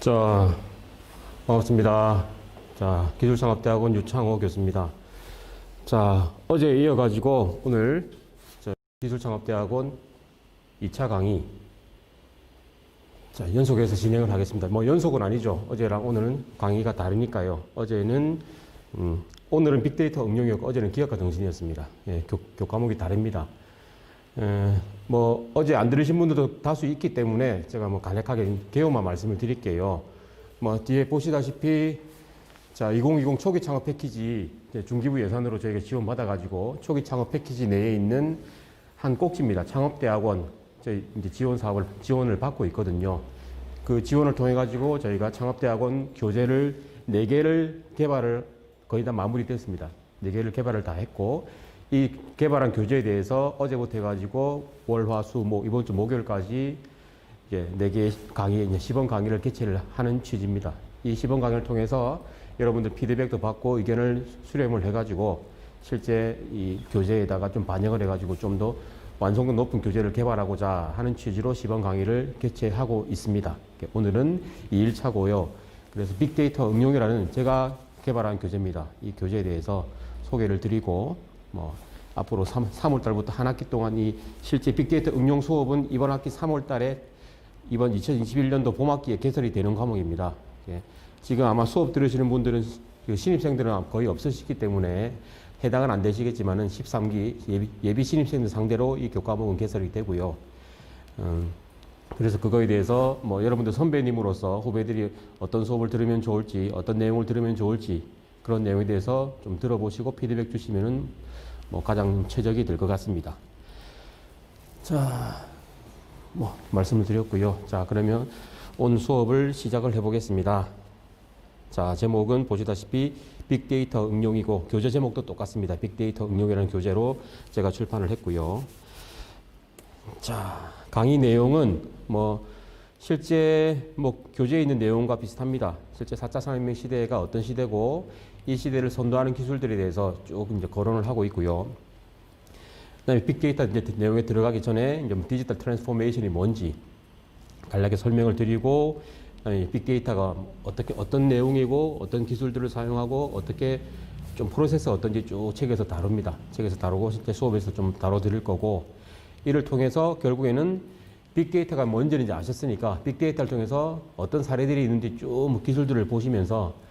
자, 반갑습니다. 자, 기술창업대학원 유창호 교수입니다. 자, 어제 이어가지고 오늘 기술창업대학원 2차 강의 자, 연속해서 진행을 하겠습니다. 뭐 연속은 아니죠. 어제랑 오늘은 강의가 다르니까요. 오늘은 빅데이터 응용이었고 어제는 기업가 정신이었습니다. 예, 교과목이 다릅니다. 뭐 어제 안 들으신 분들도 다수 있기 때문에 제가 뭐 간략하게 개요만 말씀을 드릴게요. 뭐 뒤에 보시다시피 자 2020 초기 창업 패키지 중기부 예산으로 저희가 지원받아 가지고 초기 창업 패키지 내에 있는 한 꼭지입니다. 창업대학원 저희 이제 지원을 받고 있거든요. 그 지원을 통해 가지고 저희가 창업대학원 교재를 4개를 개발을 거의 다 마무리됐습니다. 4개를 개발을 다 했고 이 개발한 교재에 대해서 어제부터 해가지고 월, 화, 수, 목 이번 주 목요일까지 이제 4개의 강의, 이제 시범 강의를 개최를 하는 취지입니다. 이 시범 강의를 통해서 여러분들 피드백도 받고 의견을 수렴을 해가지고 실제 이 교재에다가 좀 반영을 해가지고 좀 더 완성도 높은 교재를 개발하고자 하는 취지로 시범 강의를 개최하고 있습니다. 오늘은 2일차고요. 그래서 빅데이터 응용이라는 제가 개발한 교재입니다. 이 교재에 대해서 소개를 드리고 뭐 앞으로 3월 달부터 한 학기 동안 이 실제 빅데이터 응용 수업은 이번 학기 3월 달에 이번 2021년도 봄학기에 개설이 되는 과목입니다. 예. 지금 아마 수업 들으시는 분들은 신입생들은 거의 없으시기 때문에 해당은 안 되시겠지만은 13기 예비 신입생들 상대로 이 교과목은 개설이 되고요. 그래서 그거에 대해서 뭐 여러분들 선배님으로서 후배들이 어떤 수업을 들으면 좋을지 어떤 내용을 들으면 좋을지 그런 내용에 대해서 좀 들어보시고 피드백 주시면은 뭐 가장 최적이 될 것 같습니다. 자, 뭐 말씀을 드렸고요. 자, 그러면 오늘 수업을 시작을 해보겠습니다. 자, 제목은 보시다시피 빅데이터 응용이고 교재 제목도 똑같습니다. 빅데이터 응용이라는 교재로 제가 출판을 했고요. 자, 강의 내용은 뭐 실제 뭐 교재에 있는 내용과 비슷합니다. 실제 4차 산업혁명 시대가 어떤 시대고 이 시대를 선도하는 기술들에 대해서 쭉 이제 거론을 하고 있고요. 그다음에 빅데이터 이제 내용에 들어가기 전에 이제 디지털 트랜스포메이션이 뭔지 간략하게 설명을 드리고 빅데이터가 어떤 내용이고 어떤 기술들을 사용하고 어떻게 좀 프로세스 어떤지 쭉 책에서 다룹니다. 책에서 다루고 실제 수업에서 좀 다뤄드릴 거고 이를 통해서 결국에는 빅데이터가 뭔지 이제 아셨으니까 빅데이터를 통해서 어떤 사례들이 있는지 쭉 기술들을 보시면서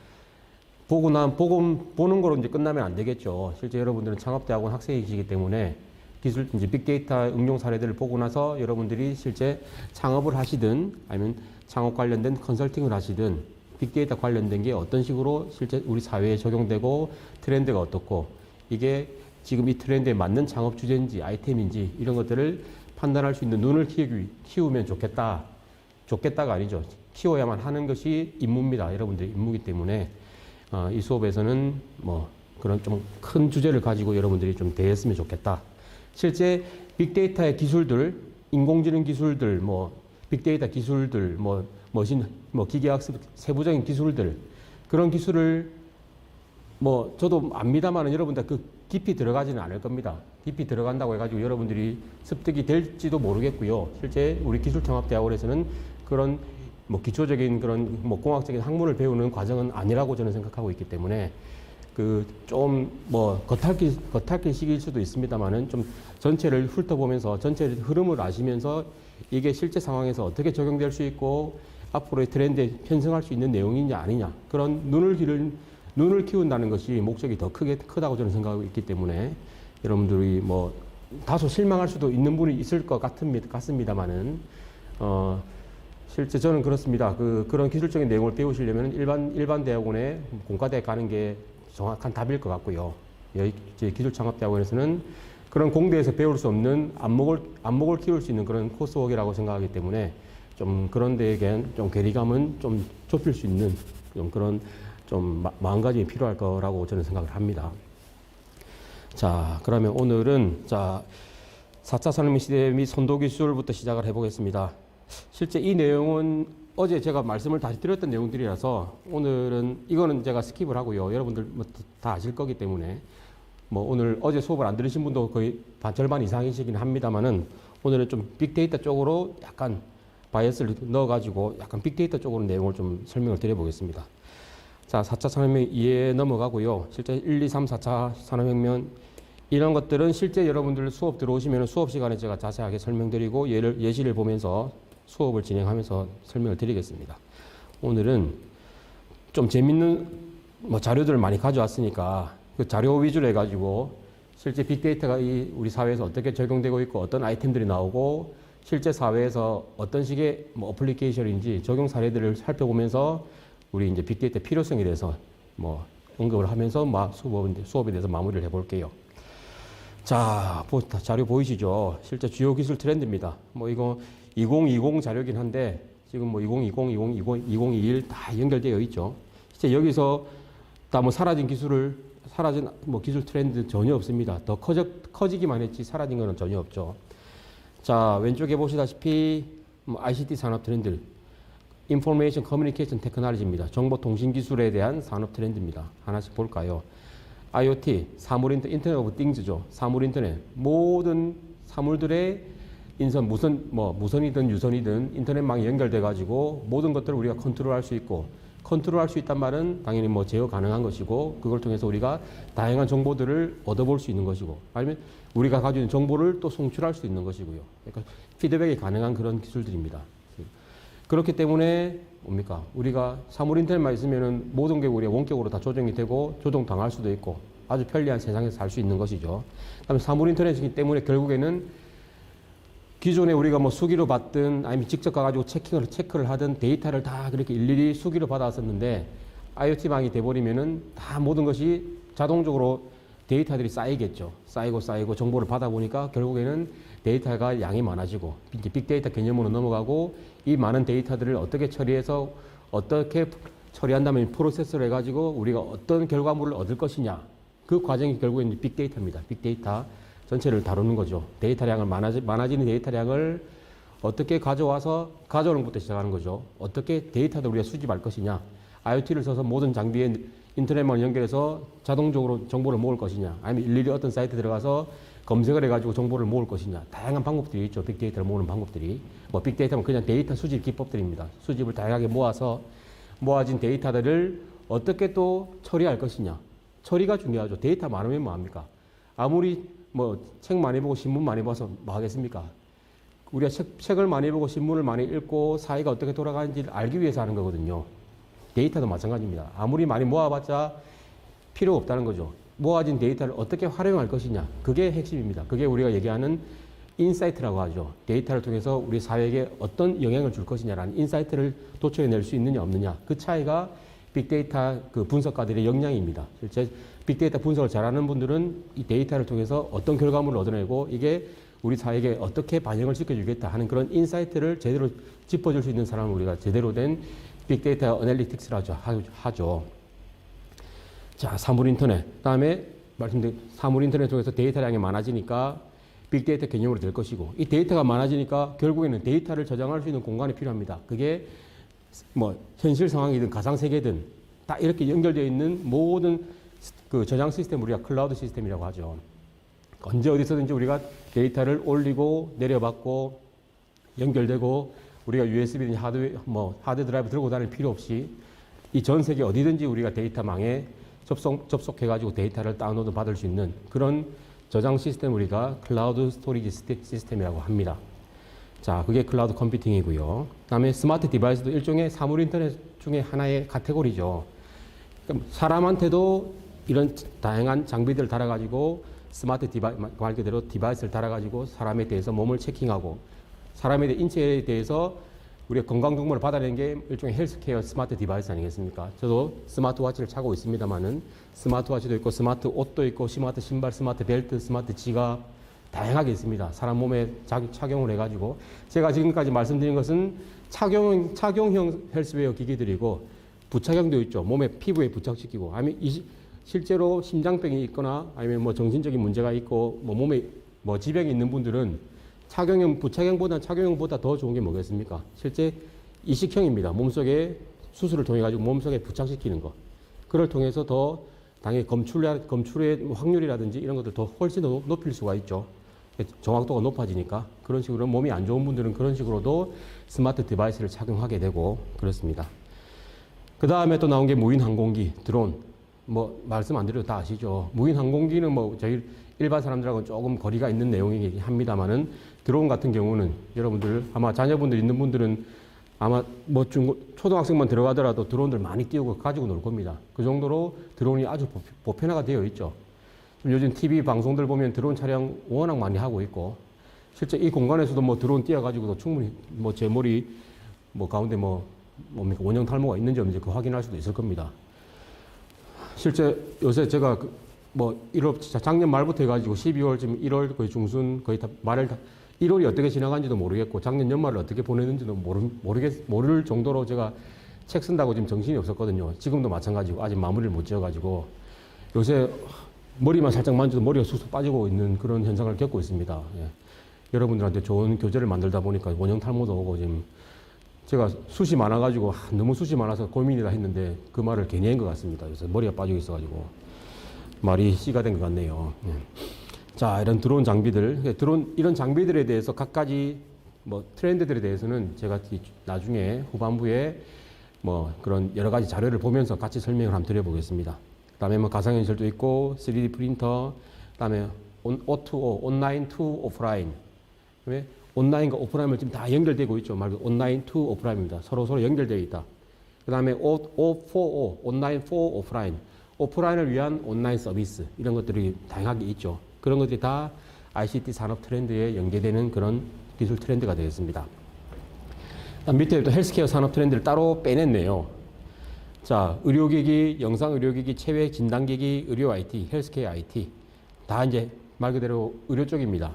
보는 거로 이제 끝나면 안 되겠죠. 실제 여러분들은 창업대학원 학생이시기 때문에 이제 빅데이터 응용 사례들을 보고 나서 여러분들이 실제 창업을 하시든 아니면 창업 관련된 컨설팅을 하시든 빅데이터 관련된 게 어떤 식으로 실제 우리 사회에 적용되고 트렌드가 어떻고 이게 지금 이 트렌드에 맞는 창업 주제인지 아이템인지 이런 것들을 판단할 수 있는 눈을 키우면 좋겠다. 좋겠다가 아니죠. 키워야만 하는 것이 임무입니다. 여러분들 임무이기 때문에 이 수업에서는 뭐 그런 좀 큰 주제를 가지고 여러분들이 좀 대했으면 좋겠다. 실제 빅데이터의 기술들, 인공지능 기술들, 뭐 빅데이터 기술들, 뭐 머신, 뭐 기계학습 세부적인 기술들 그런 기술을 뭐 저도 압니다만은 여러분들 그 깊이 들어가지는 않을 겁니다. 깊이 들어간다고 해가지고 여러분들이 습득이 될지도 모르겠고요. 실제 우리 기술창업대학원에서는 그런 뭐 기초적인 그런 뭐 공학적인 학문을 배우는 과정은 아니라고 저는 생각하고 있기 때문에 그 좀 뭐 겉핥기 시기일 수도 있습니다만은 좀 전체를 훑어보면서 전체 흐름을 아시면서 이게 실제 상황에서 어떻게 적용될 수 있고 앞으로의 트렌드에 편승할 수 있는 내용이냐 아니냐 그런 눈을 키운다는 것이 목적이 더 크다고 저는 생각하고 있기 때문에 여러분들이 뭐 다소 실망할 수도 있는 분이 있을 것 같습니다만은 실제 저는 그렇습니다. 그런 기술적인 내용을 배우시려면 일반 대학원에 공과대학 가는 게 정확한 답일 것 같고요. 저희 기술창업대학원에서는 그런 공대에서 배울 수 없는 안목을 키울 수 있는 그런 코스웍이라고 생각하기 때문에 좀 그런 데에겐 좀 괴리감은 좀 좁힐 수 있는 좀 그런 좀 마음가짐이 필요할 거라고 저는 생각을 합니다. 자, 그러면 오늘은 자 4차 산업혁명 시대 및 선도기술부터 시작을 해보겠습니다. 실제 이 내용은 어제 제가 말씀을 다시 드렸던 내용들이라서 오늘은 이거는 제가 스킵을 하고요. 여러분들 뭐 다 아실 거기 때문에 뭐 오늘 어제 수업을 안 들으신 분도 거의 절반 이상이시긴 합니다만은 오늘은 좀 빅데이터 쪽으로 약간 바이어스를 넣어가지고 약간 빅데이터 쪽으로 내용을 좀 설명을 드려보겠습니다. 자, 4차 산업혁명 이해 넘어가고요. 실제 1, 2, 3, 4차 산업혁명 이런 것들은 실제 여러분들 수업 들어오시면 수업 시간에 제가 자세하게 설명드리고 예시를 보면서 수업을 진행하면서 설명을 드리겠습니다. 오늘은 좀 재밌는 자료들을 많이 가져왔으니까 그 자료 위주로 해가지고 실제 빅데이터가 우리 사회에서 어떻게 적용되고 있고 어떤 아이템들이 나오고 실제 사회에서 어떤 식의 어플리케이션인지 적용 사례들을 살펴보면서 우리 이제 빅데이터 필요성에 대해서 언급을 하면서 수업에 대해서 마무리를 해볼게요. 자, 자료 보이시죠? 실제 주요 기술 트렌드입니다. 이거 2020 자료긴 한데 지금 2020, 2021 다 연결되어 있죠. 실제 여기서 다 사라진 기술 트렌드 전혀 없습니다. 더 커지기만 했지 사라진 거는 전혀 없죠. 자, 왼쪽에 보시다시피 ICT 산업 트렌드, Information Communication Technology입니다. 정보통신 기술에 대한 산업 트렌드입니다. 하나씩 볼까요? IoT, 인터넷 오브 띵즈죠. 사물 인터넷, 모든 사물들의 무선이든 유선이든 인터넷망이 연결돼 가지고 모든 것들을 우리가 컨트롤할 수 있고, 컨트롤할 수 있단 말은 당연히 제어 가능한 것이고, 그걸 통해서 우리가 다양한 정보들을 얻어볼 수 있는 것이고, 아니면 우리가 가지고 있는 정보를 또 송출할 수 있는 것이고요. 그러니까 피드백이 가능한 그런 기술들입니다. 그렇기 때문에 우리가 사물 인터넷만 있으면은 모든 게 우리가 원격으로 다 조정이 되고 조정당할 수도 있고 아주 편리한 세상에서 살 수 있는 것이죠. 그다음에 사물 인터넷이기 때문에 결국에는 기존에 우리가 수기로 받든 아니면 직접 가가지고 체크를 하든 데이터를 다 그렇게 일일이 수기로 받았었는데 IoT망이 돼버리면은 다 모든 것이 자동적으로 데이터들이 쌓이겠죠. 쌓이고 정보를 받아보니까 결국에는 데이터가 양이 많아지고 이제 빅데이터 개념으로 넘어가고 이 많은 데이터들을 어떻게 처리해서 어떻게 처리한 다음에 프로세스를 해가지고 우리가 어떤 결과물을 얻을 것이냐 그 과정이 결국에는 빅데이터입니다. 빅데이터 전체를 다루는 거죠. 데이터량을 많아지는 데이터량을 어떻게 가져와서 가져오는 것부터 시작하는 거죠. 어떻게 데이터를 우리가 수집할 것이냐. IoT를 써서 모든 장비에 인터넷만 연결해서 자동적으로 정보를 모을 것이냐. 아니면 일일이 어떤 사이트에 들어가서 검색을 해가지고 정보를 모을 것이냐. 다양한 방법들이 있죠. 빅데이터를 모으는 방법들이. 빅데이터는 그냥 데이터 수집 기법들입니다. 수집을 다양하게 모아서 모아진 데이터들을 어떻게 또 처리할 것이냐. 처리가 중요하죠. 데이터 많으면 뭐합니까? 아무리 책 많이 보고 신문 많이 봐서 뭐 하겠습니까? 우리가 책을 많이 보고 신문을 많이 읽고 사회가 어떻게 돌아가는지를 알기 위해서 하는 거거든요. 데이터도 마찬가지입니다. 아무리 많이 모아봤자 필요 없다는 거죠. 모아진 데이터를 어떻게 활용할 것이냐. 그게 핵심입니다. 그게 우리가 얘기하는 인사이트라고 하죠. 데이터를 통해서 우리 사회에게 어떤 영향을 줄 것이냐라는 인사이트를 도출해낼 수 있느냐 없느냐. 그 차이가 빅데이터 그 분석가들의 역량입니다. 실제 빅데이터 분석을 잘하는 분들은 이 데이터를 통해서 어떤 결과물을 얻어내고 이게 우리 사회에게 어떻게 반영을 시켜주겠다 하는 그런 인사이트를 제대로 짚어줄 수 있는 사람을 우리가 제대로 된 빅데이터 어널리틱스를 하죠. 자, 사물 인터넷. 그다음에 말씀드린 사물 인터넷 통해서 데이터량이 많아지니까 빅데이터 개념으로 될 것이고 이 데이터가 많아지니까 결국에는 데이터를 저장할 수 있는 공간이 필요합니다. 그게 현실 상황이든 가상 세계든 다 이렇게 연결되어 있는 모든 그 저장 시스템 우리가 클라우드 시스템이라고 하죠. 언제 어디서든지 우리가 데이터를 올리고 내려받고 연결되고 우리가 USB든 하드 드라이브 들고 다닐 필요 없이 이 전 세계 어디든지 우리가 데이터망에 접속해가지고 데이터를 다운로드 받을 수 있는 그런 저장 시스템 우리가 클라우드 스토리지 시스템이라고 합니다. 자, 그게 클라우드 컴퓨팅이고요. 그다음에 스마트 디바이스도 일종의 사물 인터넷 중에 하나의 카테고리죠. 그러니까 사람한테도 이런 다양한 장비들을 달아가지고 스마트 말 그대로 디바이스를 달아가지고 사람에 대해서 몸을 체킹하고 사람에 대해 인체에 대해서 우리가 건강 정보를 받아내는 게 일종의 헬스케어 스마트 디바이스 아니겠습니까? 저도 스마트워치를 차고 있습니다만은 스마트워치도 있고 스마트 옷도 있고 스마트 신발, 스마트 벨트, 스마트 지갑 다양하게 있습니다. 사람 몸에 착용을 해가지고 제가 지금까지 말씀드린 것은 착용형 헬스웨어 기기들이고 부착형도 있죠. 몸에 피부에 부착시키고 아니면 실제로 심장병이 있거나 아니면 정신적인 문제가 있고 몸에 지병이 있는 분들은 착용형보다 더 좋은 게 뭐겠습니까? 실제 이식형입니다. 몸속에 수술을 통해 가지고 몸속에 부착시키는 거. 그걸 통해서 더 당연히 검출의 확률이라든지 이런 것들 더 훨씬 더 높일 수가 있죠. 정확도가 높아지니까 그런 식으로 몸이 안 좋은 분들은 그런 식으로도 스마트 디바이스를 착용하게 되고 그렇습니다. 그 다음에 또 나온 게 무인 항공기, 드론. 뭐 말씀 안 드려도 다 아시죠. 무인 항공기는 뭐 저희 일반 사람들하고는 조금 거리가 있는 내용이긴 합니다만은 드론 같은 경우는 여러분들 아마 자녀분들 있는 분들은 아마 뭐 초등학생만 들어가더라도 드론들 많이 띄우고 가지고 놀 겁니다. 그 정도로 드론이 아주 보편화가 되어 있죠. 요즘 TV 방송들 보면 드론 촬영 워낙 많이 하고 있고 실제 이 공간에서도 뭐 드론 띄워가지고도 충분히 뭐 제 머리 뭐 가운데 뭡니까 원형 탈모가 있는지 없는지 그 확인할 수도 있을 겁니다. 실제 요새 제가 뭐 1월 작년 말부터 해가지고 12월쯤 1월 거의 중순 거의 다 말을 다 1월이 어떻게 지나간지도 모르겠고 작년 연말을 어떻게 보내는지도 모를 정도로 제가 책 쓴다고 지금 정신이 없었거든요. 지금도 마찬가지고 아직 마무리를 못 지어가지고 요새 머리만 살짝 만져도 머리가 쑥쑥 빠지고 있는 그런 현상을 겪고 있습니다. 예. 여러분들한테 좋은 교재를 만들다 보니까 원형 탈모도 오고 지금 제가 숱이 많아가지고 너무 숱이 많아서 고민이다 했는데 그 말을 괜히 한 것 같습니다. 그래서 머리가 빠지고 있어가지고 말이 씨가 된 것 같네요. 예. 자, 이런 드론 장비들, 이런 장비들에 대해서 각가지 뭐 트렌드들에 대해서는 제가 나중에 후반부에 뭐 그런 여러 가지 자료를 보면서 같이 설명을 한번 드려보겠습니다. 그다음에 뭐 가상현실도 있고 3D 프린터, 그다음에 O2O, 온라인 투 오프라인. 그다음에 온라인과 오프라인을 지금 다 연결되고 있죠. 말 그대로 온라인 투 오프라인입니다. 서로 연결되어 있다. 그다음에 O4O, 온라인 포 오프라인. 오프라인을 위한 온라인 서비스 이런 것들이 다양하게 있죠. 그런 것들이 다 ICT 산업 트렌드에 연계되는 그런 기술 트렌드가 되겠습니다. 밑에 또 헬스케어 산업 트렌드를 따로 빼냈네요. 자, 의료기기, 영상의료기기, 체외 진단기기, 의료 IT, 헬스케어 IT 다 이제 말 그대로 의료 쪽입니다.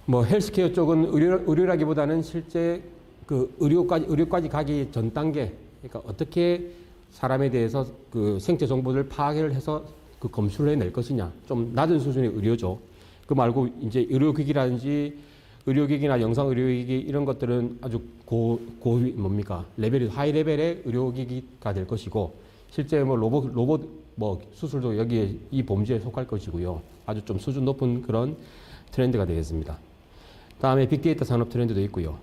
뭐 헬스케어 쪽은 의료라기보다는 실제 그 의료까지 가기 전 단계, 그러니까 어떻게 사람에 대해서 그 생체 정보를 파악을 해서 그 검출을 해낼 것이냐, 좀 낮은 수준의 의료죠. 그 말고 이제 의료기기라든지 의료기기나 영상의료기기 이런 것들은 아주 레벨이 하이 레벨의 의료기기가 될 것이고 실제 뭐 로봇 뭐 수술도 여기에 이 범주에 속할 것이고요. 아주 좀 수준 높은 그런 트렌드가 되겠습니다. 다음에 빅데이터 산업 트렌드도 있고요.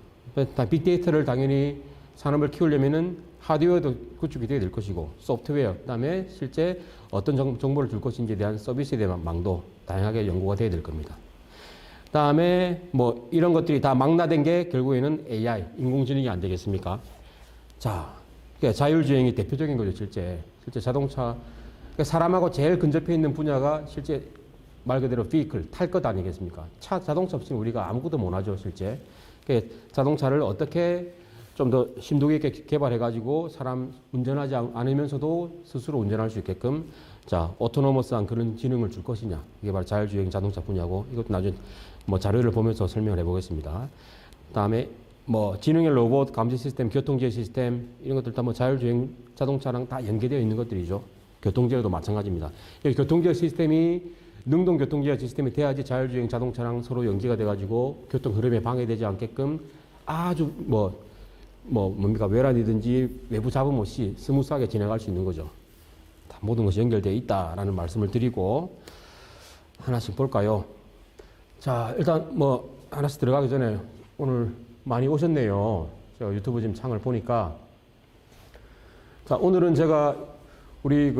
빅데이터를 당연히 산업을 키우려면은 하드웨어도 구축이 되어야 될 것이고 소프트웨어, 그다음에 실제 어떤 정보를 줄 것인지에 대한 서비스에 대한 망도 다양하게 연구가 되어야 될 겁니다. 그다음에 뭐 이런 것들이 다 망라된 게 결국에는 AI, 인공지능이 안 되겠습니까? 자, 그러니까 자율주행이 대표적인 거죠, 실제 자동차. 그러니까 사람하고 제일 근접해 있는 분야가 실제 말 그대로 vehicle, 탈 것 아니겠습니까? 자동차 없으면 우리가 아무것도 못 하죠, 실제. 그러니까 자동차를 어떻게 좀 더 심도 있게 개발해가지고 사람 운전하지 않으면서도 스스로 운전할 수 있게끔 자, 오토노머스한 그런 지능을 줄 것이냐. 이게 바로 자율주행 자동차 분야고 이것도 나중에 뭐 자료를 보면서 설명을 해보겠습니다. 다음에 뭐 지능의 로봇, 감지 시스템, 교통지휘 시스템 이런 것들 다 뭐 자율주행 자동차랑 다 연계되어 있는 것들이죠. 교통지휘도 마찬가지입니다. 교통지휘 시스템이 능동 교통지휘 시스템이 돼야지 자율주행 자동차랑 서로 연계가 돼가지고 교통 흐름에 방해되지 않게끔 아주 뭡니까 외란이든지 외부 잡음 없이 스무스하게 진행할 수 있는 거죠. 다 모든 것이 연결되어 있다라는 말씀을 드리고 하나씩 볼까요? 자, 일단 뭐 하나씩 들어가기 전에 오늘 많이 오셨네요. 제가 유튜브 지금 창을 보니까 자, 오늘은 제가 우리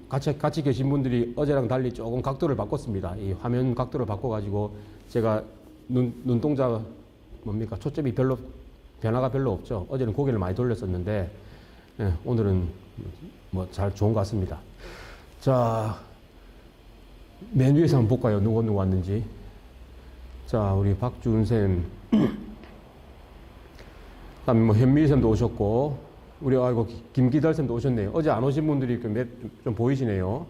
같이 계신 분들이 어제랑 달리 조금 각도를 바꿨습니다. 이 화면 각도를 바꿔가지고 제가 눈동자 초점이 변화가 별로 없죠. 어제는 고개를 많이 돌렸었는데 예, 오늘은 뭐 좋은 것 같습니다. 자, 맨 위에서 한번 볼까요? 누구 왔는지. 자, 우리 박준 쌤, 그다음에 뭐 현미 쌤도 오셨고, 우리 김기달 쌤도 오셨네요. 어제 안 오신 분들이 좀 보이시네요.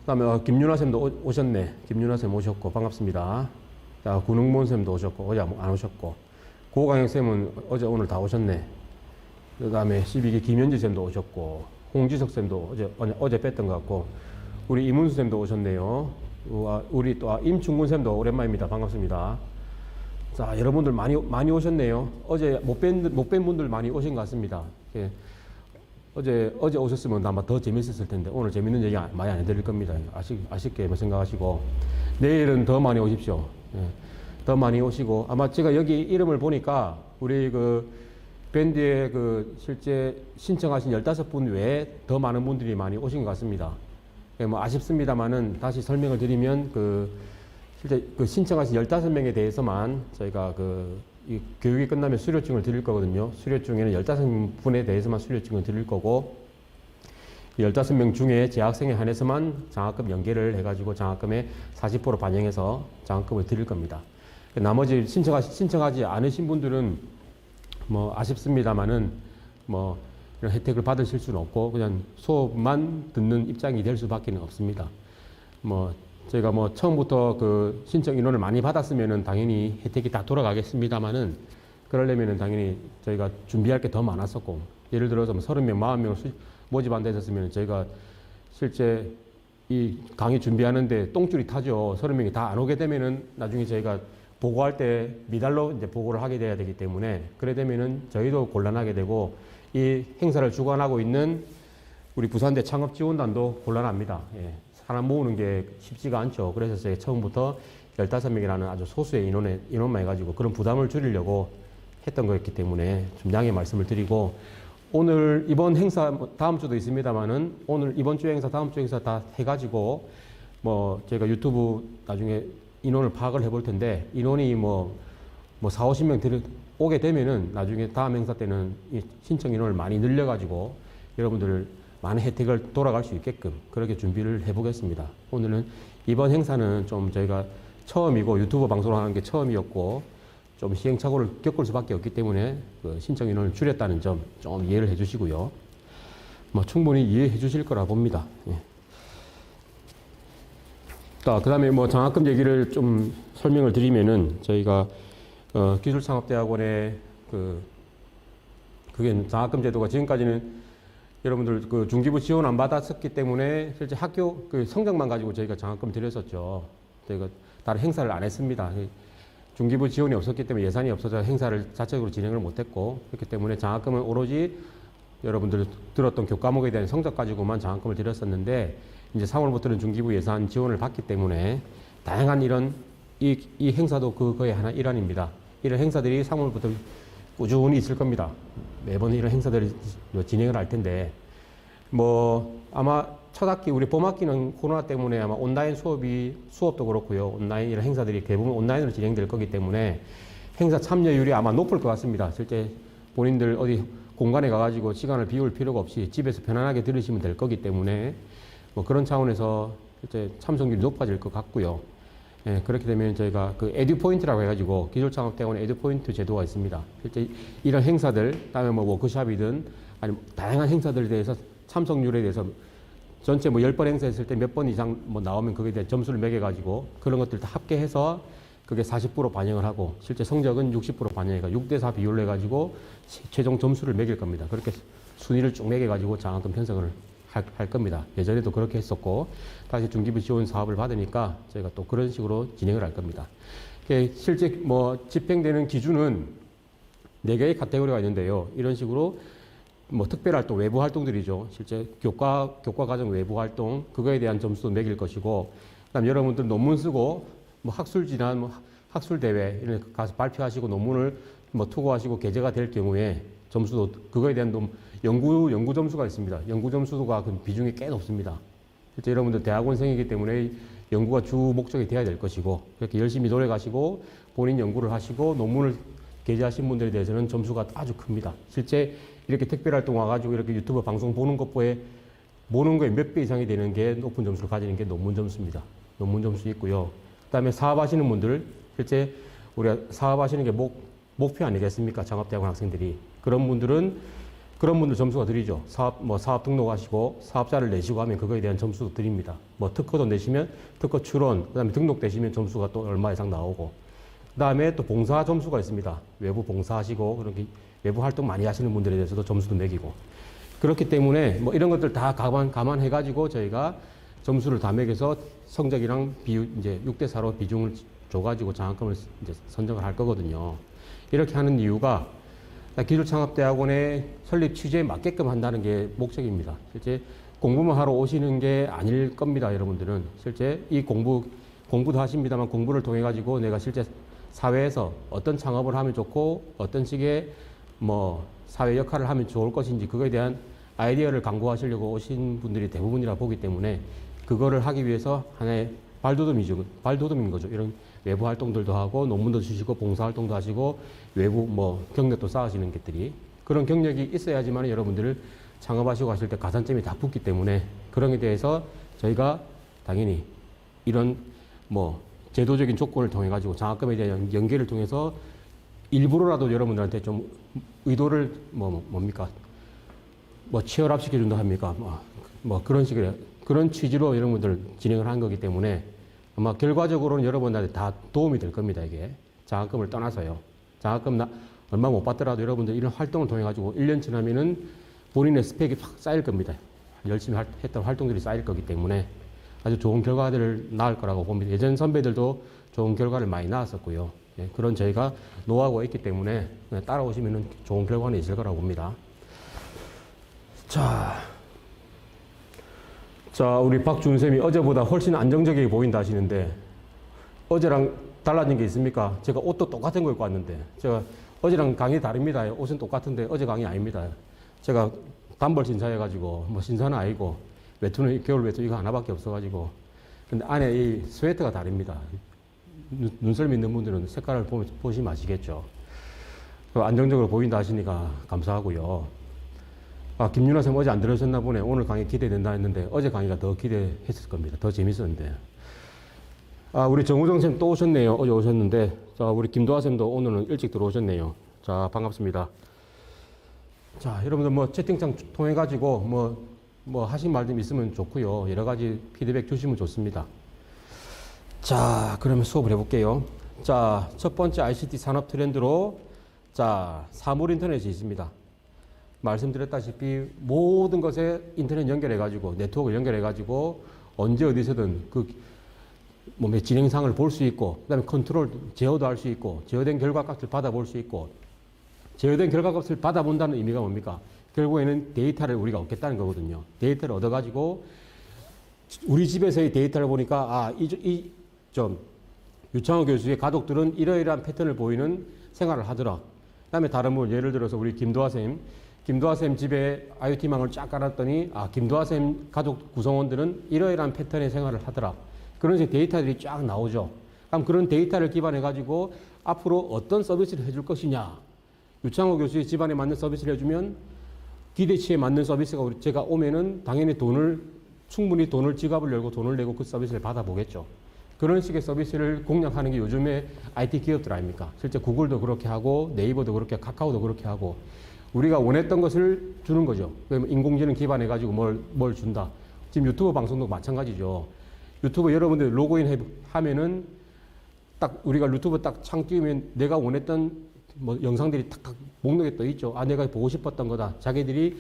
그다음에 김윤아 쌤도 오셨네. 김윤아 쌤 오셨고 반갑습니다. 자, 구능몬 쌤도 오셨고 어제 안 오셨고. 고강영 쌤은 어제 오늘 다 오셨네. 그 다음에 12기 김현지 쌤도 오셨고, 홍지석 쌤도 어제 뺐던 것 같고, 우리 이문수 쌤도 오셨네요. 우리 또 임충군 쌤도 오랜만입니다. 반갑습니다. 자, 여러분들 많이 오셨네요. 어제 못 뵌 분들 많이 오신 것 같습니다. 어제 오셨으면 아마 더 재밌었을 텐데 오늘 재밌는 얘기 많이 안 해드릴 겁니다. 아쉽게 생각하시고 내일은 더 많이 오십시오. 예, 더 많이 오시고 아마 제가 여기 이름을 보니까 우리 그 밴드에 그 실제 신청하신 15분 외에 더 많은 분들이 많이 오신 것 같습니다. 예, 뭐 아쉽습니다만은 다시 설명을 드리면 그 실제 그 신청하신 15명에 대해서만 저희가 이 교육이 끝나면 수료증을 드릴 거거든요. 수료증에는 15분에 대해서만 수료증을 드릴 거고 15명 중에 재학생에 한해서만 장학금 연계를 해가지고 장학금의 40% 반영해서 장학금을 드릴 겁니다. 나머지 신청하지 않으신 분들은 뭐 아쉽습니다만은 뭐 이런 혜택을 받으실 수는 없고 그냥 수업만 듣는 입장이 될 수밖에 없습니다. 뭐 저희가 뭐 처음부터 그 신청 인원을 많이 받았으면은 당연히 혜택이 다 돌아가겠습니다만은 그러려면은 당연히 저희가 준비할 게 더 많았었고 예를 들어서 뭐 30명, 40명 모집한다 했었으면 저희가 실제 이 강의 준비하는데 똥줄이 타죠. 30명이 다 안 오게 되면은 나중에 저희가 보고할 때 미달로 이제 보고를 하게 돼야 되기 때문에 그래 되면은 저희도 곤란하게 되고 이 행사를 주관하고 있는 우리 부산대 창업지원단도 곤란합니다. 예. 사람 모으는 게 쉽지가 않죠. 그래서 제가 처음부터 15명이라는 아주 소수의 인원만 해가지고 그런 부담을 줄이려고 했던 거였기 때문에 좀 양해 말씀을 드리고 오늘 이번 행사 다음 주도 있습니다만은 오늘 이번 주 행사 다음 주 행사 다 해가지고 뭐 제가 유튜브 나중에 인원을 파악을 해볼 텐데 인원이 뭐 4, 50명 오게 되면은 나중에 다음 행사 때는 이 신청 인원을 많이 늘려가지고 여러분들 많은 혜택을 돌아갈 수 있게끔 그렇게 준비를 해보겠습니다. 오늘은 이번 행사는 좀 저희가 처음이고 유튜브 방송을 하는 게 처음이었고 좀 시행착오를 겪을 수밖에 없기 때문에 그 신청 인원을 줄였다는 점 좀 이해를 해주시고요. 뭐 충분히 이해해 주실 거라 봅니다. 예. 그다음에 뭐 장학금 얘기를 좀 설명을 드리면은 저희가 기술창업대학원의 그게 장학금 제도가 지금까지는 여러분들 그 중기부 지원 안 받았었기 때문에 실제 학교 그 성적만 가지고 저희가 장학금 드렸었죠. 저희가 다른 행사를 안 했습니다. 중기부 지원이 없었기 때문에 예산이 없어서 행사를 자체적으로 진행을 못했고 그렇기 때문에 장학금은 오로지 여러분들 들었던 교과목에 대한 성적 가지고만 장학금을 드렸었는데 이제 3월부터는 중기부 예산 지원을 받기 때문에 다양한 이런 이 행사도 그거의 하나 일환입니다. 이런 행사들이 3월부터 꾸준히 있을 겁니다. 매번 이런 행사들이 진행을 할 텐데 뭐 아마 첫 학기 우리 봄학기는 코로나 때문에 아마 온라인 수업도 그렇고요. 온라인 이런 행사들이 대부분 온라인으로 진행될 거기 때문에 행사 참여율이 아마 높을 것 같습니다. 실제 본인들 어디 공간에 가가지고 시간을 비울 필요가 없이 집에서 편안하게 들으시면 될 거기 때문에 뭐 그런 차원에서 실제 참석률이 높아질 것 같고요. 예, 그렇게 되면 저희가 그 에듀포인트라고 해가지고 기술창업대학원의 에듀포인트 제도가 있습니다. 실제 이런 행사들, 다음에 뭐 워크숍이든 아니면 다양한 행사들에 대해서 참석률에 대해서 전체 뭐 10번 행사했을 때 몇 번 이상 뭐 나오면 거기에 대한 점수를 매겨가지고 그런 것들 다 합계해서 그게 40% 반영을 하고 실제 성적은 60% 반영해가 6대4 비율로 해가지고 최종 점수를 매길 겁니다. 그렇게 순위를 쭉 매겨가지고 장학금 편성을 할 겁니다. 예전에도 그렇게 했었고 다시 중기부 지원 사업을 받으니까 저희가 또 그런 식으로 진행을 할 겁니다. 실제 뭐 집행되는 기준은 4개의 카테고리가 있는데요. 이런 식으로 뭐 특별활동, 외부 활동들이죠. 실제 교과 과정 외부 활동, 그거에 대한 점수도 매길 것이고, 그다음 여러분들 논문 쓰고, 뭐 학술 진학, 뭐 학술 대회 이런 데 가서 발표하시고 논문을 뭐 투고하시고 게재가 될 경우에 점수도 그거에 대한 연구 점수가 있습니다. 연구 점수가 그 비중이 꽤 높습니다. 실제 여러분들 대학원생이기 때문에 연구가 주 목적이 돼야 될 것이고, 그렇게 열심히 노력하시고 본인 연구를 하시고 논문을 게재하신 분들에 대해서는 점수가 아주 큽니다. 실제 이렇게 특별활동 와가지고 이렇게 유튜브 방송 보는 거에 몇 배 이상이 되는 게 높은 점수를 가지는 게 논문 점수입니다. 논문 점수 있고요. 그 다음에 사업하시는 분들, 실제 우리가 사업하시는 게 목표 아니겠습니까? 창업대학원 학생들이. 그런 분들 점수가 드리죠. 사업 등록하시고 사업자를 내시고 하면 그거에 대한 점수도 드립니다. 뭐 특허도 내시면 특허 출원, 그 다음에 등록되시면 점수가 또 얼마 이상 나오고. 그 다음에 또 봉사 점수가 있습니다. 외부 봉사하시고 그렇게 외부 활동 많이 하시는 분들에 대해서도 점수도 매기고. 그렇기 때문에 뭐 이런 것들 다 감안해가지고 저희가 점수를 다 매겨서 성적이랑 이제 6대4로 비중을 줘가지고 장학금을 이제 선정을 할 거거든요. 이렇게 하는 이유가 기술창업대학원의 설립 취지에 맞게끔 한다는 게 목적입니다. 실제 공부만 하러 오시는 게 아닐 겁니다, 여러분들은. 실제 이 공부도 하십니다만 공부를 통해 가지고 내가 실제 사회에서 어떤 창업을 하면 좋고 어떤 식의 뭐 사회 역할을 하면 좋을 것인지 그거에 대한 아이디어를 강구하시려고 오신 분들이 대부분이라 보기 때문에 그거를 하기 위해서 하나의 발돋움인 거죠. 이런 외부 활동들도 하고 논문도 주시고 봉사 활동도 하시고 외부 뭐 경력도 쌓으시는 것들이 그런 경력이 있어야지만 여러분들을 창업하시고 하실 때 가산점이 다 붙기 때문에 그런 게 대해서 저희가 당연히 이런 뭐 제도적인 조건을 통해 가지고 장학금에 대한 연계를 통해서 일부러라도 여러분들한테 좀 의도를 뭡니까? 뭐 치열합시켜 준다 합니까? 뭐 그런 식의 그런 취지로 여러분들 진행을 한 거기 때문에 아마 결과적으로는 여러분들한테 다 도움이 될 겁니다. 이게 장학금을 떠나서요. 장학금 얼마 못 받더라도 여러분들 이런 활동을 통해 가지고 1년 지나면은 본인의 스펙이 확 쌓일 겁니다. 열심히 했던 활동들이 쌓일 거기 때문에 아주 좋은 결과들을 낳을 거라고 봅니다. 예전 선배들도 좋은 결과를 많이 낳았었고요. 예, 그런 저희가 노하우가 있기 때문에 따라오시면 좋은 결과는 있을 거라고 봅니다. 자, 우리 박준쌤이 어제보다 훨씬 안정적이게 보인다 하시는데 어제랑 달라진 게 있습니까? 제가 옷도 똑같은 거 입고 왔는데 제가 어제랑 강의 다릅니다. 옷은 똑같은데 어제 강의 아닙니다. 제가 단벌 신사해가지고 뭐 신사는 아니고 외투는 겨울 외투 이거 하나밖에 없어가지고 근데 안에 이 스웨터가 다릅니다. 눈썰미 있는 분들은 색깔을 보시면 아시겠죠. 안정적으로 보인다 하시니까 감사하고요. 김윤아 쌤 어제 안 들으셨나 보네. 오늘 강의 기대된다 했는데 어제 강의가 더 기대했을 겁니다. 더 재밌었는데. 우리 정우정 쌤 또 오셨네요. 어제 오셨는데. 자, 우리 김도하 쌤도 오늘은 일찍 들어오셨네요. 자, 반갑습니다. 자, 여러분들 뭐 채팅창 통해 가지고 뭐 하신 말 좀 있으면 좋고요. 여러 가지 피드백 주시면 좋습니다. 자, 그러면 수업을 해볼게요. 자, 첫 번째 ICT 산업 트렌드로 자, 사물 인터넷이 있습니다. 말씀드렸다시피 모든 것에 인터넷 연결해가지고 네트워크 연결해가지고 언제 어디서든 그 몸의 진행상을 볼 수 있고 그다음에 컨트롤 제어도 할 수 있고 제어된 결과값을 받아볼 수 있고 제어된 결과값을 받아본다는 의미가 뭡니까? 결국에는 데이터를 우리가 얻겠다는 거거든요. 데이터를 얻어가지고 우리 집에서의 데이터를 보니까 유창호 교수의 가족들은 이러이러한 패턴을 보이는 생활을 하더라. 그다음에 다른 분 예를 들어서 우리 김도하 쌤 집에 IoT망을 쫙 깔았더니 김도하 쌤 가족 구성원들은 이러이러한 패턴의 생활을 하더라. 그런 식의 데이터들이 쫙 나오죠. 그럼 그런 데이터를 기반해 가지고 앞으로 어떤 서비스를 해줄 것이냐. 유창호 교수의 집안에 맞는 서비스를 해주면 기대치에 맞는 서비스가 제가 오면은 당연히 충분히 지갑을 열고 돈을 내고 그 서비스를 받아보겠죠. 그런 식의 서비스를 공략하는 게 요즘에 IT 기업들 아닙니까? 실제 구글도 그렇게 하고 네이버도 그렇게 카카오도 그렇게 하고 우리가 원했던 것을 주는 거죠. 인공지능 기반해가지고 뭘 준다. 지금 유튜브 방송도 마찬가지죠. 유튜브 여러분들 로그인 하면은 딱 우리가 유튜브 딱 창 띄우면 내가 원했던 영상들이 탁 목록에 떠 있죠. 내가 보고 싶었던 거다. 자기들이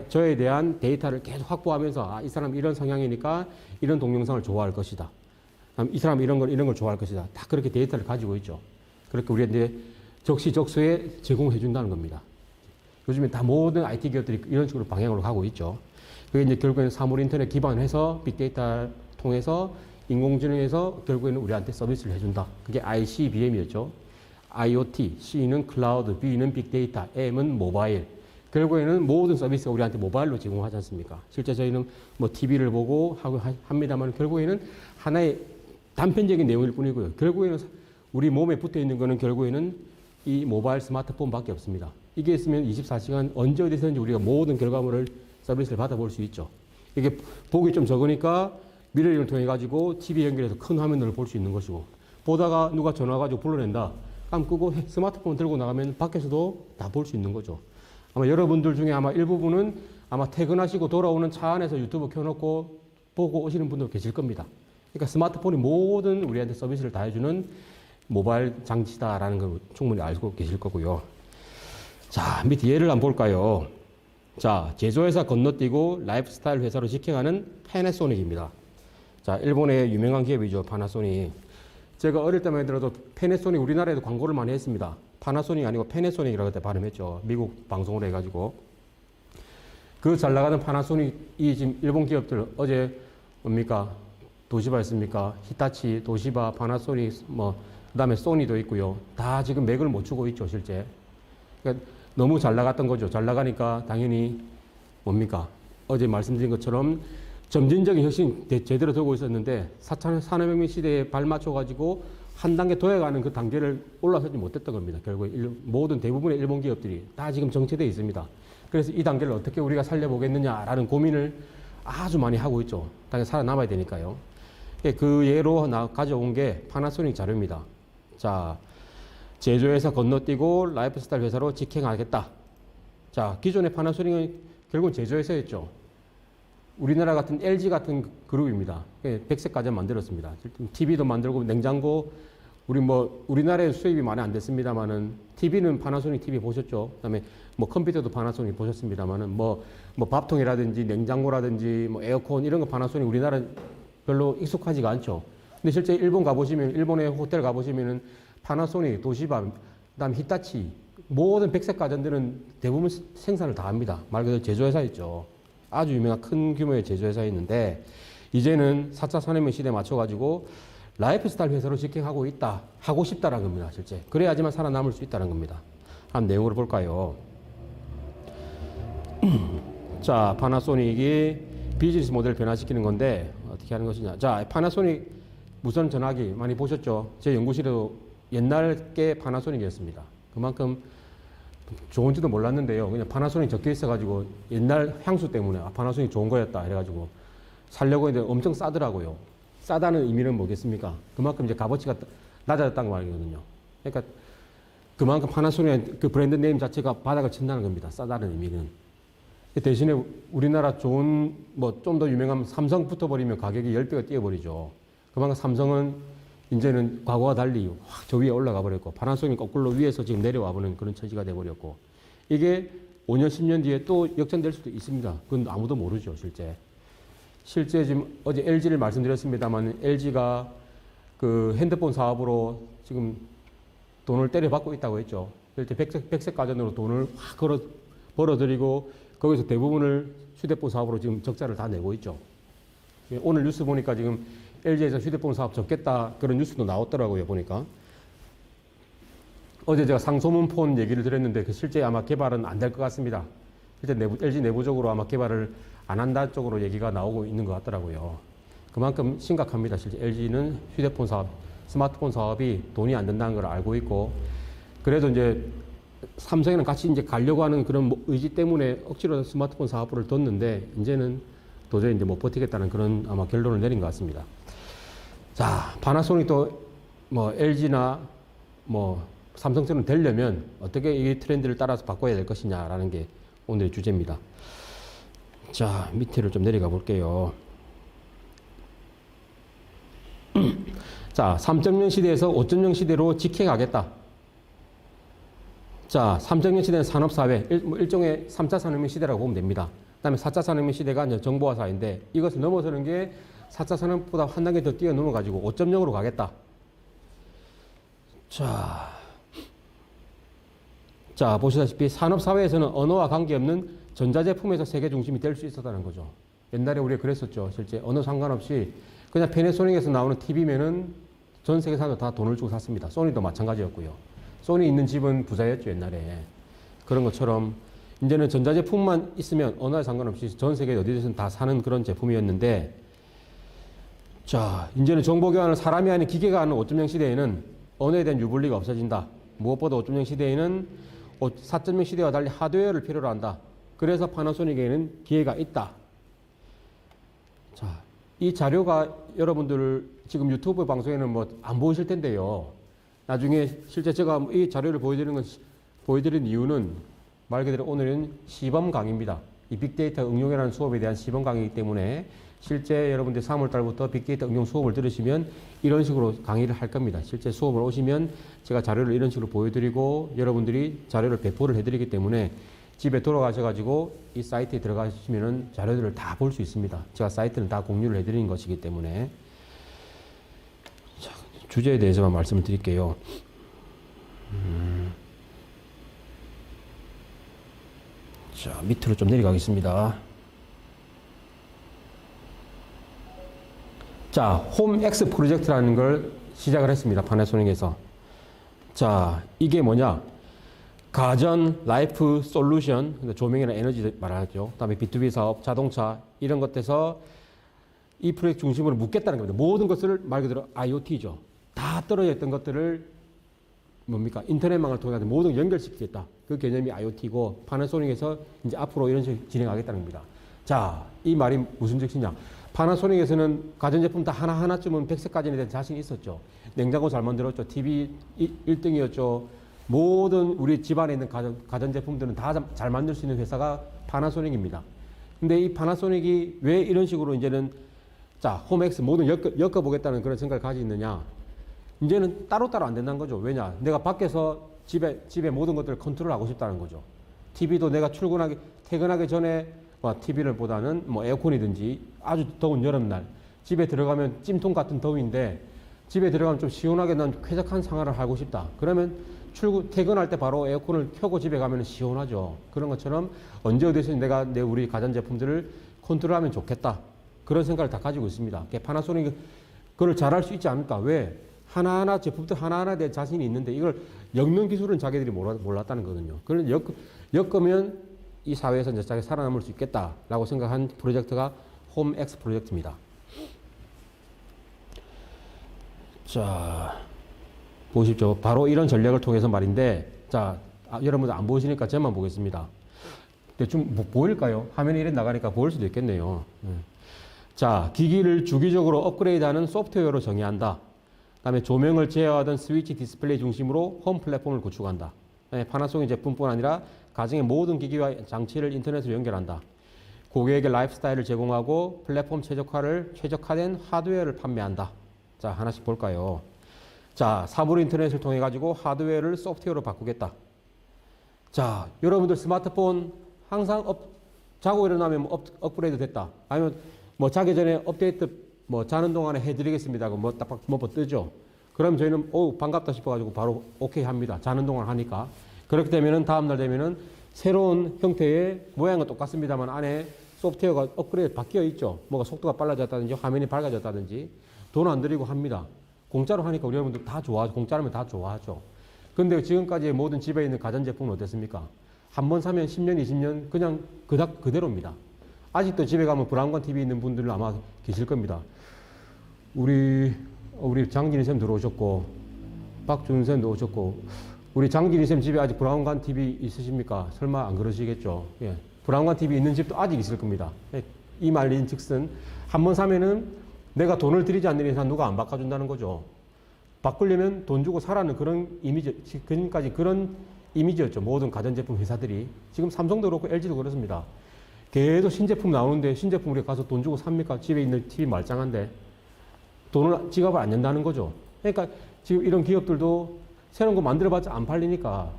저에 대한 데이터를 계속 확보하면서 이 사람 이런 성향이니까 이런 동영상을 좋아할 것이다. 이 사람 이런 걸 좋아할 것이다. 다 그렇게 데이터를 가지고 있죠. 그렇게 우리한테 적시적소에 제공해 준다는 겁니다. 요즘에 다 모든 IT 기업들이 이런 식으로 방향으로 가고 있죠. 그게 이제 결국에는 사물 인터넷 기반해서 빅데이터 통해서 인공지능에서 결국에는 우리한테 서비스를 해준다. 그게 ICBM이었죠. IoT, C는 클라우드, B는 빅데이터, M은 모바일. 결국에는 모든 서비스가 우리한테 모바일로 제공하지 않습니까? 실제 저희는 TV를 보고 하고 합니다만 결국에는 하나의 단편적인 내용일 뿐이고요. 결국에는 우리 몸에 붙어 있는 거는 결국에는 이 모바일 스마트폰밖에 없습니다. 이게 있으면 24시간 언제 어디서든지 우리가 모든 결과물을 서비스를 받아볼 수 있죠. 이게 보기 좀 적으니까 미러링을 통해 가지고 TV 연결해서 큰 화면으로 볼 수 있는 것이고 보다가 누가 전화 가지고 불러낸다. 그럼 끄고 스마트폰 들고 나가면 밖에서도 다 볼 수 있는 거죠. 아마 여러분들 중에 아마 일부분은 아마 퇴근하시고 돌아오는 차 안에서 유튜브 켜놓고 보고 오시는 분도 계실 겁니다. 그러니까 스마트폰이 모든 우리한테 서비스를 다 해주는 모바일 장치다라는 걸 충분히 알고 계실 거고요. 자, 밑에 예를 한번 볼까요? 자, 제조회사 건너뛰고 라이프스타일 회사로 직행하는 패나소닉입니다. 자, 일본의 유명한 기업이죠. 파나소닉. 제가 어릴 때만 해도 패나소닉 우리나라에도 광고를 많이 했습니다. 파나소닉이 아니고 패네소닉이라고 그때 발음했죠. 미국 방송으로 해가지고. 그 잘 나가는 파나소닉이 지금 일본 기업들 어제 뭡니까? 도시바 있습니까? 히타치, 도시바, 파나소닉, 뭐, 그 다음에 소니도 있고요. 다 지금 맥을 못 추고 있죠, 실제. 그러니까 너무 잘 나갔던 거죠. 잘 나가니까 당연히 뭡니까? 어제 말씀드린 것처럼 점진적인 혁신 제대로 되고 있었는데 4차 산업혁명 시대에 발맞춰가지고 한 단계 더 해가는 그 단계를 올라서지 못했던 겁니다. 결국 모든 대부분의 일본 기업들이 다 지금 정체되어 있습니다. 그래서 이 단계를 어떻게 우리가 살려보겠느냐라는 고민을 아주 많이 하고 있죠. 당연히 살아남아야 되니까요. 그 예로 가져온 게 파나소닉 자료입니다. 자, 제조회사 건너뛰고 라이프스타일 회사로 직행하겠다. 자, 기존의 파나소닉은 결국은 제조회사였죠. 우리나라 같은 LG 같은 그룹입니다. 백색 가전 만들었습니다. TV도 만들고 냉장고, 우리나라에 수입이 많이 안 됐습니다만은 TV는 파나소닉 TV 보셨죠? 그다음에 뭐 컴퓨터도 파나소닉 보셨습니다만은 뭐 밥통이라든지 냉장고라든지 뭐 에어컨 이런 거 파나소닉 우리나라 별로 익숙하지가 않죠. 근데 실제 일본 가보시면 일본의 호텔 가보시면은 파나소닉, 도시바, 그다음 히타치 모든 백색 가전들은 대부분 생산을 다 합니다. 말 그대로 제조회사였죠. 아주 유명한 큰 규모의 제조회사였는데 이제는 4차 산업혁명 시대에 맞춰가지고 라이프스타일 회사로 직행하고 있다. 하고 싶다라는 겁니다. 실제. 그래야지만 살아남을 수 있다는 겁니다. 한 내용으로 볼까요? 자, 파나소닉이 비즈니스 모델을 변화시키는 건데 어떻게 하는 것이냐. 자, 파나소닉 무선 전화기 많이 보셨죠? 제 연구실에도 옛날 게 파나소닉이었습니다. 그만큼 좋은지도 몰랐는데요. 그냥 파나소닉 적혀 있어가지고 옛날 향수 때문에 파나소닉 좋은 거였다 해가지고 살려고 했는데 엄청 싸더라고요. 싸다는 의미는 뭐겠습니까? 그만큼 이제 값어치가 낮아졌다는 말이거든요. 그러니까 그만큼 파나소닉 그 브랜드 네임 자체가 바닥을 친다는 겁니다. 싸다는 의미는. 대신에 우리나라 좋은 뭐 좀 더 유명한 삼성 붙어버리면 가격이 10배가 뛰어버리죠. 그만큼 삼성은 이제는 과거와 달리 확 저 위에 올라가 버렸고 파나소닉 거꾸로 위에서 지금 내려와 보는 그런 처지가 돼버렸고 이게 5년, 10년 뒤에 또 역전될 수도 있습니다. 그건 아무도 모르죠, 실제. 실제 지금 어제 LG를 말씀드렸습니다만 LG가 그 핸드폰 사업으로 지금 돈을 때려받고 있다고 했죠. 실제 백색 가전으로 돈을 확 벌어들이고 거기서 대부분을 휴대폰 사업으로 지금 적자를 다 내고 있죠. 오늘 뉴스 보니까 지금 LG에서 휴대폰 사업 접겠다 그런 뉴스도 나왔더라고요, 보니까. 어제 제가 상소문 폰 얘기를 드렸는데 그 실제 아마 개발은 안 될 것 같습니다. 실제 LG 내부적으로 아마 개발을 안 한다 쪽으로 얘기가 나오고 있는 것 같더라고요. 그만큼 심각합니다. 실제 LG는 휴대폰 사업, 스마트폰 사업이 돈이 안 된다는 걸 알고 있고, 그래도 이제 삼성이랑 같이 이제 가려고 하는 그런 의지 때문에 억지로 스마트폰 사업부를 뒀는데, 이제는 도저히 이제 못 버티겠다는 그런 아마 결론을 내린 것 같습니다. 자, 파나소닉도 뭐 LG나 뭐 삼성처럼 되려면 어떻게 이 트렌드를 따라서 바꿔야 될 것이냐라는 게 오늘의 주제입니다. 자, 밑에를 좀 내려가 볼게요. 자, 3.0 시대에서 5.0 시대로 직행하겠다. 자, 3.0 시대는 산업사회, 일종의 3차 산업혁명 시대라고 보면 됩니다. 그 다음에 4차 산업혁명 시대가 이제 정보화 사회인데 이것을 넘어서는 게 4차 산업보다 한 단계 더 뛰어넘어가지고 5.0으로 가겠다. 자, 보시다시피 산업사회에서는 언어와 관계없는 전자제품에서 세계 중심이 될 수 있었다는 거죠. 옛날에 우리가 그랬었죠. 실제 언어 상관없이 그냥 패네소닉에서 나오는 TV면은 전 세계 사람들 다 돈을 주고 샀습니다. 소니도 마찬가지였고요. 소니 있는 집은 부자였죠, 옛날에. 그런 것처럼 이제는 전자제품만 있으면 언어에 상관없이 전 세계 어디든 다 사는 그런 제품이었는데, 자, 이제는 정보교환을 사람이 아닌 기계가 하는 5.0 시대에는 언어에 대한 유불리가 없어진다. 무엇보다 5.0 시대에는 4.0 시대와 달리 하드웨어를 필요로 한다. 그래서 파나소닉에는 기회가 있다. 자, 이 자료가 여러분들 지금 유튜브 방송에는 뭐 안 보이실 텐데요. 나중에 실제 제가 이 자료를 보여드리는 이유는 말 그대로 오늘은 시범 강의입니다. 이 빅데이터 응용이라는 수업에 대한 시범 강의이기 때문에 실제 여러분들 3월 달부터 빅데이터 응용 수업을 들으시면 이런 식으로 강의를 할 겁니다. 실제 수업을 오시면 제가 자료를 이런 식으로 보여드리고 여러분들이 자료를 배포를 해드리기 때문에 집에 돌아가셔가지고 이 사이트에 들어가시면은 자료들을 다 볼 수 있습니다. 제가 사이트는 다 공유를 해드리는 것이기 때문에. 자, 주제에 대해서만 말씀을 드릴게요. 자, 밑으로 좀 내려가겠습니다. 자, 홈X 프로젝트라는 걸 시작을 했습니다. 파나소닉에서. 자, 이게 뭐냐? 가전, 라이프, 솔루션, 조명이나 에너지 말하죠. 그 다음에 B2B 사업, 자동차, 이런 것에서 이 프로젝트 중심으로 묶겠다는 겁니다. 모든 것을 말 그대로 IoT죠. 다 떨어져 있던 것들을 뭡니까? 인터넷망을 통해서 모든 연결시키겠다. 그 개념이 IoT고, 파나소닉에서 이제 앞으로 이런 식으로 진행하겠다는 겁니다. 자, 이 말이 무슨 뜻이냐? 파나소닉에서는 가전제품 다 하나하나쯤은 100세까지는 대한 자신이 있었죠. 냉장고 잘 만들었죠. TV 1등이었죠. 모든 우리 집안에 있는 가전제품들은 다 잘 만들 수 있는 회사가 파나소닉입니다. 근데 이 파나소닉이 왜 이런 식으로 이제는 자, 홈X 모든 엮어보겠다는 그런 생각을 가지고 있느냐? 이제는 따로따로 안 된다는 거죠. 왜냐? 내가 밖에서 집에 모든 것들을 컨트롤하고 싶다는 거죠. TV도 내가 퇴근하기 전에 TV를 보다는 뭐 에어컨이든지 아주 더운 여름날 집에 들어가면 찜통 같은 더위인데 집에 들어가면 좀 시원하게 난 쾌적한 생활을 하고 싶다. 그러면 퇴근할 때 바로 에어컨을 켜고 집에 가면 시원하죠. 그런 것처럼 언제 어디서 내가 우리 가전제품들을 컨트롤하면 좋겠다. 그런 생각을 다 가지고 있습니다. 파나소닉이 그걸 잘할 수 있지 않을까? 왜? 하나하나 제품들 하나하나에 대한 자신이 있는데 이걸 엮는 기술은 자기들이 몰랐다는 거거든요. 그걸 엮으면 이 사회에서 이제 자기 살아남을 수 있겠다라고 생각한 프로젝트가 홈X 프로젝트입니다. 자, 보십시오. 바로 이런 전략을 통해서 말인데, 자, 여러분들 안 보시니까 저만 보겠습니다. 근데 좀 보일까요? 화면이 이래 나가니까 보일 수도 있겠네요. 자, 기기를 주기적으로 업그레이드하는 소프트웨어로 정의한다. 그다음에 조명을 제어하던 스위치 디스플레이 중심으로 홈 플랫폼을 구축한다. 파나소닉 제품뿐 아니라 가정의 모든 기기와 장치를 인터넷으로 연결한다. 고객에게 라이프스타일을 제공하고 플랫폼 최적화된 하드웨어를 판매한다. 자, 하나씩 볼까요? 자, 사물 인터넷을 통해 가지고 하드웨어를 소프트웨어로 바꾸겠다. 자, 여러분들 스마트폰 항상 자고 일어나면 업그레이드 됐다. 아니면 뭐 자기 전에 업데이트 자는 동안에 해드리겠습니다 하고 뭐 뜨죠. 그럼 저희는 반갑다 싶어가지고 바로 오케이 합니다. 자는 동안 하니까. 그렇게 되면은 다음날 되면은 새로운 형태의 모양은 똑같습니다만 안에 소프트웨어가 업그레이드 바뀌어 있죠. 뭐가 속도가 빨라졌다든지 화면이 밝아졌다든지 돈 안 들이고 합니다. 공짜로 하니까 우리 여러분들 다 좋아하죠. 공짜라면 다 좋아하죠. 근데 지금까지의 모든 집에 있는 가전제품은 어땠습니까? 한 번 사면 10년, 20년 그냥 그대로입니다. 아직도 집에 가면 브라운관 TV 있는 분들은 아마 계실 겁니다. 우리 장진희 쌤 들어오셨고, 박준 쌤도 오셨고, 우리 장진희 쌤 집에 아직 브라운관 TV 있으십니까? 설마 안 그러시겠죠? 예. 브라운관 TV 있는 집도 아직 있을 겁니다. 예. 이 말인 즉슨, 한 번 사면은 내가 돈을 들이지 않는 이상 누가 안 바꿔준다는 거죠. 바꾸려면 돈 주고 사라는 그런 이미지, 지금까지 그런 이미지였죠. 모든 가전제품 회사들이. 지금 삼성도 그렇고 LG도 그렇습니다. 계속 신제품 나오는데 신제품 우리가 가서 돈 주고 삽니까? 집에 있는 TV 말짱한데. 지갑을 안 연다는 거죠. 그러니까 지금 이런 기업들도 새로운 거 만들어봤자 안 팔리니까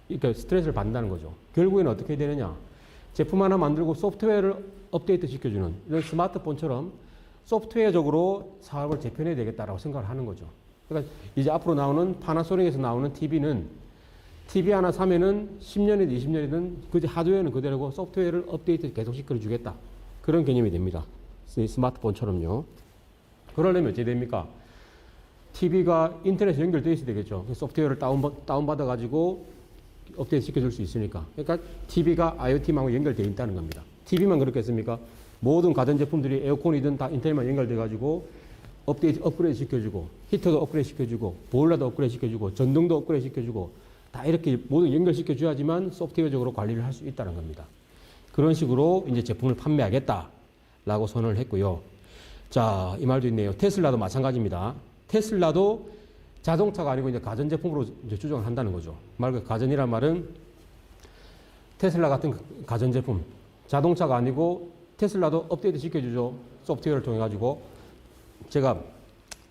이렇게 스트레스를 받는다는 거죠. 결국에는 어떻게 되느냐. 제품 하나 만들고 소프트웨어를 업데이트 시켜주는 이런 스마트폰처럼 소프트웨어적으로 사업을 재편해야 되겠다라고 생각을 하는 거죠. 그러니까 이제 앞으로 나오는 파나소닉에서 나오는 TV는 TV 하나 사면은 10년이든 20년이든 그 하드웨어는 그대로고 소프트웨어를 업데이트 계속 시켜주겠다. 그런 개념이 됩니다. 스마트폰처럼요. 그러려면 어떻게 됩니까? TV가 인터넷에 연결되어 있어야 되겠죠. 소프트웨어를 다운받아가지고 업데이트 시켜줄 수 있으니까. 그러니까 TV가 IoT망으로 연결되어 있다는 겁니다. TV만 그렇겠습니까? 모든 가전제품들이 에어컨이든 다 인터넷만 연결돼가지고 업그레이드 시켜주고, 히터도 업그레이드 시켜주고, 보일러도 업그레이드 시켜주고, 전등도 업그레이드 시켜주고, 다 이렇게 모두 연결시켜줘야지만 소프트웨어적으로 관리를 할 수 있다는 겁니다. 그런 식으로 이제 제품을 판매하겠다라고 선언을 했고요. 자, 이 말도 있네요. 테슬라도 마찬가지입니다. 테슬라도 자동차가 아니고 이제 가전제품으로 이제 추정을 한다는 거죠. 말 그대로 가전이란 말은 테슬라 같은 가전제품, 자동차가 아니고 테슬라도 업데이트 시켜주죠. 소프트웨어를 통해 가지고. 제가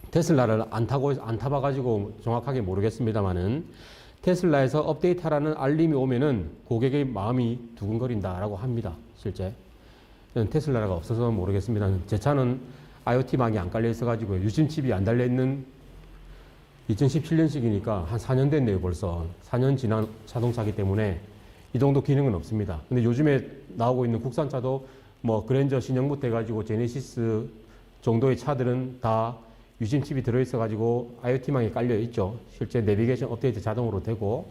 테슬라를 안 타봐가지고 정확하게 모르겠습니다만은 테슬라에서 업데이트하라는 알림이 오면은 고객의 마음이 두근거린다라고 합니다. 실제. 테슬라가 없어서 모르겠습니다. 제 차는 IoT망이 안 깔려 있어가지고 유심칩이 안 달려있는 2017년식이니까 한 4년 됐네요 벌써. 4년 지난 자동차기 때문에 이 정도 기능은 없습니다. 근데 요즘에 나오고 있는 국산차도 뭐 그랜저 신형부터 해가지고 제네시스 정도의 차들은 다 유심 칩이 들어있어가지고 IoT망이 깔려 있죠. 실제 내비게이션 업데이트 자동으로 되고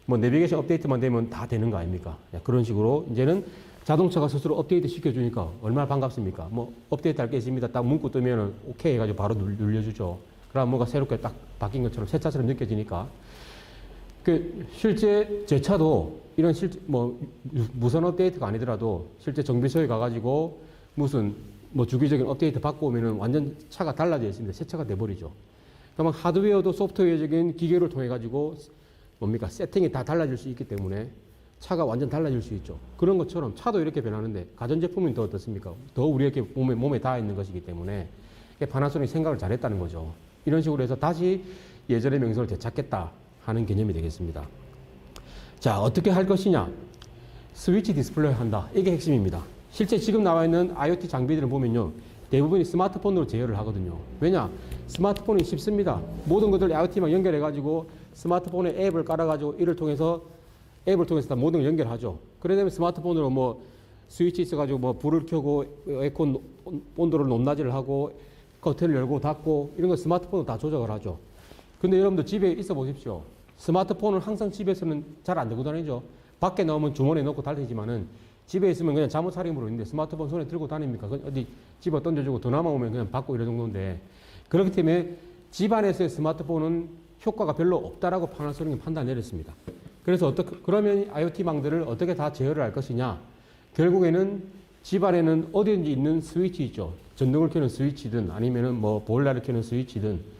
뭐 내비게이션 업데이트만 되면 다 되는 거 아닙니까? 그런 식으로 이제는 자동차가 스스로 업데이트 시켜주니까 얼마나 반갑습니까? 뭐 업데이트 할 게 있습니다. 딱 문구 뜨면은 오케이 해가지고 바로 눌려주죠. 그럼 뭔가 새롭게 딱 바뀐 것처럼 새 차처럼 느껴지니까. 그 실제 제 차도 이런 뭐 무선 업데이트가 아니더라도 실제 정비소에 가가지고 무슨 뭐 주기적인 업데이트 받고 오면은 완전 차가 달라져 있습니다. 새 차가 돼버리죠. 그러면 하드웨어도 소프트웨어적인 기계를 통해 가지고 뭡니까 세팅이 다 달라질 수 있기 때문에 차가 완전 달라질 수 있죠. 그런 것처럼 차도 이렇게 변하는데 가전제품은 더 어떻습니까? 더 우리에게 몸에 닿아 있는 것이기 때문에 파나소닉이 생각을 잘했다는 거죠. 이런 식으로 해서 다시 예전의 명성을 되찾겠다 하는 개념이 되겠습니다. 자, 어떻게 할 것이냐? 스위치 디스플레이 한다. 이게 핵심입니다. 실제 지금 나와 있는 IoT 장비들을 보면요. 대부분이 스마트폰으로 제어를 하거든요. 왜냐? 스마트폰이 쉽습니다. 모든 것들 IoT만 연결해가지고 스마트폰에 앱을 깔아가지고 이를 통해서 앱을 통해서 다 모든 걸 연결하죠. 그러려면 스마트폰으로 뭐 스위치 있어가지고 뭐 불을 켜고 에어컨 온도를 높낮이를 하고 커튼을 열고 닫고 이런 거 스마트폰으로 다 조작을 하죠. 근데 여러분들 집에 있어 보십시오. 스마트폰은 항상 집에서는 잘 안 들고 다니죠. 밖에 나오면 주머니에 넣고 다니지만은 집에 있으면 그냥 잠옷 차림으로 있는데 스마트폰 손에 들고 다닙니까? 어디 집어 던져주고 전화만 오면 그냥 받고 이런 정도인데 그렇기 때문에 집안에서의 스마트폰은 효과가 별로 없다라고 파나소닉이 판단 내렸습니다. 그래서 그러면 IoT망들을 어떻게 다 제어를 할 것이냐? 결국에는 집안에는 어디든지 있는 스위치 있죠. 전등을 켜는 스위치든 아니면은 뭐 보일러를 켜는 스위치든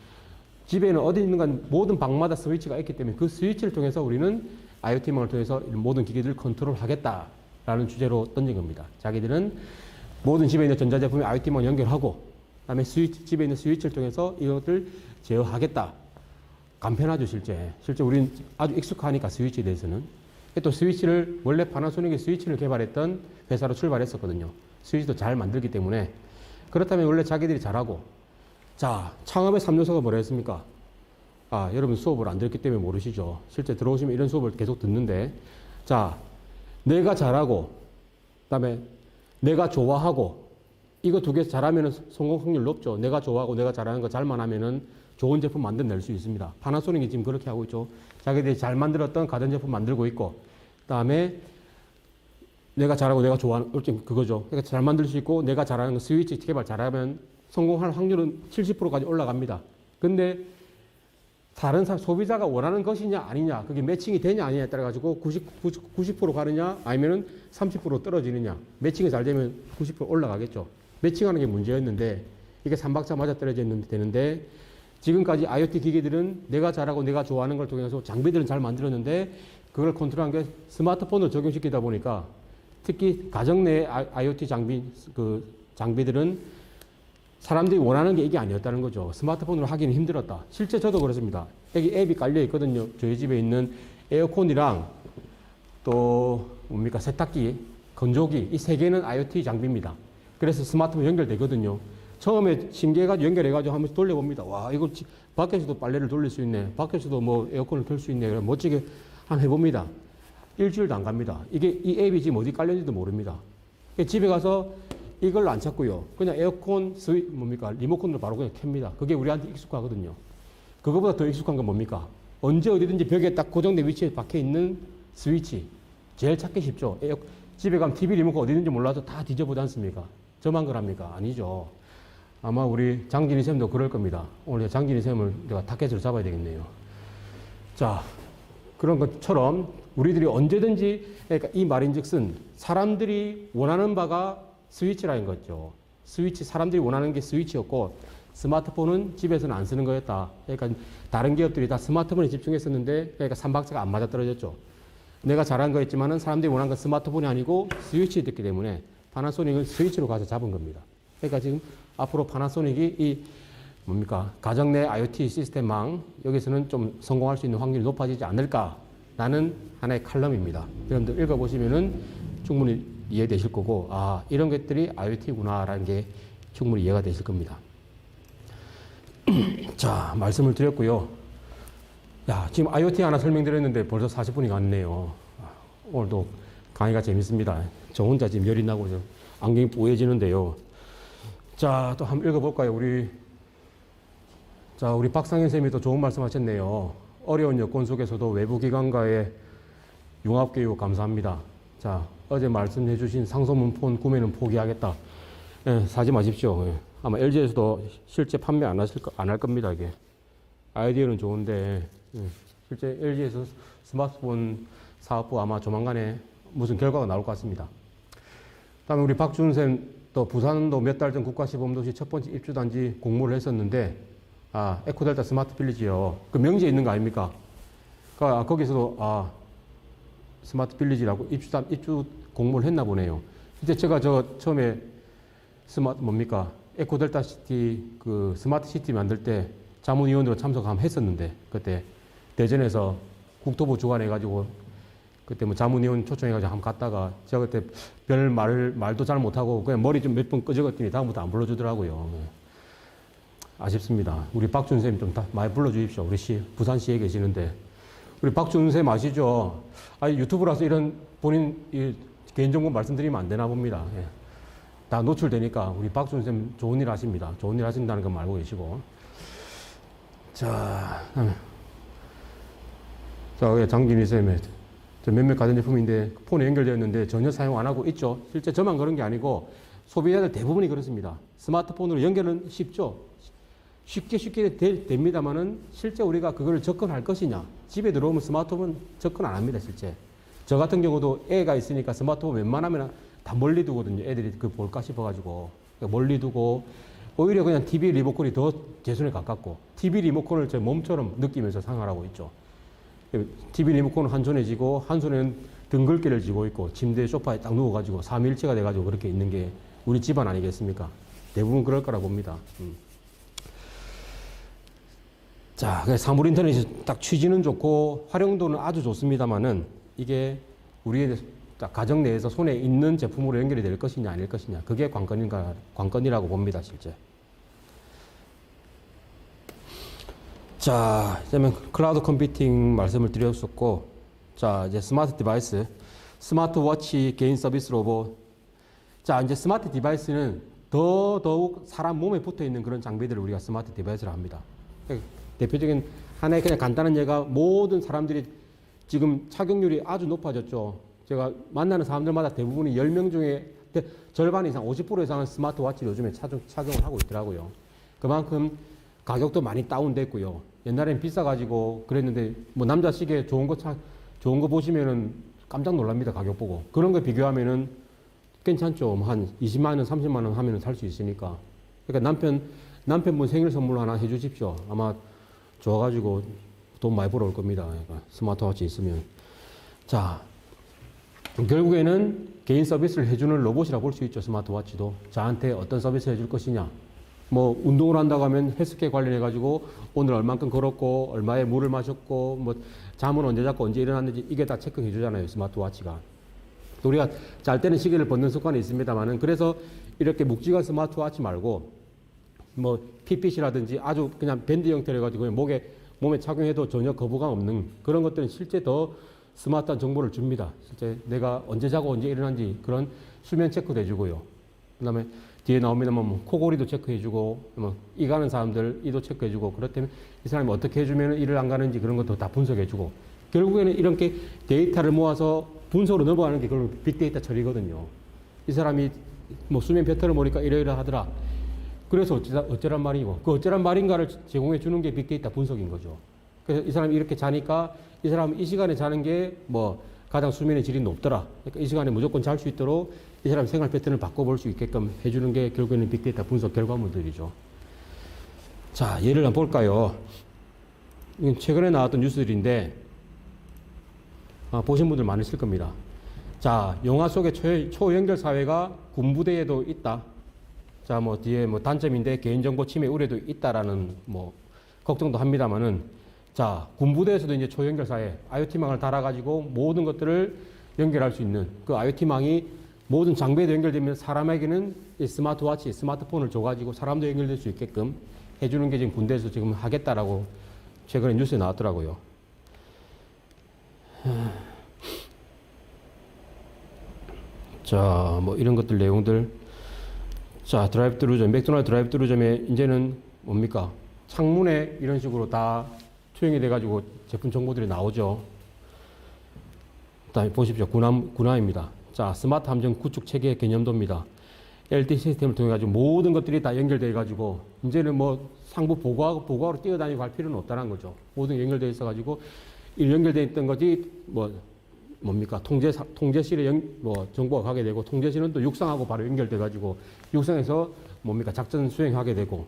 집에는 어디 있는가 모든 방마다 스위치가 있기 때문에 그 스위치를 통해서 우리는 IoT망을 통해서 모든 기기들을 컨트롤하겠다라는 주제로 던진 겁니다. 자기들은 모든 집에 있는 전자제품에 IoT망 연결하고 그다음에 집에 있는 스위치를 통해서 이것들 제어하겠다. 간편하죠, 실제. 실제 우리는 아주 익숙하니까 스위치에 대해서는. 또 스위치를 원래 파나소닉이 스위치를 개발했던 회사로 출발했었거든요. 스위치도 잘 만들기 때문에. 그렇다면 원래 자기들이 잘하고. 자, 창업의 3요소가 뭐라 했습니까? 아, 여러분 수업을 안 들었기 때문에 모르시죠. 실제 들어오시면 이런 수업을 계속 듣는데. 자, 내가 잘하고, 그다음에 내가 좋아하고, 이거 두 개 잘하면 성공 확률 높죠. 내가 좋아하고 내가 잘하는 거 잘만 하면은 좋은 제품 만들어낼 수 있습니다. 파나소닉이 지금 그렇게 하고 있죠. 자기들이 잘 만들었던 가전제품 만들고 있고, 그 다음에 내가 잘하고 내가 좋아하는, 그거죠. 그러니까 잘 만들 수 있고, 내가 잘하는 거 스위치 개발 잘하면 성공할 확률은 70%까지 올라갑니다. 근데 다른 소비자가 원하는 것이냐 아니냐, 그게 매칭이 되냐 아니냐에 따라가지고 90% 가느냐 아니면 30% 떨어지느냐. 매칭이 잘 되면 90% 올라가겠죠. 매칭하는 게 문제였는데, 이게 3박자 맞아 떨어져 되는데, 지금까지 IoT 기기들은 내가 잘하고 내가 좋아하는 걸 통해서 장비들은 잘 만들었는데 그걸 컨트롤한 게 스마트폰을 적용시키다 보니까 특히 가정 내 IoT 장비들은 사람들이 원하는 게 이게 아니었다는 거죠. 스마트폰으로 하기는 힘들었다. 실제 저도 그렇습니다. 여기 앱이 깔려 있거든요. 저희 집에 있는 에어컨이랑 또 뭡니까 세탁기, 건조기 이 세 개는 IoT 장비입니다. 그래서 스마트폰 연결되거든요. 처음에 신기해가지고 연결해가지고 한번 돌려봅니다. 와, 이거 밖에서도 빨래를 돌릴 수 있네. 밖에서도 뭐 에어컨을 켤 수 있네. 그래 멋지게 한번 해봅니다. 일주일도 안 갑니다. 이 앱이 지금 어디 깔렸는지도 모릅니다. 집에 가서 이걸 안 찾고요. 그냥 에어컨 리모컨으로 바로 그냥 켭니다. 그게 우리한테 익숙하거든요. 그거보다 더 익숙한 건 뭡니까? 언제 어디든지 벽에 딱 고정된 위치에 박혀 있는 스위치. 제일 찾기 쉽죠. 집에 가면 TV 리모컨 어디 있는지 몰라서 다 뒤져보지 않습니까? 저만 그럽니까? 아니죠. 아마 우리 장진희 쌤도 그럴 겁니다. 오늘 장진희 쌤을 내가 타켓으로 잡아야 되겠네요. 자, 그런 것처럼 우리들이 언제든지, 그러니까 이 말인즉슨 사람들이 원하는 바가 스위치라는 거죠. 스위치, 사람들이 원하는 게 스위치였고 스마트폰은 집에서는 안 쓰는 거였다. 그러니까 다른 기업들이 다 스마트폰에 집중했었는데 그러니까 3박자가 안 맞아 떨어졌죠. 내가 잘한 거였지만은 사람들이 원하는 건 스마트폰이 아니고 스위치였기 때문에 파나소닉은 스위치로 가서 잡은 겁니다. 그러니까 지금 앞으로 파나소닉이 이 가정 내 IoT 시스템망 여기서는 좀 성공할 수 있는 확률이 높아지지 않을까라는 하나의 칼럼입니다. 여러분들 읽어보시면은 충분히 이해되실 거고, 아, 이런 것들이 IoT구나라는 게 충분히 이해가 되실 겁니다. 자, 말씀을 드렸고요. 야, 지금 IoT 하나 설명드렸는데 벌써 40분이 갔네요. 오늘도 강의가 재밌습니다. 저 혼자 지금 열이 나고 안경이 뽀얘지는데요. 자, 또 한번 읽어볼까요? 우리 박상현 선생님이 또 좋은 말씀 하셨네요. 어려운 여건 속에서도 외부 기관과의 융합교육 감사합니다. 자, 어제 말씀해 주신 상소문 폰 구매는 포기하겠다. 예, 사지 마십시오. 예. 아마 LG에서도 실제 판매 안 할 겁니다, 이게. 아이디어는 좋은데, 예. 실제 LG에서 스마트폰 사업부 아마 조만간에 무슨 결과가 나올 것 같습니다. 다음에 우리 박준쌤 또 부산도 몇 달 전 국가시범도시 첫 번째 입주단지 공모를 했었는데, 에코델타 스마트 빌리지요. 그 명지에 있는 거 아닙니까? 거기서도, 스마트 빌리지라고 입주 공모를 했나 보네요. 이제 제가 처음에 에코델타 시티, 그 스마트 시티 만들 때 자문위원으로 참석 한번 했었는데, 그때 대전에서 국토부 주관해가지고, 그때 뭐 자문위원 초청해가지고 한번 갔다가, 제가 그때 별 말도 잘 못하고, 그냥 머리 좀 몇 번 끄적었더니 다음부터 안 불러주더라고요. 아쉽습니다. 우리 박준쌤 좀 많이 불러주십시오. 우리 부산시에 계시는데. 우리 박준쌤 아시죠? 유튜브라서 이런 본인 개인정보 말씀드리면 안 되나 봅니다. 예. 다 노출되니까 우리 박준쌤 좋은 일 하십니다. 좋은 일 하신다는 건 알고 계시고. 자, 장진희 쌤의 몇몇 가전제품인데 폰에 연결되어 있는데 전혀 사용 안 하고 있죠. 실제 저만 그런 게 아니고 소비자들 대부분이 그렇습니다. 스마트폰으로 연결은 쉽죠. 쉽게 됩니다만은 실제 우리가 그걸 접근할 것이냐. 집에 들어오면 스마트폰 접근 안 합니다, 실제. 저 같은 경우도 애가 있으니까 스마트폰 웬만하면 다 멀리 두거든요. 애들이 그걸 볼까 싶어가지고. 그러니까 멀리 두고, 오히려 그냥 TV 리모컨이 더 제 손에 가깝고, TV 리모컨을 제 몸처럼 느끼면서 생활하고 있죠. TV 리모컨은 한 손에 쥐고, 한 손에는 등글개를 쥐고 있고, 침대 소파에 딱 누워가지고, 삼일체가 돼가지고 그렇게 있는 게 우리 집안 아니겠습니까? 대부분 그럴 거라 봅니다. 자, 사물 인터넷이 딱 취지는 좋고, 활용도는 아주 좋습니다만은, 이게 우리의 가정 내에서 손에 있는 제품으로 연결이 될 것이냐 아닐 것이냐, 그게 관건이라고 봅니다, 실제. 자, 그러면 클라우드 컴퓨팅 말씀을 드렸었고, 자, 이제 스마트 디바이스, 스마트워치 개인 서비스 로봇. 자, 이제 스마트 디바이스는 더더욱 사람 몸에 붙어 있는 그런 장비들을 우리가 스마트 디바이스라 합니다. 대표적인 하나의 그냥 간단한 예가, 모든 사람들이 지금 착용률이 아주 높아졌죠. 제가 만나는 사람들마다 대부분이 10명 중에 절반 이상, 50% 이상은 스마트워치를 요즘에 착용을 하고 있더라고요. 그만큼 가격도 많이 다운됐고요. 옛날엔 비싸가지고 그랬는데, 뭐 남자 시계 좋은 거 보시면은 깜짝 놀랍니다. 가격 보고. 그런 거 비교하면은 괜찮죠. 한 20만 원, 30만 원 하면은 살 수 있으니까. 그러니까 남편분 생일 선물 하나 해주십시오. 아마 좋아가지고 돈 많이 벌어올 겁니다. 그러니까 스마트워치 있으면. 자, 결국에는 개인 서비스를 해주는 로봇이라고 볼 수 있죠. 스마트워치도. 저한테 어떤 서비스를 해줄 것이냐. 뭐 운동을 한다고 하면 헬스케어 관련해가지고 오늘 얼만큼 걸었고, 얼마의 물을 마셨고, 뭐 잠은 언제 잤고 언제 일어났는지 이게 다 체크해 주잖아요. 스마트워치가. 우리가 잘 때는 시계를 벗는 습관이 있습니다만은, 그래서 이렇게 묵직한 스마트워치 말고 뭐 핏빛이라든지 아주 그냥 밴드 형태로 해가지고 몸에 착용해도 전혀 거부감 없는 그런 것들은 실제 더 스마트한 정보를 줍니다. 실제 내가 언제 자고 언제 일어난지 그런 수면 체크도 해주고요. 그 다음에 뒤에 나옵니다만 뭐 코골이도 체크해주고, 뭐 이 가는 사람들 이도 체크해주고, 그렇다면 이 사람이 어떻게 해주면 이를 안 가는지 그런 것도 다 분석해주고, 결국에는 이렇게 데이터를 모아서 분석으로 넘어가는 게 그걸 빅데이터 처리거든요. 이 사람이 뭐 수면 패턴을 보니까 이러이러하더라. 그래서 어쩌란 말이고, 그 어쩌란 말인가를 제공해 주는 게 빅데이터 분석인 거죠. 그래서 이 사람이 이렇게 자니까 이 사람은 이 시간에 자는 게 뭐 가장 수면의 질이 높더라. 그러니까 이 시간에 무조건 잘 수 있도록 이 사람 생활 패턴을 바꿔볼 수 있게끔 해주는 게 결국에는 빅데이터 분석 결과물들이죠. 자, 예를 한번 볼까요? 이건 최근에 나왔던 뉴스들인데, 보신 분들 많으실 겁니다. 자, 영화 속의 초연결 사회가 군부대에도 있다. 자, 뭐 뒤에 뭐 단점인데 개인정보 침해 우려도 있다라는 뭐 걱정도 합니다만은, 자, 군부대에서도 이제 초연결 사회 IoT망을 달아가지고 모든 것들을 연결할 수 있는 그 IoT망이 모든 장비에도 연결되면 사람에게는 이 스마트워치, 스마트폰을 줘가지고 사람도 연결될 수 있게끔 해주는 게 지금 군대에서 지금 하겠다라고 최근에 뉴스에 나왔더라고요. 자, 뭐 이런 것들 내용들. 자, 드라이브트루점, 맥도날드 드라이브트루점에 이제는 뭡니까? 창문에 이런 식으로 다 투영이 돼가지고 제품 정보들이 나오죠. 다음에 보십시오. 군함입니다. 자, 스마트 함정 구축 체계 개념도입니다. LTE 시스템을 통해 가지고 모든 것들이 다 연결돼 가지고 이제는 뭐 상부 보고하러 뛰어다니고 할 필요는 없다는 거죠. 모든 게 연결돼 있어 가지고 이 연결돼 있던 것이 뭡니까? 통제실에 정보가 가게 되고 통제실은 또 육상하고 바로 연결돼 가지고 육상에서 뭡니까? 작전 수행하게 되고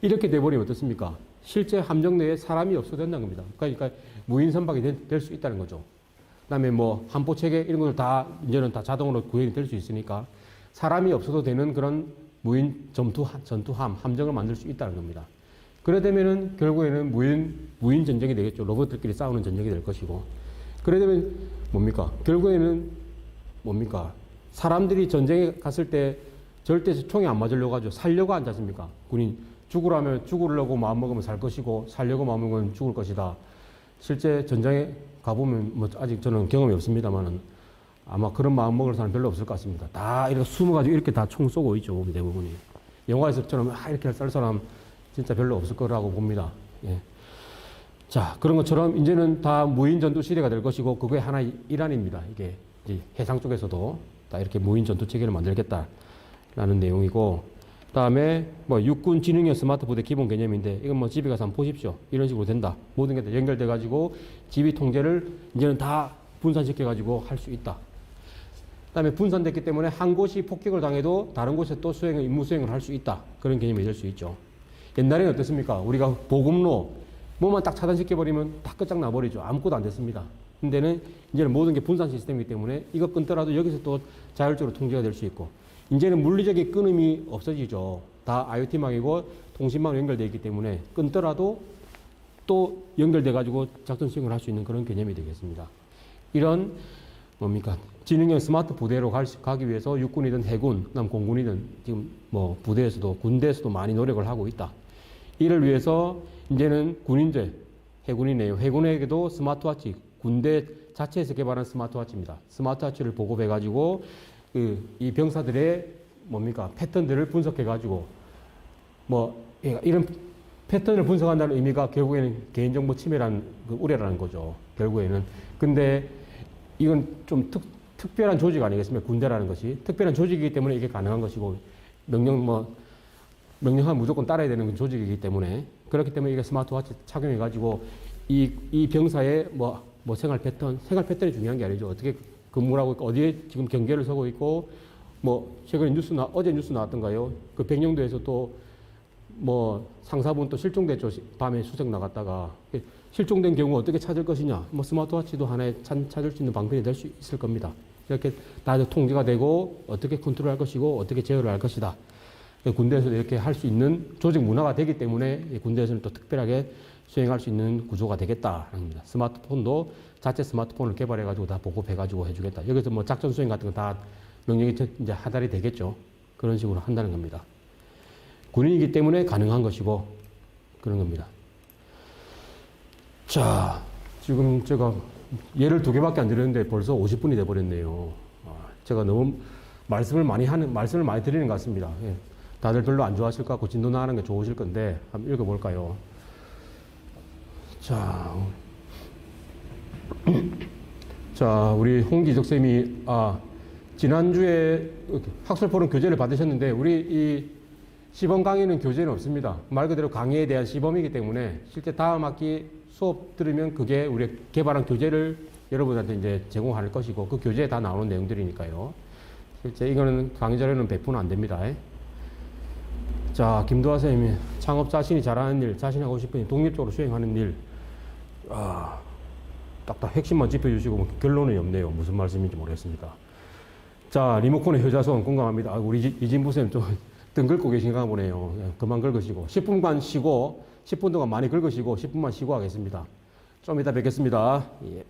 이렇게 돼 버리면 어떻습니까? 실제 함정 내에 사람이 없어도 된다는 겁니다. 그러니까 무인 선박이 될 수 있다는 거죠. 그다음에 뭐 함포 체계 이런 것들 다 이제는 다 자동으로 구현이 될 수 있으니까 사람이 없어도 되는 그런 무인 전투함, 함정을 만들 수 있다는 겁니다. 그래 되면은 결국에는 무인 전쟁이 되겠죠. 로봇들끼리 싸우는 전쟁이 될 것이고. 그래 되면 뭡니까? 결국에는 뭡니까? 사람들이 전쟁에 갔을 때 절대 총이 안 맞으려고 하죠. 살려고 하지 않습니까? 군인 죽으려고 마음먹으면 살 것이고 살려고 마음먹으면 죽을 것이다. 실제 전장에 가보면 뭐 아직 저는 경험이 없습니다만은 아마 그런 마음 먹을 사람 별로 없을 것 같습니다. 다 이렇게 숨어가지고 이렇게 다 총 쏘고 있죠. 대부분이. 영화에서처럼 이렇게 쌀 사람 진짜 별로 없을 거라고 봅니다. 예. 자, 그런 것처럼 이제는 다 무인 전투 시대가 될 것이고 그게 하나의 일환입니다. 이게 이제 해상 쪽에서도 다 이렇게 무인 전투 체계를 만들겠다라는 내용이고 그다음에 뭐 육군 지능형 스마트 부대 기본 개념인데 이건 뭐 집에 가서 한번 보십시오. 이런 식으로 된다. 모든 게 다 연결돼 가지고 지휘 통제를 이제는 다 분산시켜 가지고 할 수 있다. 그다음에 분산됐기 때문에 한 곳이 폭격을 당해도 다른 곳에 또 임무 수행을 할 수 있다. 그런 개념이 될 수 있죠. 옛날에는 어땠습니까? 우리가 보급로 뭐만 딱 차단시켜버리면 다 끝장나버리죠. 아무것도 안 됐습니다. 근데는 이제는 모든 게 분산 시스템이기 때문에 이거 끊더라도 여기서 또 자율적으로 통제가 될 수 있고 이제는 물리적인 끊음이 없어지죠. 다 IoT망이고 통신망으로 연결되어 있기 때문에 끊더라도 또 연결돼가지고 작전 수행을 할 수 있는 그런 개념이 되겠습니다. 이런 뭡니까? 지능형 스마트 부대로 가기 위해서 육군이든 해군, 그다음 공군이든 지금 뭐 부대에서도 군대에서도 많이 노력을 하고 있다. 이를 위해서 이제는 군인들, 해군이네요. 해군에게도 스마트워치, 군대 자체에서 개발한 스마트워치입니다. 스마트워치를 보급해가지고 이 병사들의 뭡니까? 패턴들을 분석해가지고 이런 패턴을 분석한다는 의미가 결국에는 개인정보 침해라는 우려라는 거죠. 결국에는. 근데 이건 좀 특별한 조직 아니겠습니까? 군대라는 것이. 특별한 조직이기 때문에 이게 가능한 것이고, 명령하면 무조건 따라야 되는 조직이기 때문에. 그렇기 때문에 이게 스마트워치 착용해가지고, 이 병사의 생활 패턴이 중요한 게 아니죠. 어떻게 근무를 하고 있고, 어디에 지금 경계를 서고 있고, 최근에 어제 뉴스 나왔던가요? 그 백령도에서 또, 상사분 또 실종됐죠. 밤에 수색 나갔다가. 실종된 경우 어떻게 찾을 것이냐. 스마트워치도 하나의 찾을 수 있는 방편이 될 수 있을 겁니다. 이렇게 다 통제가 되고, 어떻게 컨트롤할 것이고, 어떻게 제어를 할 것이다. 군대에서도 이렇게 할 수 있는 조직 문화가 되기 때문에 군대에서는 또 특별하게 수행할 수 있는 구조가 되겠다는 겁니다. 스마트폰도 자체 스마트폰을 개발해가지고 다 보급해가지고 해주겠다. 여기서 작전 수행 같은 거 다 명령이 이제 하달이 되겠죠. 그런 식으로 한다는 겁니다. 군인이기 때문에 가능한 것이고 그런 겁니다. 자, 지금 제가 예를 2개밖에 안 드렸는데 벌써 50분이 돼버렸네요. 제가 너무 말씀을 많이 드리는 것 같습니다. 예. 다들 별로 안 좋아하실 것 같고 진도 나가는 게 좋으실 건데 한번 읽어볼까요? 자, 우리 홍기적 쌤이 지난주에 학술포럼 교재를 받으셨는데 우리 이 시범 강의는 교재는 없습니다. 말 그대로 강의에 대한 시범이기 때문에 실제 다음 학기 수업 들으면 그게 우리 개발한 교재를 여러분한테 이제 제공할 것이고 그 교재에 다 나오는 내용들이니까요. 실제 이거는 강의 자료는 배포는 안 됩니다. 자, 김도하 선생님이 창업 자신이 잘하는 일, 자신이 하고 싶은 일, 독립적으로 수행하는 일. 딱딱 핵심만 짚어주시고 결론이 없네요. 무슨 말씀인지 모르겠습니다. 자, 리모컨의 효자손 공감합니다. 우리 이진부 선생님 좀 등 긁고 계신가 보네요. 그만 긁으시고 10분간 쉬고 10분 동안 많이 긁으시고 10분만 쉬고 하겠습니다. 좀 이따 뵙겠습니다. 예.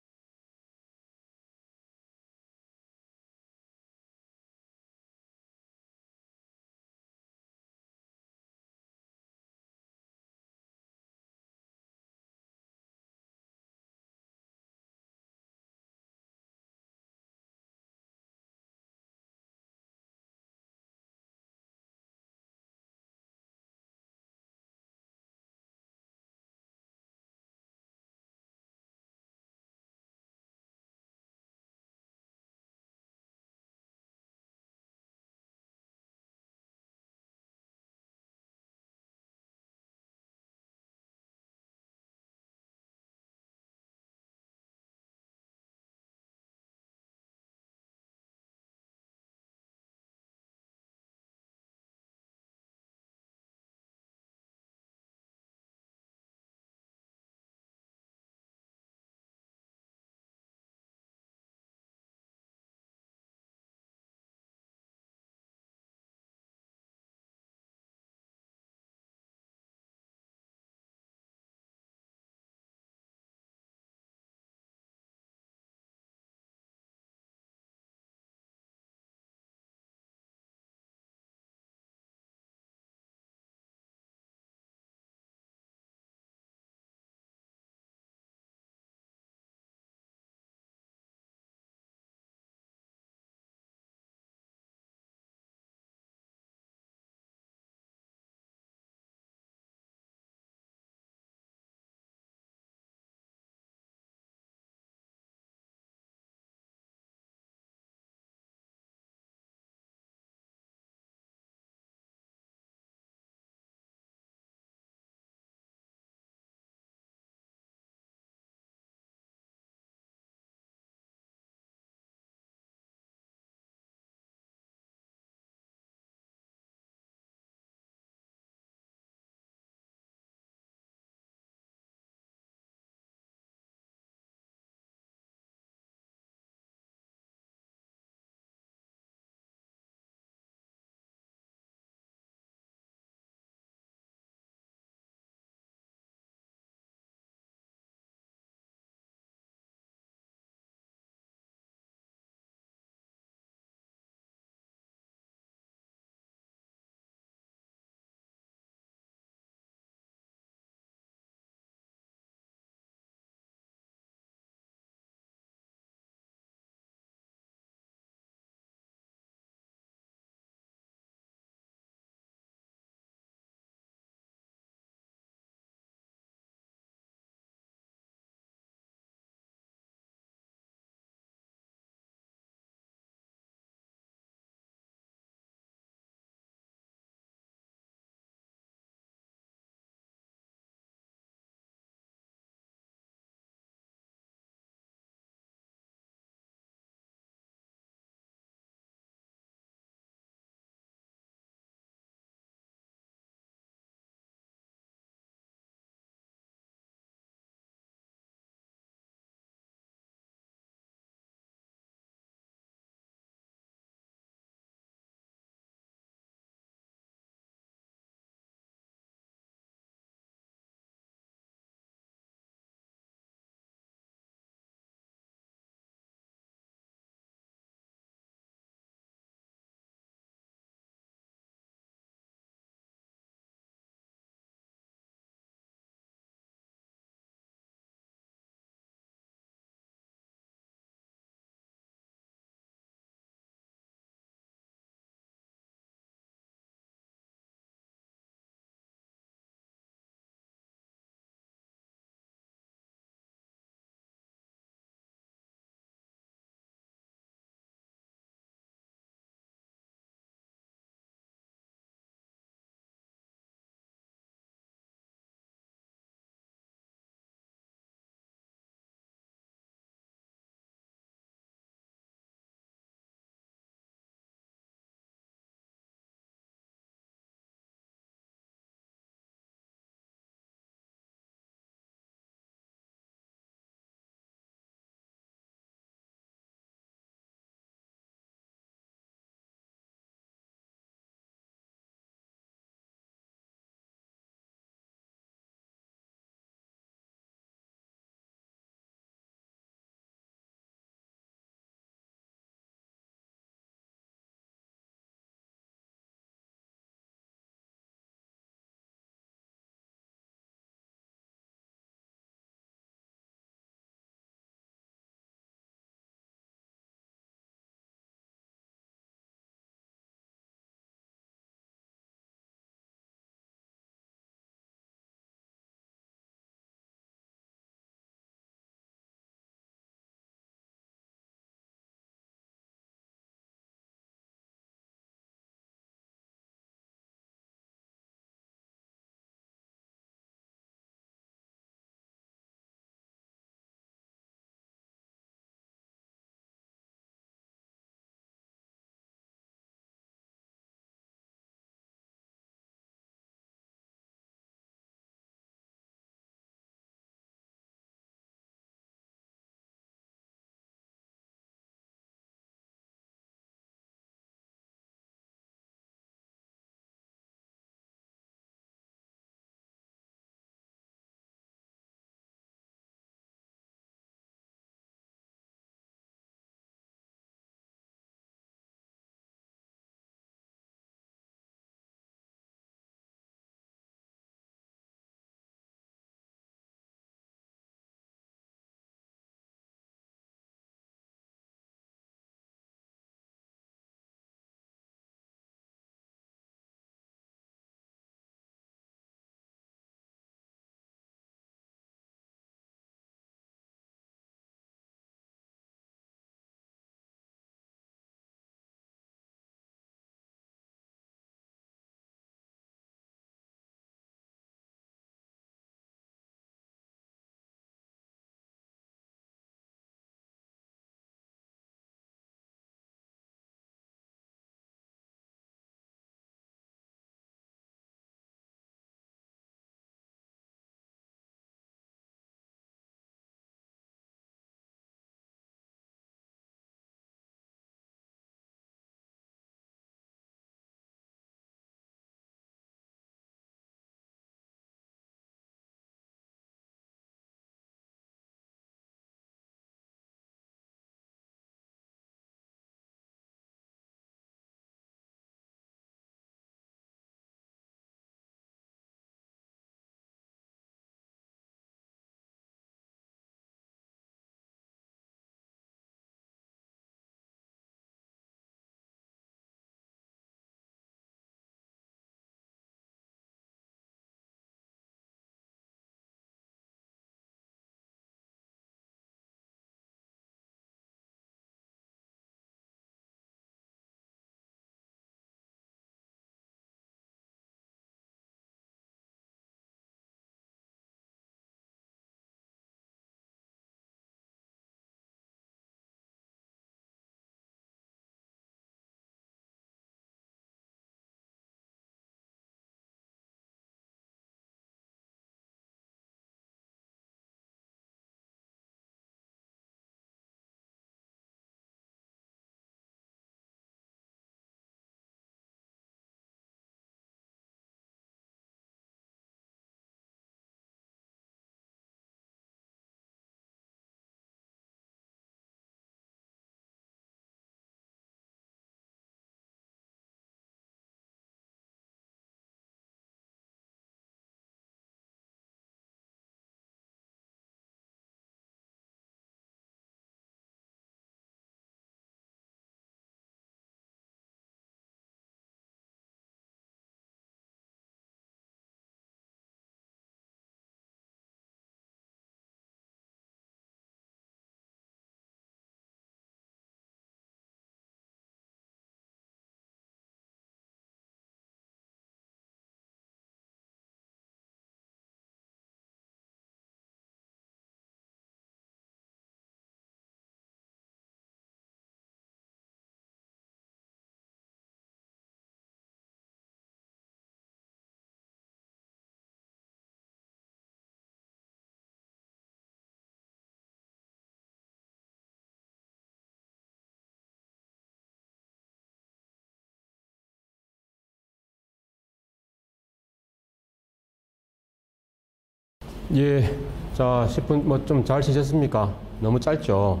예, 자, 10분 뭐 좀 잘 지셨습니까? 너무 짧죠?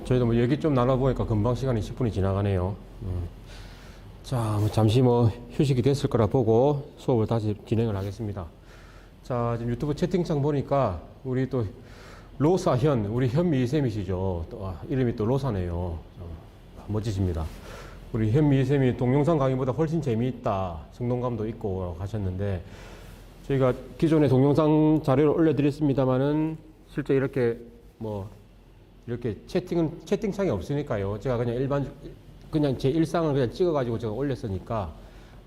저희도 뭐 얘기 좀 나눠보니까 금방 시간이 10분이 지나가네요. 자, 뭐 잠시 뭐 휴식이 됐을 거라 보고 수업을 다시 진행을 하겠습니다. 자, 지금 유튜브 채팅창 보니까 우리 또 로사현, 우리 현미쌤이시죠. 또, 이름이 또 로사네요. 멋지십니다. 우리 현미쌤이 동영상 강의보다 훨씬 재미있다, 생동감도 있고 하셨는데, 저희가 기존에 동영상 자료를 올려드렸습니다만은 실제 이렇게 뭐 이렇게 채팅창이 없으니까요. 제가 그냥 제 일상을 그냥 찍어가지고 제가 올렸으니까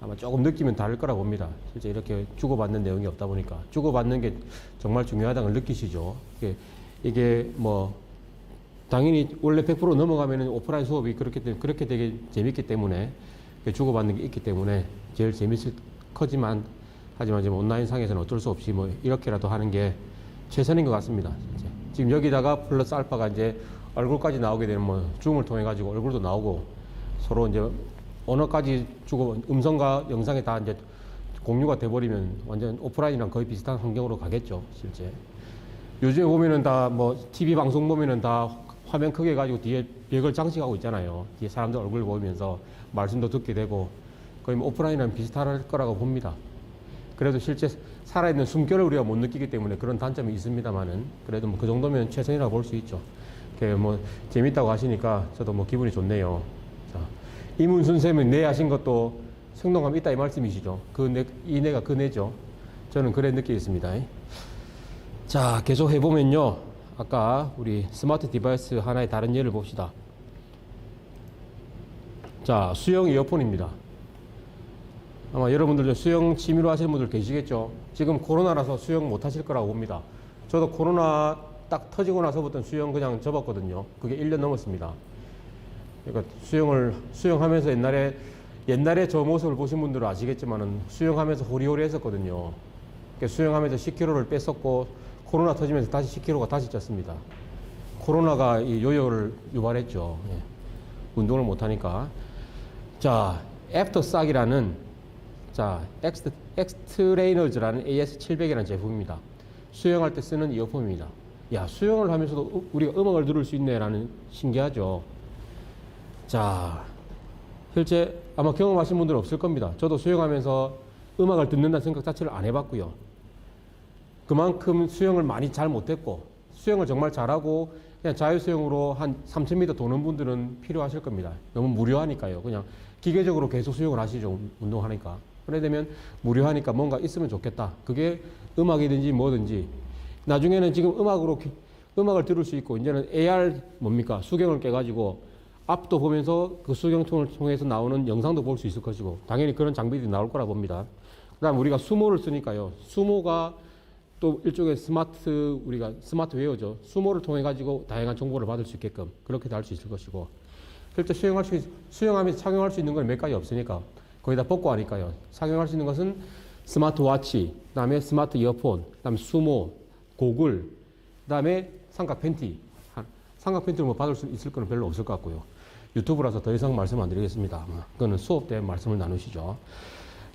아마 조금 느낌은 다를 거라 봅니다. 실제 이렇게 주고받는 내용이 없다 보니까 주고받는 게 정말 중요하다는 걸 느끼시죠. 이게 뭐 당연히 원래 100% 넘어가면은 오프라인 수업이 그렇게 되게 재밌기 때문에 주고받는 게 있기 때문에 제일 재밌을 거지만 하지만 지금 온라인 상에서는 어쩔 수 없이 뭐 이렇게라도 하는 게 최선인 것 같습니다. 진짜. 지금 여기다가 플러스 알파가 이제 얼굴까지 나오게 되면 뭐 줌을 통해 가지고 얼굴도 나오고 서로 이제 언어까지 주고 음성과 영상이 다 이제 공유가 돼버리면 완전 오프라인이랑 거의 비슷한 환경으로 가겠죠, 실제. 요즘에 보면은 다 뭐 TV 방송 보면은 다 화면 크게 가지고 뒤에 벽을 장식하고 있잖아요. 뒤에 사람들 얼굴 보이면서 말씀도 듣게 되고 거의 뭐 오프라인이랑 비슷할 거라고 봅니다. 그래도 실제 살아있는 숨결을 우리가 못 느끼기 때문에 그런 단점이 있습니다만은 그래도 뭐 그 정도면 최선이라고 볼 수 있죠. 뭐 재밌다고 하시니까 저도 뭐 기분이 좋네요. 자, 이문순 쌤은 내 하신 것도 생동감 있다 이 말씀이시죠. 이내가 그 내죠. 저는 그래 느끼겠습니다. 자, 계속 해보면요. 아까 우리 스마트 디바이스 하나의 다른 예를 봅시다. 자, 수영 이어폰입니다. 아마 여러분들 수영 취미로 하시는 분들 계시겠죠. 지금 코로나라서 수영 못 하실 거라고 봅니다. 저도 코로나 딱 터지고 나서부터 수영 그냥 접었거든요. 그게 1년 넘었습니다. 그러니까 수영하면서 옛날에 저 모습을 보신 분들은 아시겠지만은 수영하면서 호리호리 했었거든요. 그러니까 수영하면서 10kg를 뺐었고 코로나 터지면서 다시 10kg가 다시 쪘습니다. 코로나가 이 요요를 유발했죠. 예. 운동을 못 하니까. 자, 애프터싹이라는 엑스트레이너즈라는 AS700이라는 제품입니다. 수영할 때 쓰는 이어폰입니다. 야, 수영을 하면서도 우리가 음악을 들을 수 있네라는 신기하죠. 자, 실제 아마 경험하신 분들은 없을 겁니다. 저도 수영하면서 음악을 듣는다는 생각 자체를 안 해봤고요. 그만큼 수영을 많이 잘 못했고 수영을 정말 잘하고 그냥 자유수영으로 한 3,000m 도는 분들은 필요하실 겁니다. 너무 무료하니까요. 그냥 기계적으로 계속 수영을 하시죠. 운동하니까. 그래 되면 무료하니까 뭔가 있으면 좋겠다. 그게 음악이든지 뭐든지. 나중에는 지금 음악을 들을 수 있고 이제는 AR 수경을 깨가지고 앞도 보면서 그 수경통을 통해서 나오는 영상도 볼 수 있을 것이고 당연히 그런 장비들이 나올 거라 봅니다. 그 다음 우리가 수모를 쓰니까요. 수모가 또 일종의 우리가 스마트웨어죠. 수모를 통해 가지고 다양한 정보를 받을 수 있게끔 그렇게도 할 수 있을 것이고 실제 수영하면서 착용할 수 있는 건 몇 가지 없으니까 거의 다 벗고 하니까요. 착용할 수 있는 것은 스마트워치, 그 다음에 스마트 이어폰, 그 다음에 수모, 고글, 그 다음에 삼각 팬티. 삼각 팬티를 뭐 받을 수 있을 거는 별로 없을 것 같고요. 유튜브라서 더 이상 말씀 안 드리겠습니다. 그거는 수업 때 말씀을 나누시죠.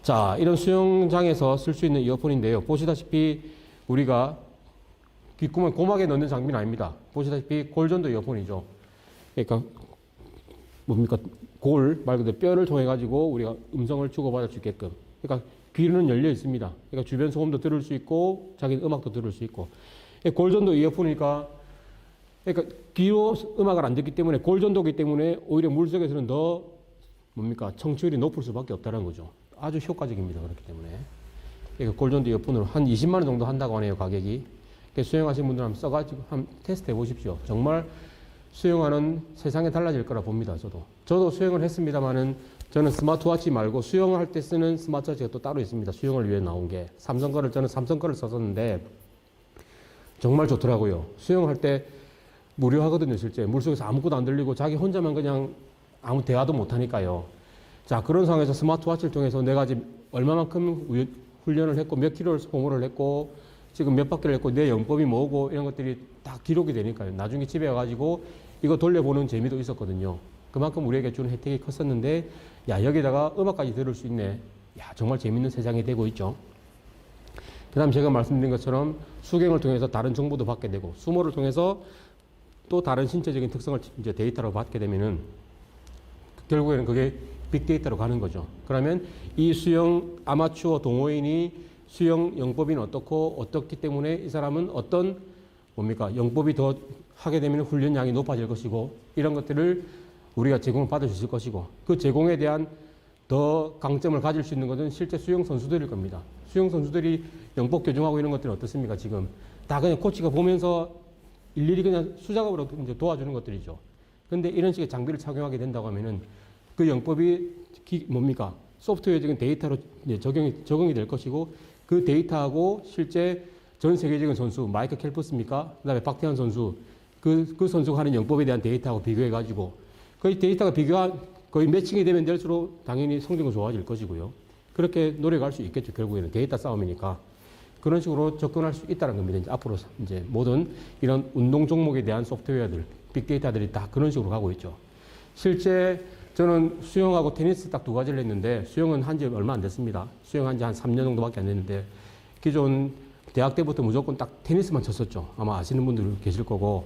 자, 이런 수영장에서 쓸 수 있는 이어폰인데요. 보시다시피 우리가 귓구멍 고막에 넣는 장비는 아닙니다. 보시다시피 골전도 이어폰이죠. 그러니까 말 그대로 뼈를 통해 가지고 우리가 음성을 주고받을 수 있게끔. 그러니까 귀는 열려 있습니다. 그러니까 주변 소음도 들을 수 있고 자기 음악도 들을 수 있고. 골전도 이어폰이니까 그러니까 귀로 음악을 안 듣기 때문에 골전도기 때문에 오히려 물속에서는 더 청취율이 높을 수밖에 없다는 거죠. 아주 효과적입니다. 그렇기 때문에. 그러니까 골전도 이어폰으로 한 20만 원 정도 한다고 하네요. 가격이. 수영하시는 분들 한번 써가지고 한번 테스트 해보십시오. 정말 수영하는 세상이 달라질 거라 봅니다. 저도 수영을 했습니다만은 저는 스마트워치 말고 수영할 때 쓰는 스마트워치가 또 따로 있습니다. 수영을 위해 나온 게. 저는 삼성 거를 썼었는데 정말 좋더라고요. 수영할 때 무료하거든요. 실제 물속에서 아무것도 안 들리고 자기 혼자만 그냥 아무 대화도 못 하니까요. 자, 그런 상황에서 스마트워치를 통해서 내가 지금 얼마만큼 훈련을 했고 몇 킬로를 소모를 했고 지금 몇 바퀴를 했고 내 영법이 뭐고 이런 것들이 다 기록이 되니까요. 나중에 집에 와가지고 이거 돌려보는 재미도 있었거든요. 그만큼 우리에게 주는 혜택이 컸었는데 야, 여기다가 음악까지 들을 수 있네. 야, 정말 재밌는 세상이 되고 있죠. 그다음 제가 말씀드린 것처럼 수경을 통해서 다른 정보도 받게 되고 수모를 통해서 또 다른 신체적인 특성을 이제 데이터로 받게 되면은 결국에는 그게 빅데이터로 가는 거죠. 그러면 이 수영 아마추어 동호인이 수영 영법인 어떻고 어떻기 때문에 이 사람은 어떤 뭡니까 영법이 더 하게 되면 훈련량이 높아질 것이고 이런 것들을 우리가 제공을 받을 수 있을 것이고 그 제공에 대한 더 강점을 가질 수 있는 것은 실제 수영 선수들일 겁니다. 수영 선수들이 영법 교정하고 이런 것들은 어떻습니까? 지금 다 그냥 코치가 보면서 일일이 그냥 수작업으로 이제 도와주는 것들이죠. 그런데 이런 식의 장비를 착용하게 된다고 하면은 그 영법이 뭡니까? 소프트웨어적인 데이터로 이제 적용이 될 것이고 그 데이터하고 실제 전 세계적인 선수 마이클 켈프스입니까? 그다음에 박태환 선수 그 선수가 하는 영법에 대한 데이터하고 비교해 가지고 거의 데이터가 거의 매칭이 되면 될수록 당연히 성적은 좋아질 것이고요. 그렇게 노력할 수 있겠죠. 결국에는 데이터 싸움이니까 그런 식으로 접근할 수 있다는 겁니다. 이제 앞으로 이제 모든 이런 운동 종목에 대한 소프트웨어들, 빅데이터들이 다 그런 식으로 가고 있죠. 실제 저는 수영하고 테니스 딱 두 가지를 했는데 수영은 한 지 얼마 안 됐습니다. 수영한 지 한 3년 정도밖에 안 됐는데 기존 대학 때부터 무조건 딱 테니스만 쳤었죠. 아마 아시는 분들 계실 거고.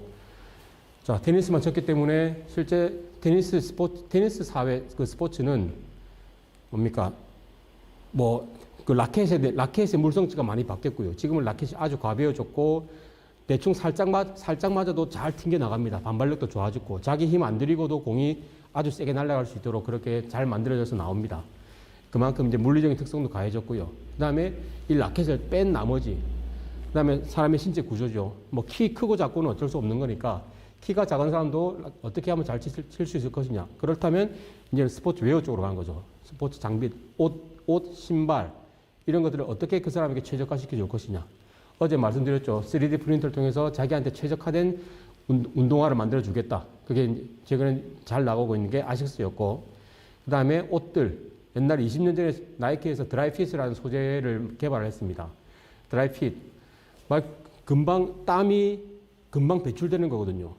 자, 테니스만 쳤기 때문에 실제 테니스 사회 그 스포츠는 뭡니까? 그 라켓의 물성치가 많이 바뀌었고요. 지금은 라켓이 아주 가벼워졌고 대충 살짝 맞아도 잘 튕겨 나갑니다. 반발력도 좋아졌고 자기 힘 안 들이고도 공이 아주 세게 날아갈 수 있도록 그렇게 잘 만들어져서 나옵니다. 그만큼 이제 물리적인 특성도 가해졌고요. 그다음에 이 라켓을 뺀 나머지 그다음에 사람의 신체 구조죠. 키 크고 작고는 어쩔 수 없는 거니까 키가 작은 사람도 어떻게 하면 잘 칠 수 있을 것이냐. 그렇다면 이제 스포츠 웨어 쪽으로 가는 거죠. 스포츠 장비, 옷, 신발 이런 것들을 어떻게 그 사람에게 최적화시켜 줄 것이냐. 어제 말씀드렸죠. 3D 프린터를 통해서 자기한테 최적화된 운동화를 만들어 주겠다. 그게 최근에 잘 나오고 있는 게 아식스였고 그 다음에 옷들 옛날 20년 전에 나이키에서 드라이핏이라는 소재를 개발을 했습니다. 드라이핏 땀이 금방 배출되는 거거든요.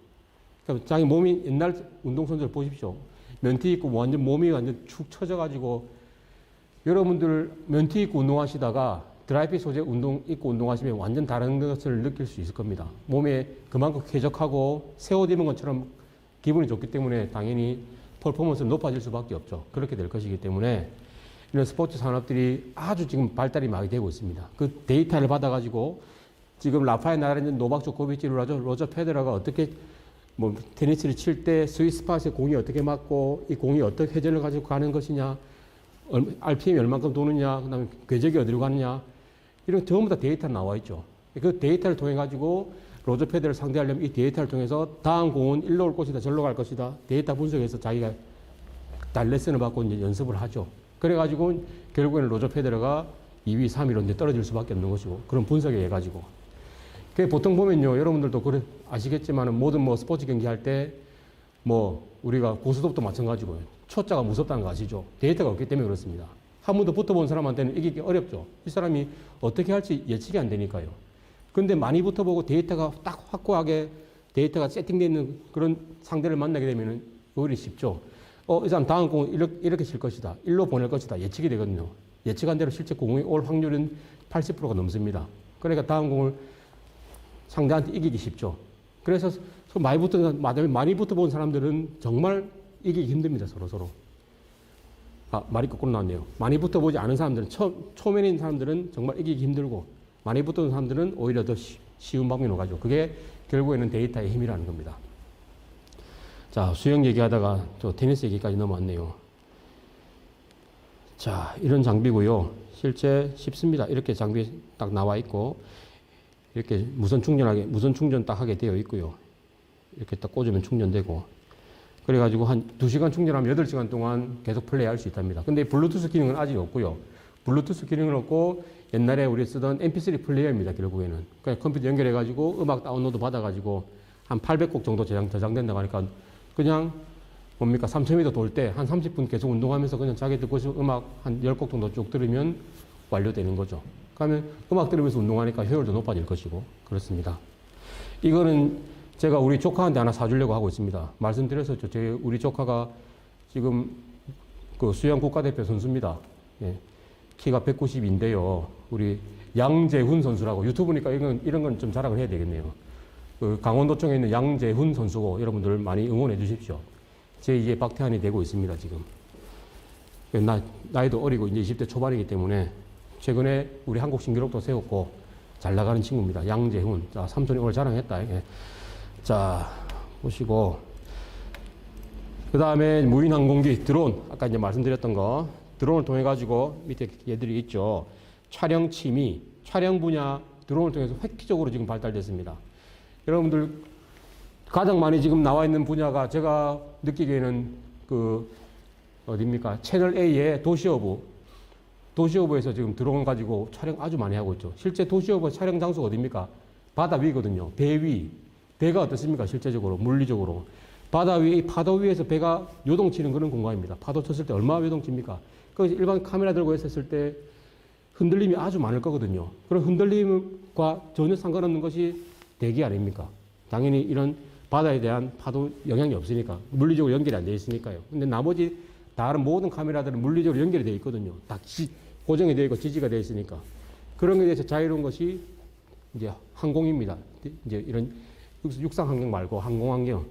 그러니까 자기 몸이 옛날 운동선수들 보십시오. 면티 입고 몸이 완전 축 처져가지고 여러분들 면티 입고 운동하시다가 드라이핏 소재 입고 운동하시면 완전 다른 것을 느낄 수 있을 겁니다. 몸에 그만큼 쾌적하고 새 옷 입은 것처럼 기분이 좋기 때문에 당연히 퍼포먼스는 높아질 수밖에 없죠. 그렇게 될 것이기 때문에 이런 스포츠 산업들이 아주 지금 발달이 많이 되고 있습니다. 그 데이터를 받아가지고 지금 라파엘 나달이나 노박 조코비치, 로저 페데러가 어떻게 테니스를 칠 때 스위스팟에 공이 어떻게 맞고 이 공이 어떤 회전을 가지고 가는 것이냐, RPM이 얼만큼 도느냐, 그다음에 궤적이 어디로 가느냐 이런 전부 다 데이터가 나와 있죠. 그 데이터를 통해 가지고 로저 페데러를 상대하려면 이 데이터를 통해서 다음 공은 일로 올 것이다, 절로 갈 것이다 데이터 분석해서 자기가 다 레슨을 받고 이제 연습을 하죠. 그래가지고 결국에는 로저 페데러가 2위, 3위로 이제 떨어질 수밖에 없는 것이고 그런 분석에 해가지고. 보통 보면요, 여러분들도 아시겠지만 모든 스포츠 경기 할 때 우리가 고스톱도 마찬가지고요. 초짜가 무섭다는 거 아시죠? 데이터가 없기 때문에 그렇습니다. 한 번도 붙어본 사람한테는 이기기 어렵죠. 이 사람이 어떻게 할지 예측이 안 되니까요. 근데 많이 붙어보고 데이터가 딱 확고하게 데이터가 세팅되어 있는 그런 상대를 만나게 되면 오히려 쉽죠. 이 사람 다음 공은 이렇게 칠 것이다. 일로 보낼 것이다. 예측이 되거든요. 예측한 대로 실제 공이 올 확률은 80%가 넘습니다. 그러니까 다음 공을 상대한테 이기기 쉽죠. 그래서 많이 붙어본 사람들은 정말 이기기 힘듭니다. 서로. 말이 거꾸로 나왔네요. 많이 붙어보지 않은 사람들은, 초면인 사람들은 정말 이기기 힘들고, 많이 붙어본 사람들은 오히려 더 쉬운 방면으로 가죠. 그게 결국에는 데이터의 힘이라는 겁니다. 자, 수영 얘기하다가 또 테니스 얘기까지 넘어왔네요. 자, 이런 장비고요. 실제 쉽습니다. 이렇게 장비 딱 나와 있고, 이렇게 무선 충전 딱 하게 되어 있고요. 이렇게 딱 꽂으면 충전되고. 그래가지고 한 2시간 충전하면 8시간 동안 계속 플레이할 수 있답니다. 근데 블루투스 기능은 아직 없고요. 블루투스 기능은 없고 옛날에 우리 쓰던 MP3 플레이어입니다. 결국에는. 그냥 컴퓨터 연결해가지고 음악 다운로드 받아가지고 한 800곡 정도 저장된다고 하니까 그냥 3,000m 돌 때 한 30분 계속 운동하면서 그냥 자기 듣고 싶은 음악 한 10곡 정도 쭉 들으면 완료되는 거죠. 그러면 음악 들으면서 운동하니까 효율도 높아질 것이고 그렇습니다. 이거는 제가 우리 조카한테 하나 사주려고 하고 있습니다. 말씀드렸었죠. 우리 조카가 지금 그 수영 국가대표 선수입니다. 예. 키가 190인데요. 우리 양재훈 선수라고 유튜브니까 이런 건 좀 자랑을 해야 되겠네요. 그 강원도청에 있는 양재훈 선수고 여러분들 많이 응원해 주십시오. 제2의 박태환이 되고 있습니다, 지금. 나이도 어리고 이제 20대 초반이기 때문에 최근에 우리 한국 신기록도 세웠고 잘 나가는 친구입니다. 양재훈. 자, 삼촌이 오늘 자랑했다. 예. 자, 보시고. 그 다음에 무인항공기, 드론. 아까 이제 말씀드렸던 거. 드론을 통해 가지고 밑에 얘들이 있죠. 촬영 취미, 촬영 분야 드론을 통해서 획기적으로 지금 발달됐습니다. 여러분들 가장 많이 지금 나와 있는 분야가 제가 느끼기에는 어디입니까? 채널 A의 도시어부에서 지금 드론 가지고 촬영 아주 많이 하고 있죠. 실제 도시어부 촬영 장소가 어디입니까? 바다 위거든요. 배 위. 배가 어떻습니까? 실제적으로, 물리적으로. 바다 위, 이 파도 위에서 배가 요동치는 그런 공간입니다. 파도 쳤을 때 얼마나 요동칩니까? 거기서 일반 카메라 들고 있었을 때 흔들림이 아주 많을 거거든요. 그런 흔들림과 전혀 상관없는 것이 대기 아닙니까? 당연히 이런 바다에 대한 파도 영향이 없으니까. 물리적으로 연결이 안 되어 있으니까요. 근데 나머지 다른 모든 카메라들은 물리적으로 연결이 되어 있거든요. 다 고정이 되어 있고 지지가 되어 있으니까. 그런 것에 대해서 자유로운 것이 이제 항공입니다. 이제 이런 육상 환경 말고 항공 환경.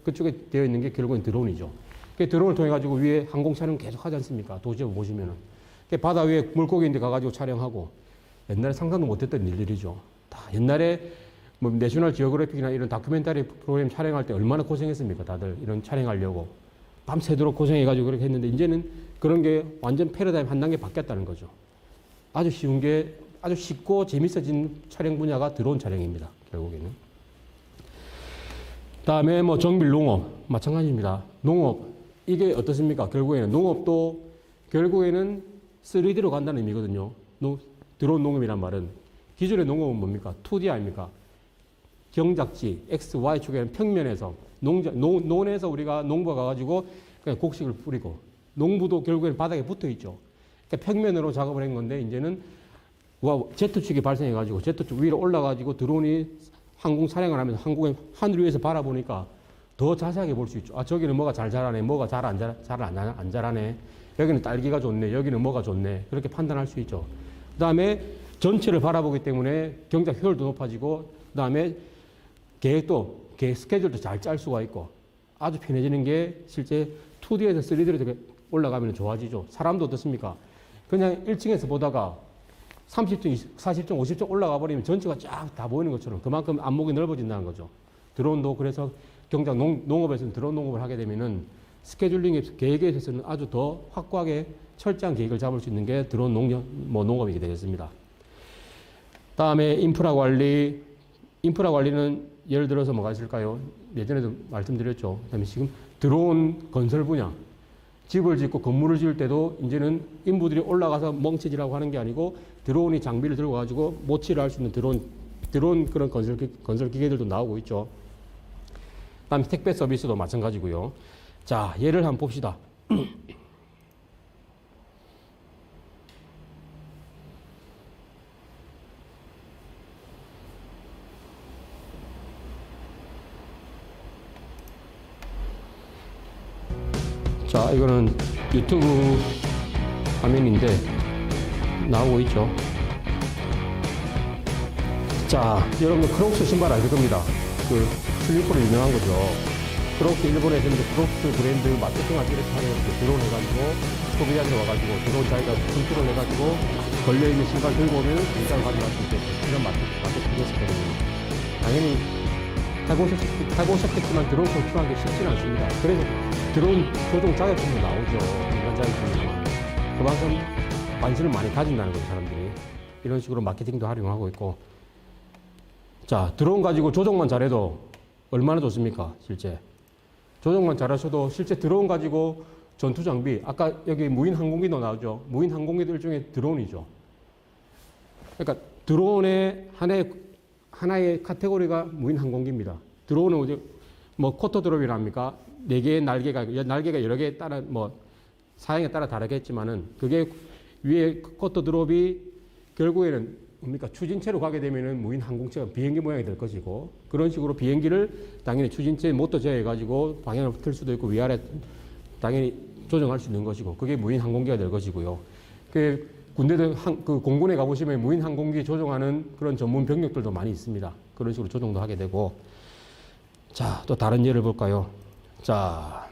그쪽에 되어 있는 게 결국은 드론이죠. 그 드론을 통해 가지고 위에 항공 촬영 계속 하지 않습니까? 도시에 보시면은. 바다 위에 물고기인데 가가지고 촬영하고 옛날에 상상도 못했던 일들이죠. 다 옛날에 뭐 내셔널 지오그래픽이나 이런 다큐멘터리 프로그램 촬영할 때 얼마나 고생했습니까? 다들 이런 촬영하려고 밤새도록 고생해가지고 그렇게 했는데 이제는 그런 게 완전 패러다임 한 단계 바뀌었다는 거죠. 아주 쉬운 게 아주 쉽고 재밌어진 촬영 분야가 드론 촬영입니다. 결국에는. 다음에 뭐 정밀 농업 마찬가지입니다. 농업 이게 어떻습니까? 결국에는 농업도 결국에는 3D로 간다는 의미거든요. 드론 농업이란 말은 기존의 농업은 뭡니까? 2D 아닙니까? 경작지 X, Y 축에는 평면에서 논에서 우리가 농부가 가가지고 그냥 곡식을 뿌리고 농부도 결국에는 바닥에 붙어 있죠. 그러니까 평면으로 작업을 한 건데 이제는 Z축이 발생해가지고 Z축 위로 올라가지고 드론이 항공 촬영을 하면서 하늘 위에서 바라보니까 더 자세하게 볼 수 있죠. 아, 저기는 뭐가 잘 자라네, 뭐가 잘 안 자라네. 여기는 딸기가 좋네, 여기는 뭐가 좋네. 그렇게 판단할 수 있죠. 그 다음에 전체를 바라보기 때문에 경작 효율도 높아지고, 그 다음에 계획 스케줄도 잘 짤 수가 있고, 아주 편해지는 게 실제 2D에서 3D로 올라가면 좋아지죠. 사람도 어떻습니까? 그냥 1층에서 보다가 30층, 40층, 50층 올라가 버리면 전체가 쫙 다 보이는 것처럼 그만큼 안목이 넓어진다는 거죠. 드론도 그래서 경작 농업에서는 드론 농업을 하게 되면은 스케줄링 계획에 있어서는 아주 더 확고하게 철저한 계획을 잡을 수 있는 게 드론 농업이 되겠습니다. 다음에 인프라 관리는 예를 들어서 뭐가 있을까요? 예전에도 말씀드렸죠. 그다음에 지금 드론 건설 분야. 집을 짓고 건물을 지을 때도 이제는 인부들이 올라가서 멍치질하고 하는 게 아니고 드론이 장비를 들고 가지고 모치를 할 수 있는 드론 그런 건설 기계들도 나오고 있죠. 그다음에 택배 서비스도 마찬가지고요. 자, 예를 한번 봅시다. 자, 이거는 유튜브 화면인데 나오고 있죠. 자, 여러분들 크록스 신발 아실 겁니다. 그 슬리퍼로 유명한 거죠. 크록스 일본에서 이제 크록스 브랜드 마케팅을 이렇게 하는 드론 해가지고 소비자들 와가지고 드론 자기가 컨트롤 해가지고 걸려있는 신발 들고 오면 공짜로 가져갈 수 있게 이런 마케팅을 했었거든요. 당연히 해보셨겠지만 드론 컨트롤하기 쉽지는 않습니다. 그래서 드론 조종 자격증도 나오죠. 인간 자격증이. 그만큼 관심을 많이 가진다는 거죠, 사람들이. 이런 식으로 마케팅도 활용하고 있고. 자, 드론 가지고 조종만 잘해도 얼마나 좋습니까, 실제. 조종만 잘하셔도 실제 드론 가지고 전투 장비, 아까 여기 무인 항공기도 나오죠. 무인 항공기도 일종의 드론이죠. 그러니까 드론의 하나의 카테고리가 무인 항공기입니다. 드론은 어디, 뭐 쿼터 드롭이라 합니까? 4개의 날개가 여러 개에 따라 사양에 따라 다르겠지만은 그게 위에 쿼터 드롭이 결국에는 뭡니까? 추진체로 가게 되면은 무인 항공체가 비행기 모양이 될 것이고 그런 식으로 비행기를 당연히 추진체 모터 제어해가지고 방향을 틀 수도 있고 위아래 당연히 조정할 수 있는 것이고 그게 무인 항공기가 될 것이고요. 그 군대들 그 공군에 가보시면 무인 항공기 조종하는 그런 전문 병력들도 많이 있습니다. 그런 식으로 조종도 하게 되고. 자, 또 다른 예를 볼까요? 자,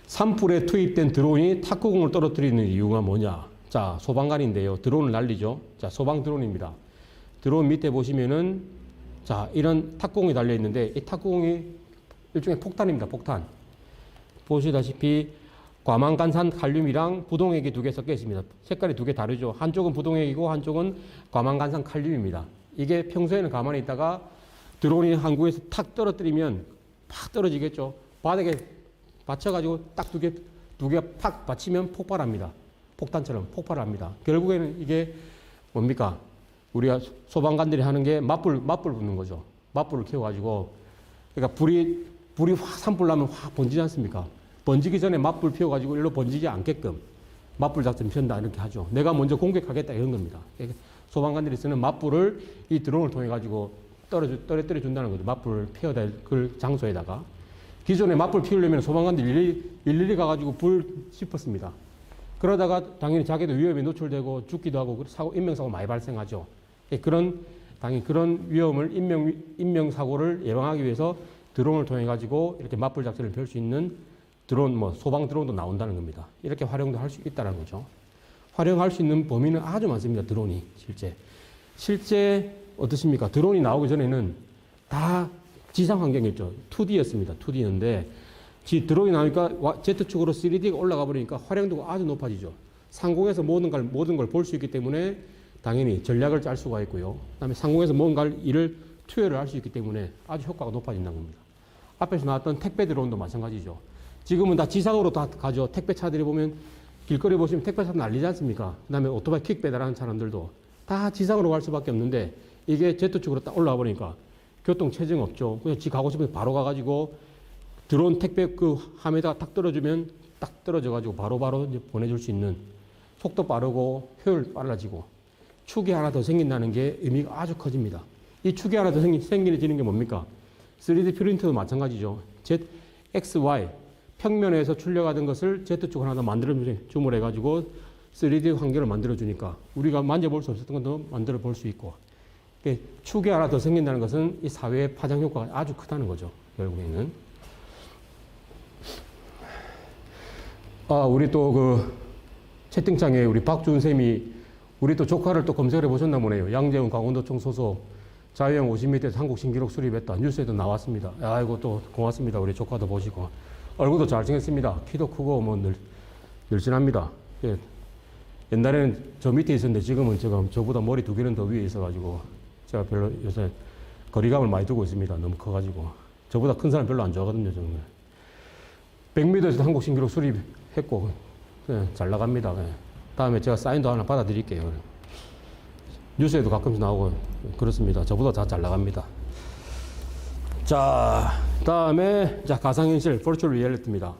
산불에 투입된 드론이 탁구공을 떨어뜨리는 이유가 뭐냐? 자, 소방관인데요. 드론을 날리죠. 자, 소방 드론입니다. 드론 밑에 보시면은 자, 이런 탁구공이 달려 있는데 이 탁구공이 일종의 폭탄입니다. 폭탄. 보시다시피 과망간산 칼륨이랑 부동액이 2개 섞여 있습니다. 색깔이 2개 다르죠. 한쪽은 부동액이고 한쪽은 과망간산 칼륨입니다. 이게 평소에는 가만히 있다가 드론이 항구에서 탁 떨어뜨리면 팍 떨어지겠죠. 바닥에 받쳐가지고 딱 두 개 팍 받치면 폭발합니다. 폭탄처럼 폭발합니다. 결국에는 이게 뭡니까? 우리가 소방관들이 하는 게 맞불 붙는 거죠. 맞불을 켜가지고 그러니까 불이 확 산불 나면 확 번지지 않습니까? 번지기 전에 맞불 피워가지고 일로 번지지 않게끔 맞불 작전 편다 이렇게 하죠. 내가 먼저 공격하겠다 이런 겁니다. 그러니까 소방관들이 쓰는 맞불을 이 드론을 통해 가지고 떨어뜨려 준다는 거죠. 맞불을 피워야 될 그 장소에다가. 기존에 맞불 피우려면 소방관들이 일일이 가가지고 불 짚었습니다. 그러다가 당연히 자기도 위험에 노출되고 죽기도 하고 인명사고 많이 발생하죠. 당연히 그런 위험을 인명사고를 예방하기 위해서 드론을 통해 가지고 이렇게 맞불 작전을 펼 수 있는 드론, 소방 드론도 나온다는 겁니다. 이렇게 활용도 할 수 있다는 거죠. 활용할 수 있는 범위는 아주 많습니다. 드론이 실제 어떻습니까? 드론이 나오기 전에는 다 지상 환경이었죠. 2D였습니다. 2D였는데 드론이 나오니까 Z축으로 3D가 올라가 버리니까 활용도가 아주 높아지죠. 상공에서 모든 걸 볼 수 있기 때문에 당연히 전략을 짤 수가 있고요. 그다음에 상공에서 뭔가를 일을 투여를 할 수 있기 때문에 아주 효과가 높아진다는 겁니다. 앞에서 나왔던 택배 드론도 마찬가지죠. 지금은 다 지상으로 다 가죠. 택배차들이 보면 길거리 보시면 택배차 난리지 않습니까? 그다음에 오토바이 퀵 배달하는 사람들도 다 지상으로 갈 수밖에 없는데 이게 Z축으로 딱 올라와 보니까 교통 체증 없죠. 그냥 지 가고 싶으면 바로 가가지고 드론 택배 그 함에다가 딱 떨어주면 딱 떨어져가지고 바로바로 이제 보내줄 수 있는 속도 빠르고 효율 빨라지고 축이 하나 더 생긴다는 게 의미가 아주 커집니다. 이 축이 하나 더 생기는 게 뭡니까? 3D 프린터도 마찬가지죠. XY 평면에서 출력하던 것을 Z축 하나 더 만들어 주문해가지고 3D 환경을 만들어 주니까 우리가 만져볼 수 없었던 것도 만들어 볼 수 있고 축이 하나 더 생긴다는 것은 이 사회의 파장 효과가 아주 크다는 거죠. 결국에는. 우리 또 그 채팅창에 우리 박준 쌤이 우리 또 조카를 또 검색을 해보셨나 보네요. 양재훈 강원도청 소속 자유형 50m에서 한국 신기록 수립했다. 뉴스에도 나왔습니다. 아이고 또 고맙습니다. 우리 조카도 보시고. 얼굴도 잘생겼습니다. 키도 크고 늘씬합니다. 옛날에는 저 밑에 있었는데 지금 저보다 머리 2개는 더 위에 있어가지고 제가 별로 요새 거리감을 많이 두고 있습니다. 너무 커가지고. 저보다 큰 사람 별로 안 좋아하거든요. 저는. 100m에서도 한국 신기록 수립했고 잘 나갑니다. 다음에 제가 사인도 하나 받아드릴게요. 뉴스에도 가끔씩 나오고 그렇습니다. 저보다 다 잘 나갑니다. 자, 다음에 가상현실 Virtual Reality입니다.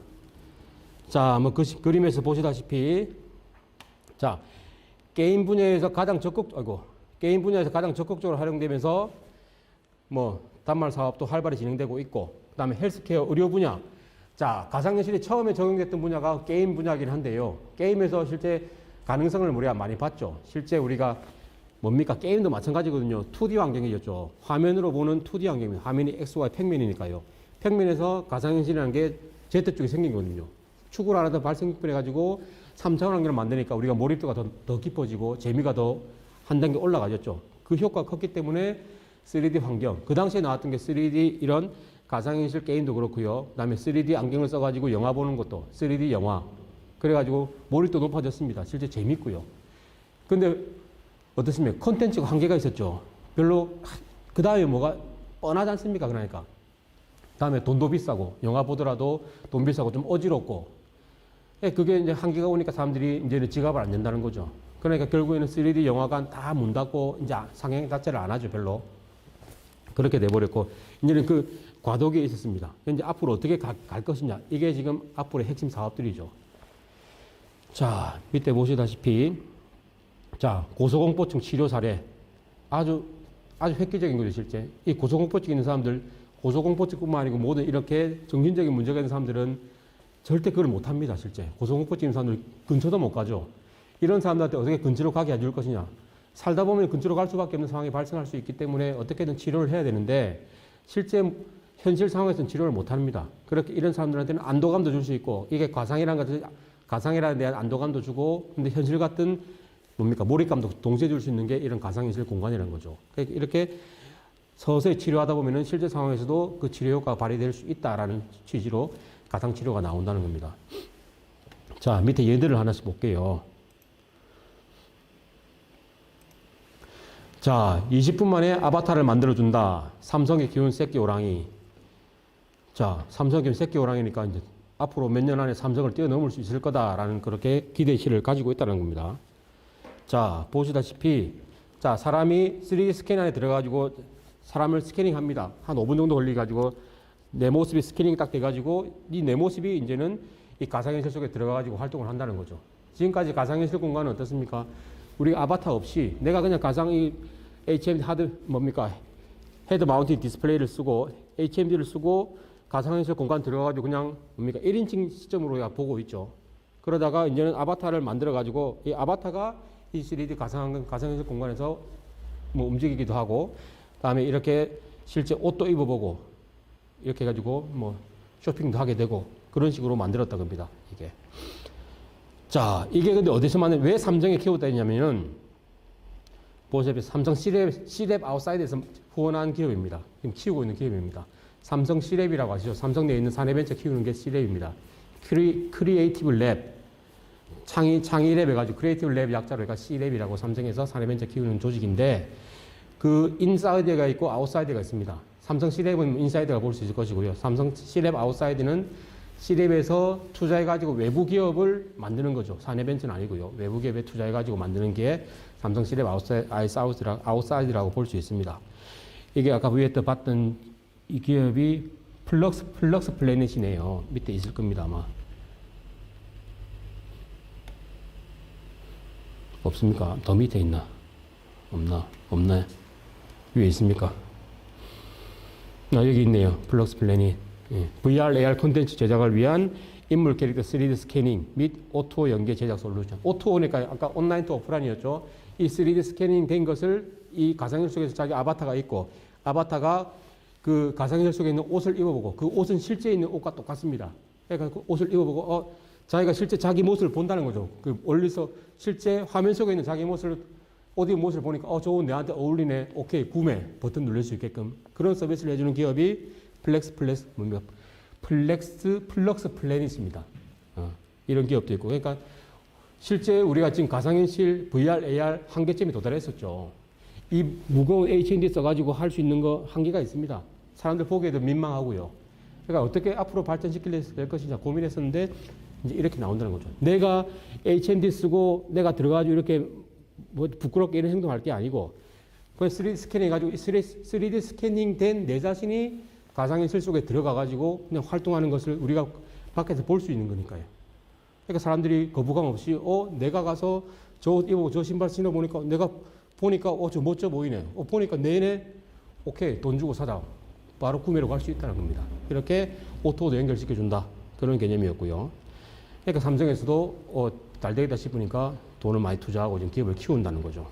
자, 그림에서 보시다시피 게임 분야에서 가장 적극적으로 활용되면서 단말 사업도 활발히 진행되고 있고, 그 다음에 헬스케어 의료 분야. 자, 가상현실이 처음에 적용됐던 분야가 게임 분야이긴 한데요. 게임에서 실제 가능성을 우리가 많이 봤죠. 실제 우리가 게임도 마찬가지거든요. 2D 환경이었죠. 화면으로 보는 2D 환경입니다. 화면이 XY 평면이니까요. 평면에서 가상현실이라는 게 Z쪽이 생긴 거거든요. 축을 하나 더 발생해가지고 3차원 환경을 만드니까 우리가 몰입도가 더 깊어지고 재미가 더 한 단계 올라가졌죠. 그 효과가 컸기 때문에 3D 환경. 그 당시에 나왔던 게 3D 이런 가상현실 게임도 그렇고요. 그 다음에 3D 안경을 써가지고 영화 보는 것도 3D 영화. 그래가지고 몰입도 높아졌습니다. 실제 재밌고요. 근데 어떻습니까? 콘텐츠가 한계가 있었죠. 별로, 그 다음에 뭐가 뻔하지 않습니까? 그러니까. 다음에 돈도 비싸고, 영화 보더라도 돈 비싸고 좀 어지럽고, 그게 이제 한계가 오니까 사람들이 이제는 지갑을 안 낸다는 거죠. 그러니까 결국에는 3D 영화관 다 문 닫고, 이제 상영 자체를 안 하죠, 별로. 그렇게 돼버렸고, 이제는 그 과도기에 있었습니다. 이제 앞으로 어떻게 갈 것이냐. 이게 지금 앞으로의 핵심 사업들이죠. 자, 밑에 보시다시피, 고소공포증 치료 사례. 아주 획기적인 거죠, 실제. 이 고소공포증 있는 사람들, 고소공포증뿐만 아니고 모든 이렇게 정신적인 문제가 있는 사람들은 절대 그걸 못 합니다, 실제. 고소공포증 사람들 근처도 못 가죠. 이런 사람들한테 어떻게 근처로 가게 해줄 것이냐. 살다 보면 근처로 갈 수밖에 없는 상황이 발생할 수 있기 때문에 어떻게든 치료를 해야 되는데 실제 현실 상황에서는 치료를 못 합니다. 그렇게 이런 사람들한테는 안도감도 줄 수 있고 이게 가상이라는 대한 안도감도 주고 근데 현실 같은 뭡니까 몰입감도 동시에 줄 수 있는 게 이런 가상현실 공간이라는 거죠. 그러니까 이렇게 서서히 치료하다 보면은 실제 상황에서도 그 치료 효과가 발휘될 수 있다라는 취지로 가상 치료가 나온다는 겁니다. 자, 밑에 예들을 하나씩 볼게요. 자, 20분 만에 아바타를 만들어준다. 삼성의 키운 새끼 호랑이. 자, 삼성의 키운 새끼 호랑이니까 이제 앞으로 몇 년 안에 삼성을 뛰어넘을 수 있을 거다라는 그렇게 기대치를 가지고 있다는 겁니다. 자, 보시다시피, 자, 사람이 3D 스캔 안에 들어가지고 사람을 스캐닝 합니다. 한 5분 정도 걸려가지고 내 모습이 스캐닝이 딱 돼가지고 이 내 모습이 이제는 이 가상현실 속에 들어가가지고 활동을 한다는 거죠. 지금까지 가상현실 공간은 어떻습니까? 우리가 아바타 없이 내가 그냥 가상 이 HMD 헤드 마운틴 디스플레이를 쓰고 HMD를 쓰고 가상현실 공간 들어가가지고 그냥 1인칭 시점으로 보고 있죠. 그러다가 이제는 아바타를 만들어가지고 이 아바타가 이 3D 가상현실 공간에서 뭐 움직이기도 하고 다음에 이렇게 실제 옷도 입어보고 이렇게 해가지고 뭐 쇼핑도 하게 되고 그런 식으로 만들었다 겁니다. 이게. 자, 이게 근데 어디서 왜 삼성에 키웠다 했냐면은 보시다시피 삼성 C랩 아웃사이드에서 후원한 기업입니다. 지금 키우고 있는 기업입니다. 삼성 C랩이라고 아시죠? 삼성 내에 있는 사내벤처 키우는 게 C랩입니다. 크리에이티브 랩. 창의랩 해가지고 크리에이티브 랩 약자로 해가 C랩이라고 삼성에서 사내벤처 키우는 조직인데 그 인사이드가 있고 아웃사이드가 있습니다. 삼성 C랩은 인사이드가 볼 수 있을 것이고요. 삼성 C랩 아웃사이드는 C랩에서 투자해가지고 외부 기업을 만드는 거죠. 사내벤처는 아니고요. 외부 기업에 투자해가지고 만드는 게 삼성 C랩 아웃사이드라고 볼 수 있습니다. 이게 아까 위에 또 봤던 이 기업이 플럭스 플래닛이네요. 밑에 있을 겁니다, 아마. 없습니까? 더 밑에 있나? 없네. 위에 있습니까? 여기 있네요. 플럭스 플래닛. 예. VR, AR 콘텐츠 제작을 위한 인물 캐릭터 3D 스캐닝 및 오토 연계 제작 솔루션. 오토니까 아까 온라인 또 오프라인이었죠. 이 3D 스캐닝 된 것을 이 가상현실 속에서 자기 아바타가 있고 아바타가 그 가상현실 속에 있는 옷을 입어보고 그 옷은 실제 있는 옷과 똑같습니다. 그러니까 그 옷을 입어보고 자기가 실제 자기 모습을 본다는 거죠. 그 멀리서 실제 화면 속에 있는 자기 모습을 옷 입은 모습을 보니까 저 옷 내한테 어울리네. 오케이 구매 버튼 누를 수 있게끔 그런 서비스를 해주는 기업이 플럭스 플래닛입니다. 이런 기업도 있고 그러니까 실제 우리가 지금 가상현실 VR, AR 한계점에 도달했었죠. 이 무거운 HND 써가지고 할 수 있는 거 한계가 있습니다. 사람들 보기에도 민망하고요. 그러니까 어떻게 앞으로 발전시킬 것이냐 고민했었는데 이제 이렇게 나온다는 거죠. 내가 HND 쓰고 내가 들어가지고 이렇게 뭐 부끄럽게 이런 행동할 게 아니고 그냥 3D 스캐닝 해가지고 3D 스캐닝 된 내 자신이 가상현실 속에 들어가가지고 그냥 활동하는 것을 우리가 밖에서 볼 수 있는 거니까요. 그러니까 사람들이 거부감 없이 내가 가서 저 옷 입고 저 신발 신어보니까 내가 보니까 저 멋져 보이네. 보니까 내내 오케이 돈 주고 사자. 바로 구매로 갈 수 있다는 겁니다. 이렇게 오토도 연결시켜준다. 그런 개념이었고요. 그러니까 삼성에서도 잘 되겠다 싶으니까 돈을 많이 투자하고 지금 기업을 키운다는 거죠.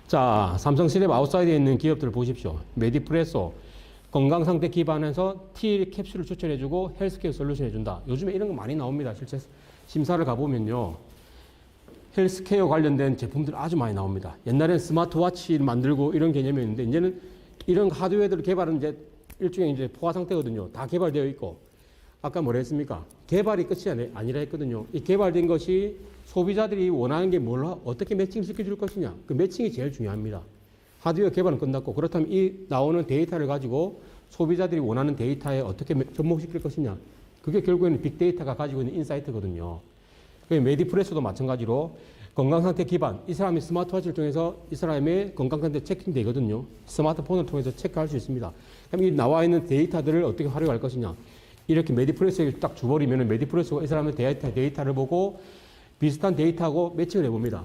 자, 삼성 C랩 아웃사이드에 있는 기업들을 보십시오. 메디프레소, 건강상태 기반해서 T 캡슐을 추천해주고 헬스케어 솔루션 해준다. 요즘에 이런 거 많이 나옵니다. 실제 심사를 가보면요. 헬스케어 관련된 제품들 아주 많이 나옵니다. 옛날엔 스마트워치를 만들고 이런 개념이었는데 이제는 이런 하드웨어들을 개발은 이제 일종의 이제 포화 상태거든요. 다 개발되어 있고 아까 뭐라 했습니까? 개발이 끝이 아니라 했거든요. 이 개발된 것이 소비자들이 원하는 게 어떻게 매칭시켜 줄 것이냐. 그 매칭이 제일 중요합니다. 하드웨어 개발은 끝났고 그렇다면 이 나오는 데이터를 가지고 소비자들이 원하는 데이터에 어떻게 접목시킬 것이냐. 그게 결국에는 빅데이터가 가지고 있는 인사이트거든요. 메디프레스도 마찬가지로 건강상태 기반. 이 사람이 스마트워치를 통해서 이 사람의 건강상태 체킹되거든요. 스마트폰을 통해서 체크할 수 있습니다. 그럼 이 나와 있는 데이터들을 어떻게 활용할 것이냐. 이렇게 메디프레스에 딱 줘버리면 메디프레스가 이 사람의 데이터를 보고 비슷한 데이터하고 매칭을 해봅니다.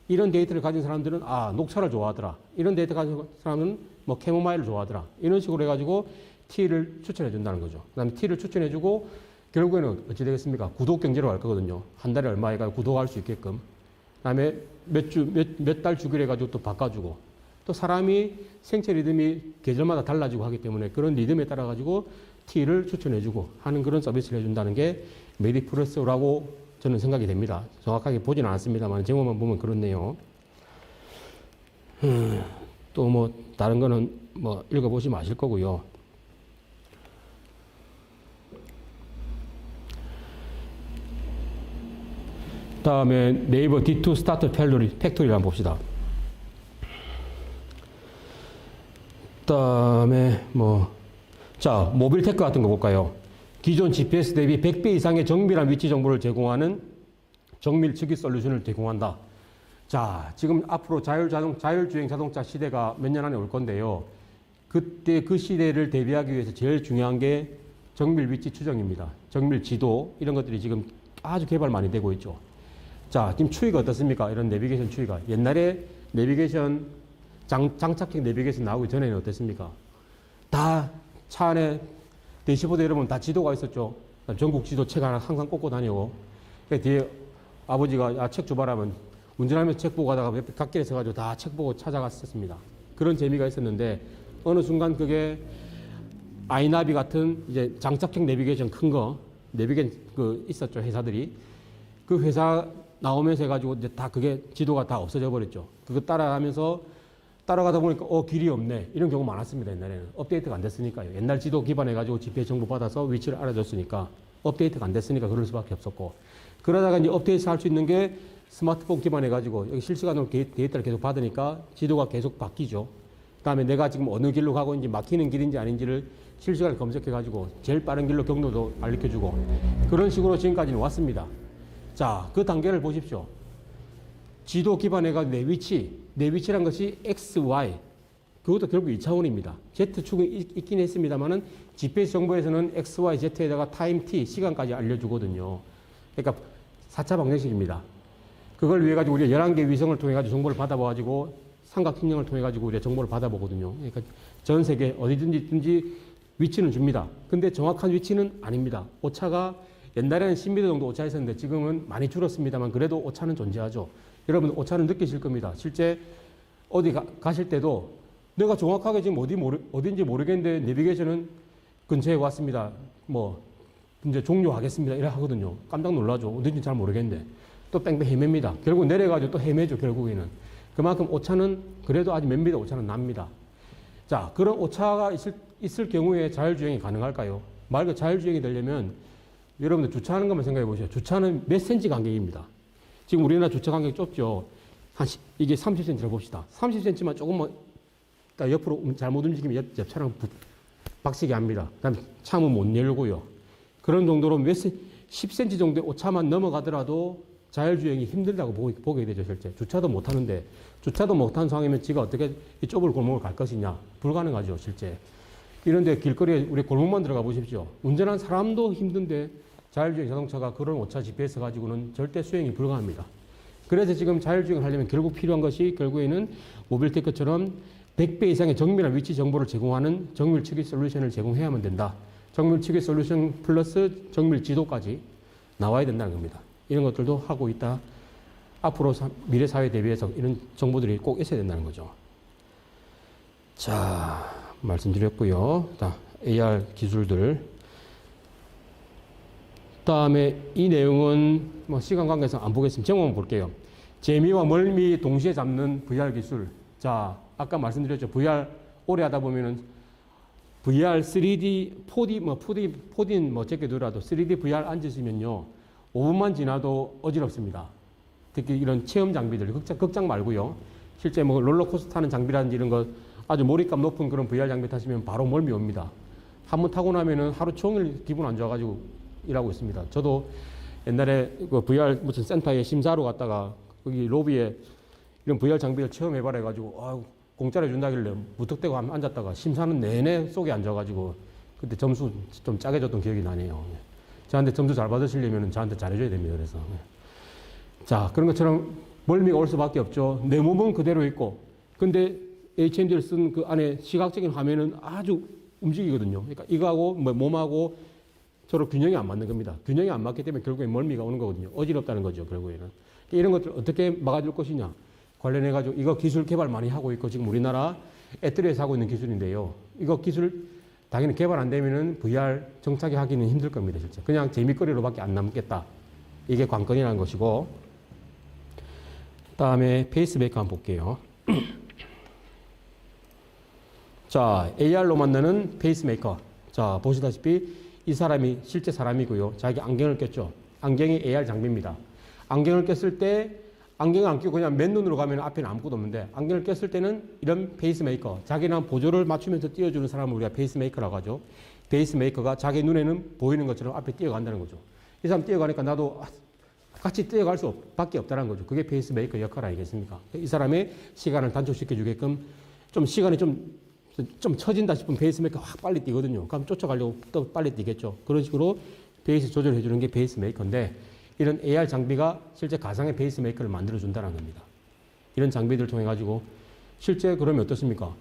이런 데이터를 가진 사람들은 녹차를 좋아하더라. 이런 데이터 가진 사람은 뭐 캐모마일을 좋아하더라. 이런 식으로 해가지고 T를 추천해 준다는 거죠. 그 다음에 T를 추천해 주고 결국에는 어찌 되겠습니까? 구독 경제로 갈 거거든요. 한 달에 얼마 해가 구독할 수 있게끔. 그다음에 몇 달 주기로 해가지고 또 바꿔주고. 또 사람이 생체 리듬이 계절마다 달라지고 하기 때문에 그런 리듬에 따라 가지고 T를 추천해주고 하는 그런 서비스를 해준다는 게 메디플러스라고 저는 생각이 됩니다. 정확하게 보진 않았습니다만 제목만 보면 그렇네요. 또 뭐 다른 거는 뭐 읽어보시면 아실 거고요. 다음에 네이버 D2 스타트 팩토리를 한번 봅시다. 다음에 자, 모빌 테크 같은 거 볼까요? 기존 GPS 대비 100배 이상의 정밀한 위치 정보를 제공하는 정밀 측위 솔루션을 제공한다. 자, 지금 앞으로 자율주행 자동차 시대가 몇 년 안에 올 건데요. 그때 그 시대를 대비하기 위해서 제일 중요한 게 정밀 위치 추정입니다. 정밀 지도, 이런 것들이 지금 아주 개발 많이 되고 있죠. 자, 지금 추이가 어떻습니까? 이런 내비게이션 추이가. 옛날에 내비게이션, 장착형 내비게이션 나오기 전에는 어땠습니까? 다 차 안에 대시보드 여러분 다 지도가 있었죠. 전국 지도 책 하나 항상 꽂고 다니고. 뒤에 아버지가 책 줘봐라면 운전하면서 책 보고 가다가 갓길에 서가지고 다 책 보고 찾아갔었습니다. 그런 재미가 있었는데 어느 순간 그게 아이나비 같은 이제 장착형 내비게이션 큰 거, 내비게이션 그 있었죠. 회사들이. 그 회사 나오면서 해가지고 이제 다 그게 지도가 다 없어져 버렸죠. 그거 따라가다 보니까 길이 없네. 이런 경우 많았습니다. 옛날에는. 업데이트가 안 됐으니까요. 옛날 지도 기반해가지고 GPS 정보 받아서 위치를 알아줬으니까 업데이트가 안 됐으니까 그럴 수밖에 없었고. 그러다가 이제 업데이트 할 수 있는 게 스마트폰 기반해가지고 여기 실시간으로 데이터를 계속 받으니까 지도가 계속 바뀌죠. 그 다음에 내가 지금 어느 길로 가고 있는지 막히는 길인지 아닌지를 실시간에 검색해가지고 제일 빠른 길로 경로도 알려주고 그런 식으로 지금까지는 왔습니다. 자, 그 단계를 보십시오. 지도 기반해가지고 내 위치란 것이 X, Y. 그것도 결국 2차원입니다. Z축은 있긴 했습니다만은 GPS 정보에서는 X, Y, Z에다가 타임 T, 시간까지 알려주거든요. 그러니까 4차 방정식입니다. 그걸 위해 가지고 우리가 11개 위성을 통해 가지고 정보를 받아봐가지고 삼각형령을 통해 가지고 우리가 정보를 받아보거든요. 그러니까 전 세계 어디든지 위치는 줍니다. 근데 정확한 위치는 아닙니다. 오차가 옛날에는 10m 정도 오차 있었는데 지금은 많이 줄었습니다만 그래도 오차는 존재하죠. 여러분 오차는 느끼실 겁니다. 실제 어디 가실 때도 내가 정확하게 지금 어딘지 모르겠는데 내비게이션은 근처에 왔습니다. 이제 종료하겠습니다. 이래 하거든요. 깜짝 놀라죠. 어딘지 잘 모르겠는데. 또 뺑뺑 헤맵니다. 결국 내려가지고 또 헤매죠. 결국에는. 그만큼 오차는 그래도 아직 몇 미터 오차는 납니다. 자, 그런 오차가 있을 경우에 자율주행이 가능할까요? 말 그대로 자율주행이 되려면 여러분들 주차하는 것만 생각해 보세요. 주차는 몇 센치 간격입니다. 지금 우리나라 주차 간격이 좁죠. 이게 30cm를 봅시다. 30cm만 조금만 옆으로 잘못 움직이면 옆 차량 박치게 합니다. 그 다음에 창문 못 열고요. 그런 정도로 10cm 정도의 오차만 넘어가더라도 자율주행이 힘들다고 보게 되죠, 실제. 주차도 못 하는데, 주차도 못하는 상황이면 지가 어떻게 이 좁은 골목을 갈 것이냐. 불가능하죠, 실제. 이런데 길거리에 우리 골목만 들어가 보십시오. 운전하는 사람도 힘든데 자율주행 자동차가 그런 오차 GPS 가지고는 절대 수행이 불가합니다. 그래서 지금 자율주행을 하려면 결국 필요한 것이 결국에는 모빌테크처럼 100배 이상의 정밀한 위치 정보를 제공하는 정밀 측위 솔루션을 제공해야만 된다. 정밀 측위 솔루션 플러스 정밀 지도까지 나와야 된다는 겁니다. 이런 것들도 하고 있다. 앞으로 미래 사회에 대비해서 이런 정보들이 꼭 있어야 된다는 거죠. 자, 말씀드렸고요. AR 기술들. 다음에 이 내용은 시간 관계상 안 보겠습니다. 제목만 볼게요. 재미와 멀미 동시에 잡는 VR 기술. 자, 아까 말씀드렸죠. VR 오래 하다 보면은 VR 3D, 4D는 제게 더라도 3D VR 앉으시면요. 5분만 지나도 어지럽습니다. 특히 이런 체험 장비들, 극장 말고요. 실제 롤러코스터 타는 장비라든지 이런 거 아주 몰입감 높은 그런 VR 장비 타시면 바로 멀미 옵니다. 한번 타고 나면은 하루 종일 기분 안 좋아가지고 일하고 있습니다. 저도 옛날에 그 VR 무슨 센터에 심사하러 갔다가 거기 로비에 이런 VR 장비를 체험해봐라 해가지고 공짜로 준다길래 무턱대고 앉았다가 심사는 내내 속에 앉아가지고 그때 점수 좀 짜게 줬던 기억이 나네요. 저한테 점수 잘 받으시려면 저한테 잘해줘야 됩니다. 그래서. 자, 그런 것처럼 멀미가 올 수밖에 없죠. 내 몸은 그대로 있고, 근데 HMD를 쓴 그 안에 시각적인 화면은 아주 움직이거든요. 그러니까 이거하고 몸하고 서로 균형이 안 맞는 겁니다. 균형이 안 맞기 때문에 결국에 멀미가 오는 거거든요. 어지럽다는 거죠, 결국에는. 이런 것들 어떻게 막아줄 것이냐. 관련해가지고 이거 기술 개발 많이 하고 있고 지금 우리나라 애들에서 하고 있는 기술인데요. 이거 기술 당연히 개발 안 되면은 VR 정착이 하기는 힘들 겁니다, 실제. 그냥 재미거리로밖에 안 남겠다. 이게 관건이라는 것이고. 다음에 페이스메이커 한번 볼게요. 자, AR로 만드는 페이스메이커. 자, 보시다시피 이 사람이 실제 사람이고요. 자기 안경을 꼈죠. 안경이 AR 장비입니다. 안경을 꼈을 때 안경을 안 끼고 그냥 맨눈으로 가면 앞에는 아무것도 없는데 안경을 꼈을 때는 이런 페이스메이커, 자기랑 보조를 맞추면서 띄워주는 사람을 우리가 페이스메이커라고 하죠. 페이스메이커가 자기 눈에는 보이는 것처럼 앞에 뛰어간다는 거죠. 이 사람 뛰어가니까 나도 같이 뛰어갈 수밖에 없다는 거죠. 그게 페이스메이커 역할 아니겠습니까? 이 사람의 시간을 단축시켜 주게끔 좀 시간이 좀 처진다 싶으면 페이스메이커 확 빨리 뛰거든요. 그럼 쫓아가려고 또 빨리 뛰겠죠. 그런 식으로 페이스 조절해 주는 게 페이스메이커인데 이런 AR 장비가 실제 가상의 페이스메이커를 만들어준다는 겁니다. 이런 장비들을 통해 가지고 실제 그러면 어떻습니까?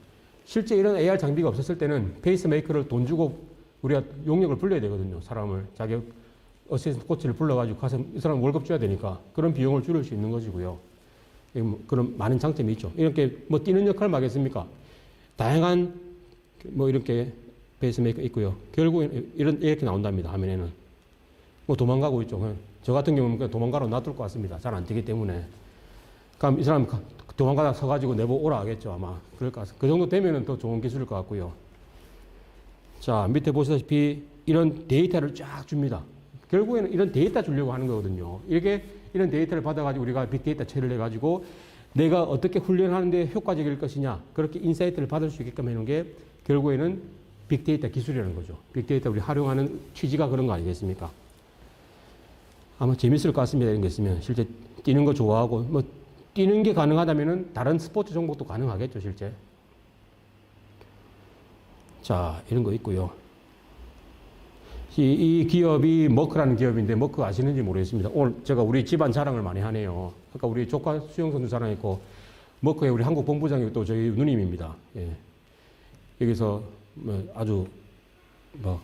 실제 이런 AR 장비가 없었을 때는 페이스메이커를 돈 주고 우리가 용역을 불러야 되거든요. 사람을 자기 어시스턴트 코치를 불러가지고 가서 이 사람 월급 줘야 되니까 그런 비용을 줄일 수 있는 것이고요. 그런 많은 장점이 있죠. 이렇게 뭐 뛰는 역할을 하겠습니까? 다양한 뭐 이렇게 페이스메이커 있고요. 결국엔 이렇게 나온답니다. 화면에는 뭐 도망가고 있죠. 저 같은 경우는 그냥 도망가러 놔둘 것 같습니다. 잘 안 되기 때문에. 그럼 이 사람 도망가다 서가지고 내보고 오라 하겠죠. 아마 그럴 것 같습니다. 그 정도 되면은 더 좋은 기술일 것 같고요. 자, 밑에 보시다시피 이런 데이터를 쫙 줍니다. 결국에는 이런 데이터 주려고 하는 거거든요. 이런 데이터를 받아가지고 우리가 빅데이터 처리를 해가지고 내가 어떻게 훈련하는데 효과적일 것이냐. 그렇게 인사이트를 받을 수 있게끔 해놓은 게 결국에는 빅데이터 기술이라는 거죠. 빅데이터 우리 활용하는 취지가 그런 거 아니겠습니까? 아마 재밌을 것 같습니다. 이런 게 있으면. 실제 뛰는 거 좋아하고, 뭐, 뛰는 게 가능하다면은 다른 스포츠 종목도 가능하겠죠, 실제. 자, 이런 거 있고요. 이 기업이 머크라는 기업인데, 머크 아시는지 모르겠습니다. 오늘 제가 우리 집안 자랑을 많이 하네요. 그러니까 우리 조카 수영선수 자랑했고, 머크의 우리 한국 본부장이 또 저희 누님입니다. 예. 여기서 뭐 아주, 뭐,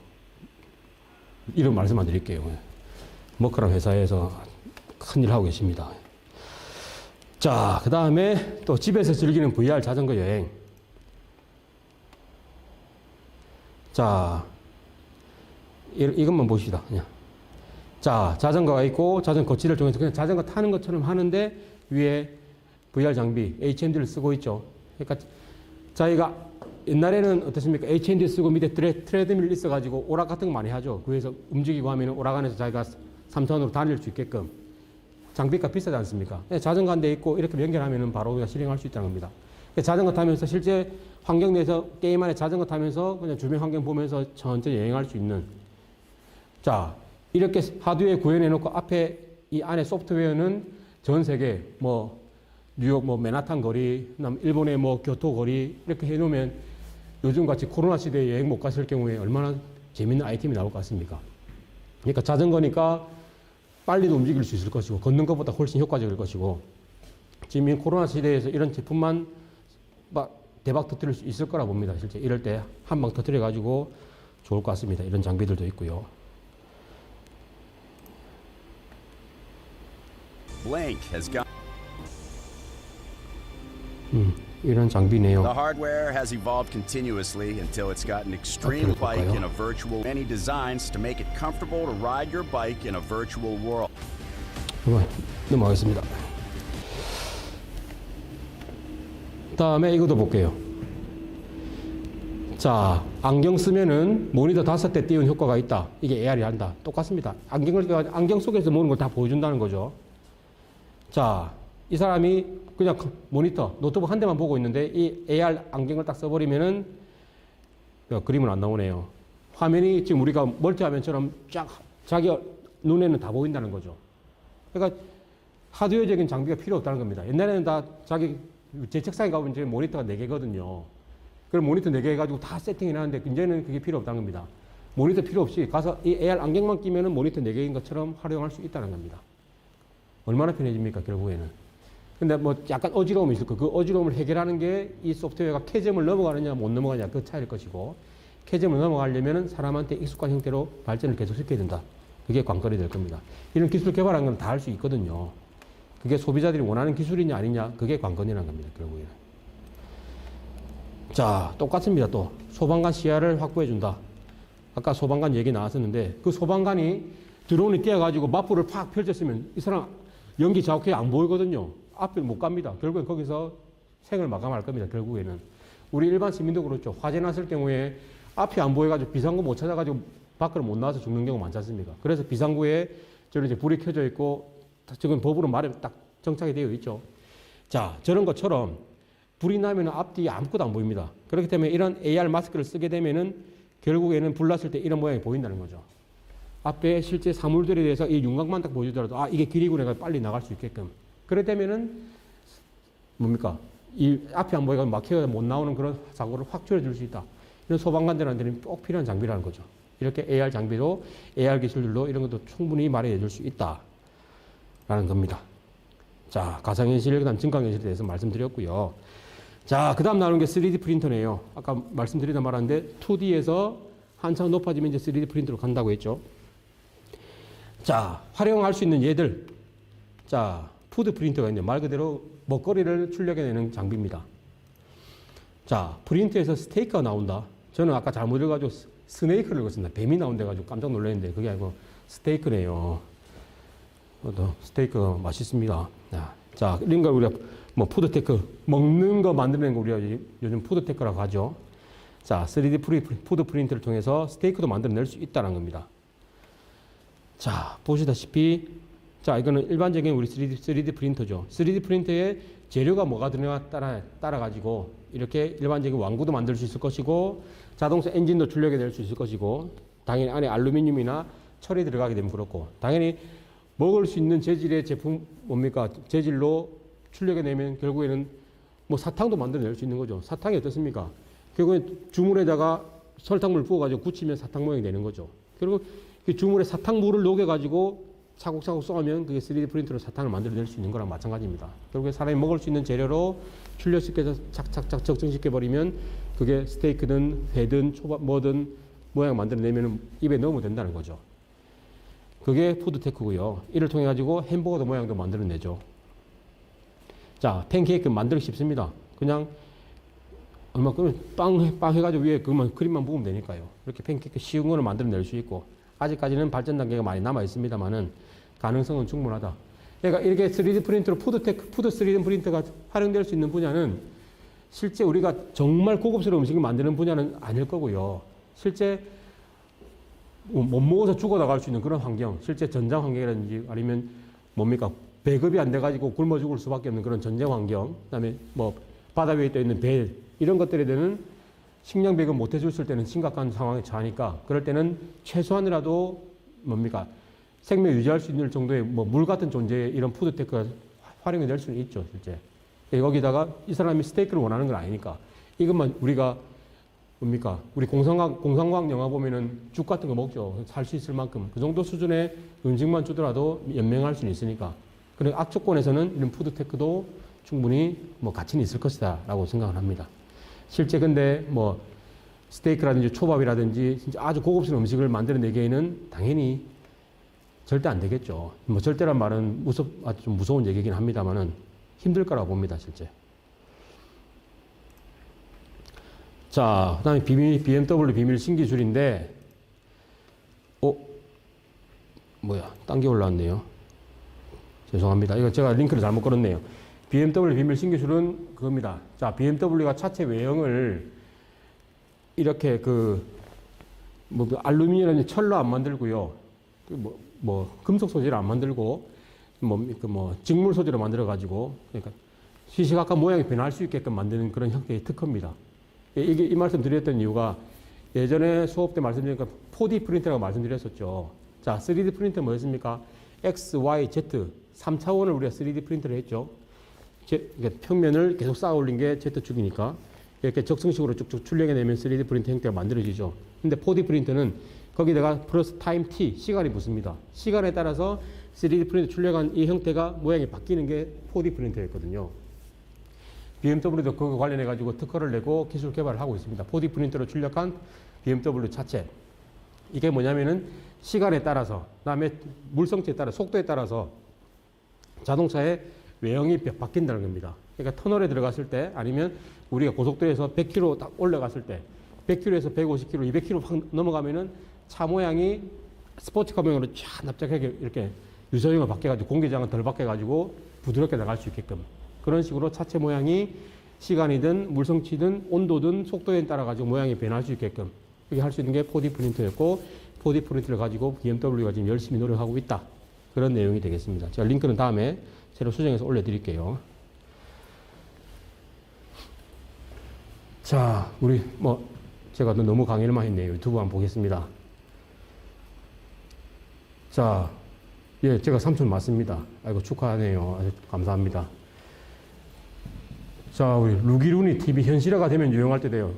이름 말씀 안 드릴게요. 머크랑 회사에서 큰일 하고 계십니다. 자, 그 다음에 또 집에서 즐기는 VR 자전거 여행. 자, 이것만 보시다. 그냥. 자, 자전거가 있고 자전거 거치를 통해서 그냥 자전거 타는 것처럼 하는데 위에 VR 장비, HMD를 쓰고 있죠. 그러니까 자기가 옛날에는 어떻습니까? HMD 쓰고 밑에 트레드밀 있어가지고 오락 같은 거 많이 하죠. 그래서 움직이고 하면 오락 안에서 자기가 3차원으로 다닐 수 있게끔 장비가 비싸지 않습니까? 자전거 한 대 있고 이렇게 연결하면 바로 우리가 실행할 수 있다는 겁니다. 자전거 타면서 실제 환경 내에서 게임 안에 자전거 타면서 그냥 주변 환경 보면서 천천히 여행할 수 있는. 자, 이렇게 하드웨어 구현해 놓고 앞에 이 안에 소프트웨어는 전 세계 뭐 뉴욕 뭐 맨하탄 거리, 일본의 뭐 교토 거리 이렇게 해 놓으면 요즘 같이 코로나 시대에 여행 못 갔을 경우에 얼마나 재밌는 아이템이 나올 것 같습니까? 그러니까 자전거니까 빨리도 움직일 수 있을 것이고 걷는 것보다 훨씬 효과적일 것이고 지금 이 코로나 시대에서 이런 제품만 대박 터뜨릴 수 있을 거라 봅니다. 실제 이럴 때 한 방 터뜨려 가지고 좋을 것 같습니다. 이런 장비들도 있고요. 이런 장비네요. The hardware has evolved continuously until it's got an extreme bike in a virtual. Many designs to make it comfortable to ride your bike in a virtual world. 넘어가겠습니다. 다음에 이것도 볼게요. 자, 안경 쓰면은 모니터 5대 띄운 효과가 있다. 이게 AR이 한다. 똑같습니다. 안경 속에서 모든 걸 다 보여준다는 거죠. 자, 이 사람이 그냥 모니터, 노트북 한 대만 보고 있는데 이 AR 안경을 딱 써버리면은 그림은 안 나오네요. 화면이 지금 우리가 멀티화면처럼 쫙 자기 눈에는 다 보인다는 거죠. 그러니까 하드웨어적인 장비가 필요 없다는 겁니다. 옛날에는 다 제 책상에 가보면 이제 모니터가 4개거든요. 그럼 모니터 4개 해가지고 다 세팅해 놨는데 이제는 그게 필요 없다는 겁니다. 모니터 필요 없이 가서 이 AR 안경만 끼면은 모니터 4개인 것처럼 활용할 수 있다는 겁니다. 얼마나 편해집니까, 결국에는. 근데 뭐 약간 어지러움이 있을 거예요. 그 어지러움을 해결하는 게 이 소프트웨어가 캐점을 넘어가느냐 못 넘어가느냐 그 차이일 것이고 캐즘을 넘어가려면 사람한테 익숙한 형태로 발전을 계속시켜야 된다. 그게 관건이 될 겁니다. 이런 기술 개발한 건 다 할 수 있거든요. 그게 소비자들이 원하는 기술이냐 아니냐 그게 관건이라는 겁니다. 결국에는. 자, 똑같습니다. 또 소방관 시야를 확보해 준다. 아까 소방관 얘기 나왔었는데 그 소방관이 드론이 뛰어가지고 맞불을 팍 펼쳤으면 이 사람 연기 자욱해 안 보이거든요. 앞을 못 갑니다. 결국엔 거기서 생을 마감할 겁니다. 결국에는. 우리 일반 시민도 그렇죠. 화재 났을 경우에 앞이 안 보여가지고 비상구 못 찾아가지고 밖으로 못 나와서 죽는 경우 많지 않습니까? 그래서 비상구에 저는 이제 불이 켜져 있고 지금 법으로 마련 딱 정착이 되어 있죠. 자, 저런 것처럼 불이 나면 앞뒤 아무것도 안 보입니다. 그렇기 때문에 이런 AR 마스크를 쓰게 되면은 결국에는 불 났을 때 이런 모양이 보인다는 거죠. 앞에 실제 사물들에 대해서 이 윤곽만 딱 보여주더라도 아, 이게 길이구나 해서 빨리 나갈 수 있게끔. 그렇다면은 뭡니까? 이 앞이 안 보여서 막혀서 못 나오는 그런 사고를 확 줄여줄 수 있다. 이런 소방관들한테는 꼭 필요한 장비라는 거죠. 이렇게 AR 장비로, AR 기술들로 이런 것도 충분히 마련해 줄 수 있다라는 겁니다. 자, 가상현실, 그 다음 증강현실에 대해서 말씀드렸고요. 자, 그 다음 나오는 게 3D 프린터네요. 아까 말씀드리다 말았는데 2D에서 한참 높아지면 이제 3D 프린터로 간다고 했죠. 자, 활용할 수 있는 예들. 자, 푸드 프린터가 있네요. 말 그대로 먹거리를 출력해내는 장비입니다. 자, 프린터에서 스테이크가 나온다. 저는 아까 잘못 읽어가지고 스네이크를 읽었습니다. 뱀이 나온다가지고 깜짝 놀랐는데 그게 아니고 스테이크네요. 스테이크 맛있습니다. 자, 이런 걸 우리가 뭐 푸드테크, 먹는 거 만드는 거 우리가 요즘 푸드테크라고 하죠. 자, 3D 푸드 프린트를 통해서 스테이크도 만들어낼 수 있다는 겁니다. 자, 보시다시피 자, 이거는 일반적인 우리 3D 프린터죠. 3D 프린터에 재료가 뭐가 들어가 따라 가지고 이렇게 일반적인 왕구도 만들 수 있을 것이고 자동차 엔진도 출력해 낼 수 있을 것이고 당연히 안에 알루미늄이나 철이 들어가게 되면 그렇고 당연히 먹을 수 있는 재질의 제품 뭡니까? 재질로 출력해 내면 결국에는 뭐 사탕도 만들어낼 수 있는 거죠. 사탕이 어떻습니까? 결국엔 주물에다가 설탕물 부어가지고 굳히면 사탕 모양이 되는 거죠. 그리고 그 주물에 사탕물을 녹여가지고 차곡차곡 쏘면 그게 3D 프린터로 사탕을 만들어낼 수 있는 거랑 마찬가지입니다. 결국에 사람이 먹을 수 있는 재료로 출력시켜서 착착착 적정시켜버리면 그게 스테이크든 회든 초밥 뭐든 모양 만들어내면 입에 넣으면 된다는 거죠. 그게 푸드테크고요. 이를 통해 가지고 햄버거도 모양도 만들어내죠. 자, 팬케이크 만들기 쉽습니다. 그냥 얼마 빵 해가지고 위에 그만 크림만 부으면 되니까요. 이렇게 팬케이크 쉬운 거를 만들어낼 수 있고 아직까지는 발전 단계가 많이 남아 있습니다만은 가능성은 충분하다. 그러니까 이렇게 3D 프린터로 푸드 3D 프린터가 활용될 수 있는 분야는 실제 우리가 정말 고급스러운 음식을 만드는 분야는 아닐 거고요. 실제 못 먹어서 죽어 나갈 수 있는 그런 환경, 실제 전장 환경이라든지 아니면 뭡니까 배급이 안 돼가지고 굶어 죽을 수밖에 없는 그런 전쟁 환경, 그다음에 뭐 바다 위에 떠 있는 배 이런 것들에 대해서는 식량 배급 못 해줬을 때는 심각한 상황에 처하니까 그럴 때는 최소한이라도 뭡니까 생명 유지할 수 있는 정도의 뭐 물 같은 존재의 이런 푸드테크가 활용이 될 수는 있죠, 실제. 여기다가 이 사람이 스테이크를 원하는 건 아니니까 이것만 우리가 뭡니까 우리 공상과학 영화 보면은 죽 같은 거 먹죠. 살 수 있을 만큼 그 정도 수준의 음식만 주더라도 연명할 수는 있으니까. 그래 악조건에서는 이런 푸드테크도 충분히 뭐 가치는 있을 것이다라고 생각을 합니다. 실제 근데 뭐 스테이크라든지 초밥이라든지 진짜 아주 고급스러운 음식을 만들어내기에는 당연히 절대 안 되겠죠. 뭐 절대란 말은 아주 좀 무서운 얘기긴 합니다만은 힘들 거라고 봅니다, 실제. 자, 그 다음에 BMW 비밀 신기술인데, 딴 게 올라왔네요. 죄송합니다. 이거 제가 링크를 잘못 걸었네요. BMW 비밀 신기술은 그겁니다. 자, BMW가 차체 외형을 이렇게 알루미늄이라든지 철로 안 만들고요. 금속 소재로 안 만들고, 직물 소재로 만들어가지고, 그러니까 시시각각 모양이 변할 수 있게끔 만드는 그런 형태의 특허입니다. 이 말씀 드렸던 이유가 예전에 수업 때 말씀드리니까 4D 프린터라고 말씀드렸었죠. 자, 3D 프린터 뭐였습니까? X, Y, Z 3차원을 우리가 3D 프린터를 했죠. 평면을 계속 쌓아 올린 게 Z축이니까 이렇게 적성식으로 쭉쭉 출력해내면 3D 프린터 형태가 만들어지죠. 근데 4D 프린터는 거기다가 플러스 타임 T, 시간이 붙습니다. 시간에 따라서 3D 프린터 출력한 이 형태가 모양이 바뀌는 게 4D 프린터였거든요. BMW도 그거 관련해가지고 특허를 내고 기술 개발을 하고 있습니다. 4D 프린터로 출력한 BMW 차체. 이게 뭐냐면은 시간에 따라서, 그다음에 물성치에 따라, 속도에 따라서 자동차의 외형이 바뀐다는 겁니다. 그러니까 터널에 들어갔을 때 아니면 우리가 고속도로에서 100km 딱 올라갔을 때 100km에서 150km, 200km 확 넘어가면은 차 모양이 스포츠카 모양으로 쫙 납작하게 이렇게 유서형을 바뀌어가지고 공기장은 덜 바뀌어가지고 부드럽게 나갈 수 있게끔 그런 식으로 차체 모양이 시간이든 물성치든 온도든 속도에 따라 가지고 모양이 변할 수 있게끔 그렇게 할 수 있는 게 4D 프린터였고 4D 프린터를 가지고 BMW가 지금 열심히 노력하고 있다. 그런 내용이 되겠습니다. 제가 링크는 다음에 새로 수정해서 올려드릴게요. 자, 우리 제가 너무 강의를만 했네요. 유튜브 한번 보겠습니다. 자, 예, 제가 삼촌 맞습니다. 아이고 축하하네요. 아주 감사합니다. 자, 우리 루기루니 TV 현실화가 되면 유용할 때 돼요.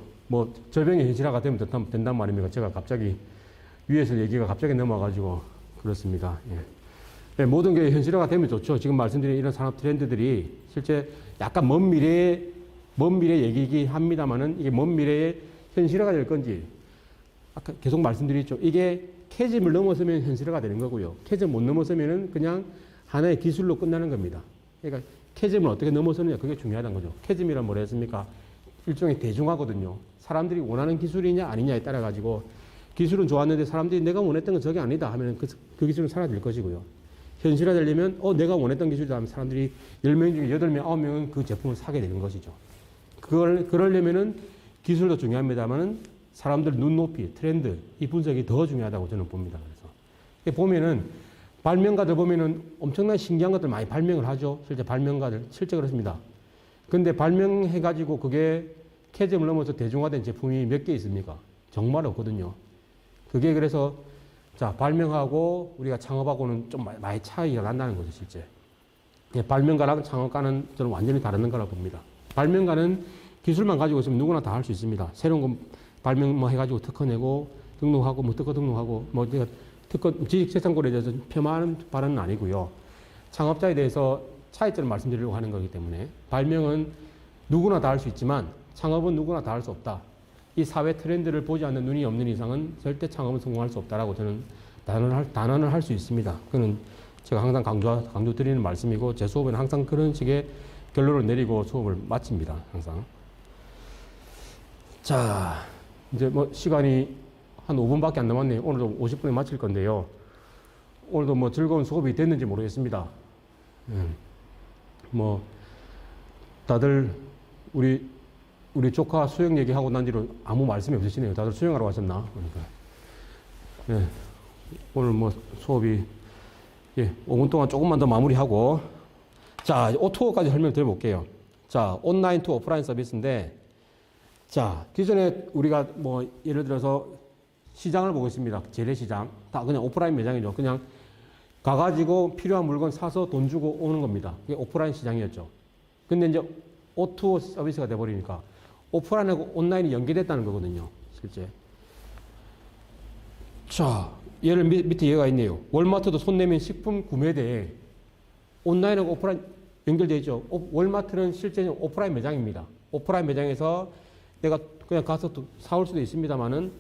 절병이 현실화가 되면 된단 말입니까? 제가 갑자기 위에서 얘기가 갑자기 넘어가지고 그렇습니다. 예. 네, 모든 게 현실화가 되면 좋죠. 지금 말씀드린 이런 산업 트렌드들이 실제 약간 먼 미래 얘기이긴 합니다만은 이게 먼 미래에 현실화가 될 건지 아까 계속 말씀드렸죠. 이게 캐즘을 넘어서면 현실화가 되는 거고요. 캐즘 못 넘어서면은 그냥 하나의 기술로 끝나는 겁니다. 그러니까 캐즘을 어떻게 넘어서느냐 그게 중요하다는 거죠. 캐즘이란 뭐라 했습니까? 일종의 대중화거든요. 사람들이 원하는 기술이냐 아니냐에 따라 가지고 기술은 좋았는데 사람들이 내가 원했던 건 저게 아니다 하면 그 기술은 사라질 것이고요. 현실화 되려면 내가 원했던 기술이다 하면 사람들이 10명 중에 8명, 9명은 그 제품을 사게 되는 것이죠. 그러려면은 기술도 중요합니다만은 사람들 눈높이, 트렌드, 이 분석이 더 중요하다고 저는 봅니다. 그래서 보면은 발명가들 보면은 엄청난 신기한 것들 많이 발명을 하죠. 실제 발명가들 실제 그렇습니다. 근데 발명해가지고 그게 캐즘을 넘어서 대중화된 제품이 몇 개 있습니까? 정말 없거든요. 그게 그래서 자 발명하고 우리가 창업하고는 좀 많이 차이가 난다는 거죠, 실제. 발명가랑 창업가는 저는 완전히 다른 거라고 봅니다. 발명가는 기술만 가지고 있으면 누구나 다 할 수 있습니다. 새로운 거 발명 해가지고 특허 내고 등록하고 특허 등록하고 제가 특허 지식재산권에 대해서 폄하하는 발언은 아니고요. 창업자에 대해서 차이점을 말씀드리려고 하는 거기 때문에 발명은 누구나 다 할 수 있지만 창업은 누구나 다 할 수 없다. 이 사회 트렌드를 보지 않는 눈이 없는 이상은 절대 창업은 성공할 수 없다라고 저는 단언을 할 수 있습니다. 그는 제가 항상 강조 드리는 말씀이고 제 수업에는 항상 그런 식의 결론을 내리고 수업을 마칩니다. 항상. 자, 이제 시간이 한 5분밖에 안 남았네요. 오늘도 50분에 마칠 건데요. 오늘도 즐거운 수업이 됐는지 모르겠습니다. 다들 우리 조카 수영 얘기하고 난 뒤로 아무 말씀이 없으시네요. 다들 수영하러 가셨나? 그러니까. 예. 오늘 수업이 5분 동안 조금만 더 마무리하고 자, O2O까지 설명 드려볼게요. 자, 온라인 투 오프라인 서비스인데 자, 기존에 우리가 예를 들어서 시장을 보고 있습니다. 재래시장. 다 그냥 오프라인 매장이죠. 그냥 가가지고 필요한 물건 사서 돈 주고 오는 겁니다. 그게 오프라인 시장이었죠. 근데 이제 O2O 서비스가 돼버리니까 오프라인하고 온라인이 연계됐다는 거거든요. 실제. 자, 얘를 밑에 얘가 있네요. 월마트도 손 내면 식품 구매대에 온라인하고 오프라인 연결되어 있죠. 월마트는 실제 오프라인 매장입니다. 오프라인 매장에서 내가 그냥 가서 또 사올 수도 있습니다만은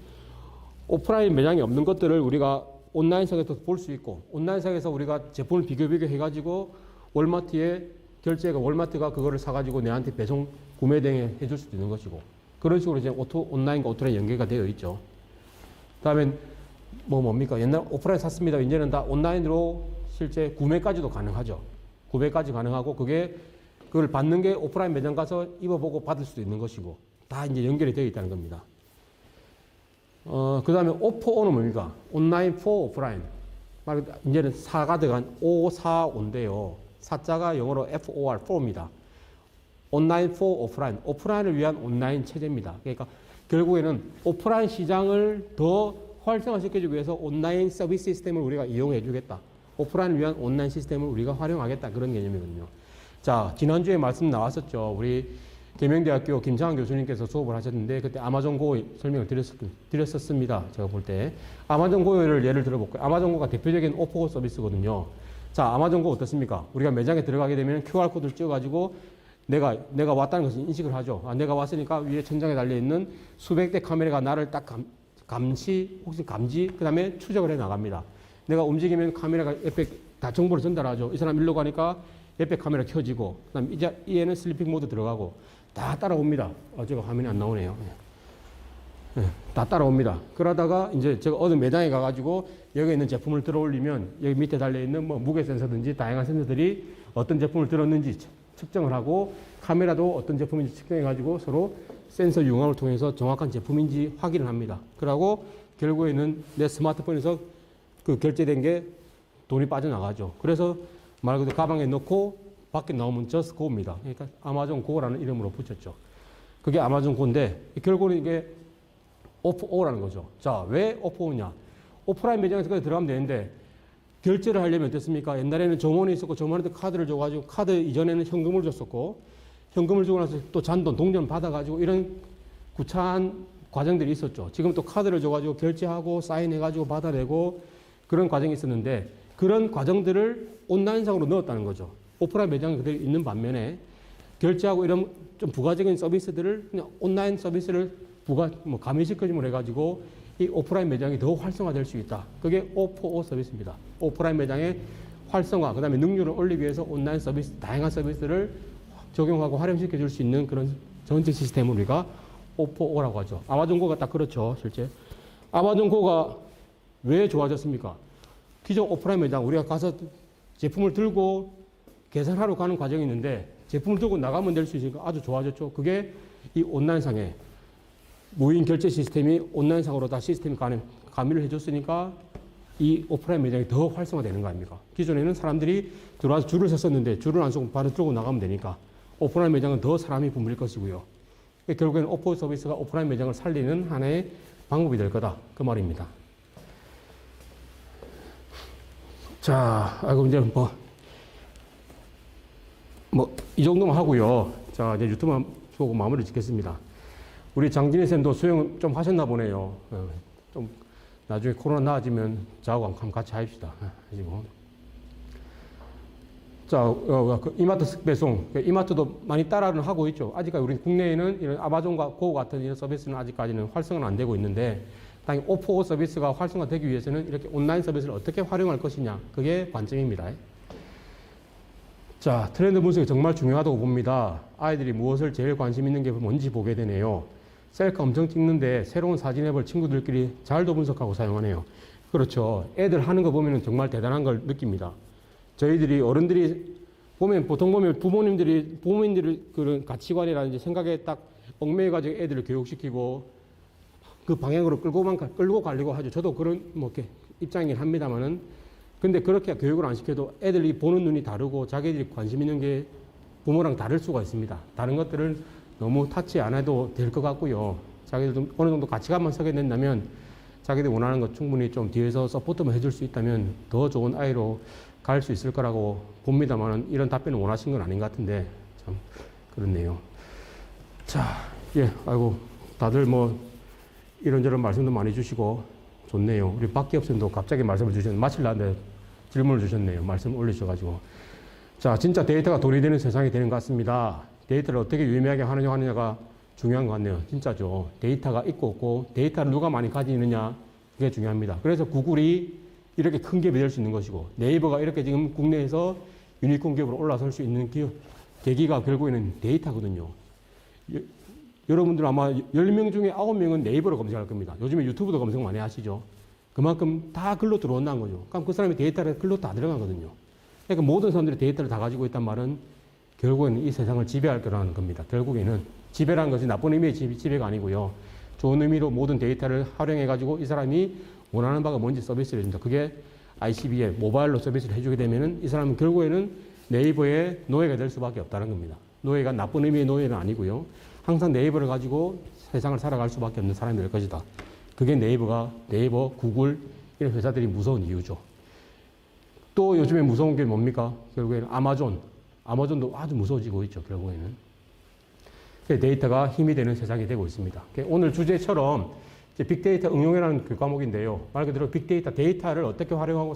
오프라인 매장이 없는 것들을 우리가 온라인상에서 볼 수 있고 온라인상에서 우리가 제품을 비교해가지고 월마트에 결제가 월마트가 그거를 사가지고 내한테 배송 구매 등에 해줄 수도 있는 것이고 그런 식으로 이제 온라인과 오프라인 연계가 되어 있죠. 그다음에 뭡니까? 옛날 오프라인 샀습니다. 이제는 다 온라인으로 실제 구매까지도 가능하죠. 구매까지 가능하고 그걸 받는 게 오프라인 매장 가서 입어보고 받을 수도 있는 것이고 다 이제 연결이 되어 있다는 겁니다. 그 다음에 O4O는 뭡니까? 온라인 for 오프라인. 이제는 4가 들어간 545인데요. 4자가 영어로 FOR, for입니다. 온라인 for 오프라인. 오프라인을 위한 온라인 체제입니다. 그러니까 결국에는 오프라인 시장을 더 활성화시켜주기 위해서 온라인 서비스 시스템을 우리가 이용해 주겠다. 오프라인을 위한 온라인 시스템을 우리가 활용하겠다. 그런 개념이거든요. 자, 지난주에 말씀 나왔었죠. 우리 계명대학교 김창환 교수님께서 수업을 하셨는데 그때 아마존 고 설명을 드렸었습니다. 제가 볼 때. 아마존 고를 예를 들어볼까요? 아마존 고가 대표적인 O4O 서비스거든요. 자, 아마존 고 어떻습니까? 우리가 매장에 들어가게 되면 QR코드를 찍어가지고 내가 왔다는 것을 인식을 하죠. 아, 내가 왔으니까 위에 천장에 달려있는 수백 대 카메라가 나를 딱 혹시 감지, 그 다음에 추적을 해 나갑니다. 내가 움직이면 카메라가 옆에 다 정보를 전달하죠. 이 사람 일로 가니까 옆에 카메라 켜지고, 그 다음에 이제 얘는 슬리핑 모드 들어가고, 다 따라옵니다. 제가 화면이 안 나오네요. 다 따라옵니다. 그러다가 이제 제가 어느 매장에 가가지고 여기 있는 제품을 들어 올리면 여기 밑에 달려있는 뭐 무게 센서든지 다양한 센서들이 어떤 제품을 들었는지 측정을 하고 카메라도 어떤 제품인지 측정해가지고 서로 센서 융합을 통해서 정확한 제품인지 확인을 합니다. 그러고 결국에는 내 스마트폰에서 그 결제된 게 돈이 빠져나가죠. 그래서 말 그대로 가방에 넣고 밖에 나오면 just go입니다. 그러니까 아마존 고라는 이름으로 붙였죠. 그게 아마존 고인데 결국은 이게 오프오라는 거죠. 자, 왜 오프오냐? 오프라인 매장에서까지 들어가면 되는데 결제를 하려면 어땠습니까? 옛날에는 점원이 있었고 점원한테 카드를 줘가지고 카드 이전에는 현금을 줬었고 현금을 주고 나서 또 잔돈, 동전 받아가지고 이런 구차한 과정들이 있었죠. 지금 또 카드를 줘가지고 결제하고 사인해가지고 받아내고 그런 과정이 있었는데 그런 과정들을 온라인상으로 넣었다는 거죠. 오프라인 매장에 그대로 있는 반면에 결제하고 이런 좀 부가적인 서비스들을 그냥 온라인 서비스를 가미시켜줌을 해가지고 이 오프라인 매장이 더 활성화될 수 있다. 그게 O4O 서비스입니다. 오프라인 매장의 활성화, 그 다음에 능률을 올리기 위해서 온라인 서비스, 다양한 서비스를 적용하고 활용시켜 줄 수 있는 그런 전체 시스템을 우리가 O4O라고 하죠. 아마존 고가 딱 그렇죠, 실제. 아마존 고가 왜 좋아졌습니까? 기존 오프라인 매장, 우리가 가서 제품을 들고 계산하러 가는 과정이 있는데 제품을 들고 나가면 될 수 있으니까 아주 좋아졌죠. 그게 이 온라인상에 무인 결제 시스템이 온라인상으로 다 시스템이 가미를 해줬으니까 이 오프라인 매장이 더 활성화되는 거 아닙니까? 기존에는 사람들이 들어와서 줄을 섰었는데 줄을 안 서고 바로 들고 나가면 되니까 오프라인 매장은 더 사람이 붐빌 것이고요. 결국에는 오프 서비스가 오프라인 매장을 살리는 하나의 방법이 될 거다. 그 말입니다. 자, 이제 이 정도만 하고요. 자, 이제 유튜브 보고 마무리 짓겠습니다. 우리 장진희 쌤도 수영 좀 하셨나 보네요. 좀 나중에 코로나 나아지면 저하고 한번 같이 합시다. 자, 그 이마트 배송, 이마트도 많이 따라는 하고 있죠. 아직까지 우리 국내에는 이런 아마존과 고 같은 이런 서비스는 아직까지는 활성화는 안 되고 있는데, 당연히 O4O 서비스가 활성화되기 위해서는 이렇게 온라인 서비스를 어떻게 활용할 것이냐, 그게 관점입니다. 자, 트렌드 분석이 정말 중요하다고 봅니다. 아이들이 무엇을 제일 관심 있는 게 뭔지 보게 되네요. 셀카 엄청 찍는데 새로운 사진 앱을 친구들끼리 잘도 분석하고 사용하네요. 그렇죠. 애들 하는 거 보면 정말 대단한 걸 느낍니다. 저희들이 어른들이 보통 보면 부모님들이 그런 가치관이라든지 생각에 딱 얽매여가지고 애들을 교육시키고 그 방향으로 끌고 가려고 하죠. 저도 그런 이렇게 입장이긴 합니다만은, 근데 그렇게 교육을 안 시켜도 애들이 보는 눈이 다르고 자기들이 관심 있는 게 부모랑 다를 수가 있습니다. 다른 것들을 너무 타치 안 해도 될 것 같고요. 자기들 좀 어느 정도 가치관만 서게 된다면 자기들이 원하는 것 충분히 좀 뒤에서 서포트만 해줄 수 있다면 더 좋은 아이로 갈 수 있을 거라고 봅니다만, 이런 답변을 원하신 건 아닌 것 같은데 참 그렇네요. 자, 다들 이런저런 말씀도 많이 주시고 좋네요. 우리 박기업 선생도 갑자기 말씀을 주셨는데 마치려는데 질문을 주셨네요. 말씀 올리셔가지고. 자, 진짜 데이터가 돈이 되는 세상이 되는 것 같습니다. 데이터를 어떻게 유의미하게 하느냐가 중요한 것 같네요. 진짜죠. 데이터가 있고 없고 데이터를 누가 많이 가지느냐, 그게 중요합니다. 그래서 구글이 이렇게 큰 기업이 될 수 있는 것이고 네이버가 이렇게 지금 국내에서 유니콘 기업으로 올라설 수 있는 계기가 결국에는 데이터거든요. 여러분들 아마 10명 중에 9명은 네이버로 검색할 겁니다. 요즘에 유튜브도 검색 많이 하시죠. 그만큼 다 글로 들어온다는 거죠. 그럼 그 사람의 데이터를 글로 다 들어가거든요. 그러니까 모든 사람들이 데이터를 다 가지고 있단 말은 결국에는 이 세상을 지배할 거라는 겁니다. 결국에는 지배라는 것이 나쁜 의미의 지배가 아니고요. 좋은 의미로 모든 데이터를 활용해가지고 이 사람이 원하는 바가 뭔지 서비스를 해준다. 그게 ICB에 모바일로 서비스를 해주게 되면은 이 사람은 결국에는 네이버의 노예가 될 수밖에 없다는 겁니다. 노예가 나쁜 의미의 노예는 아니고요. 항상 네이버를 가지고 세상을 살아갈 수밖에 없는 사람이 될 것이다. 그게 네이버, 구글 이런 회사들이 무서운 이유죠. 또 요즘에 무서운 게 뭡니까? 결국에는 아마존도 아주 무서워지고 있죠. 결국에는 데이터가 힘이 되는 세상이 되고 있습니다. 오늘 주제처럼 빅데이터 응용이라는 그 과목인데요. 말 그대로 빅데이터, 데이터를 어떻게 활용하고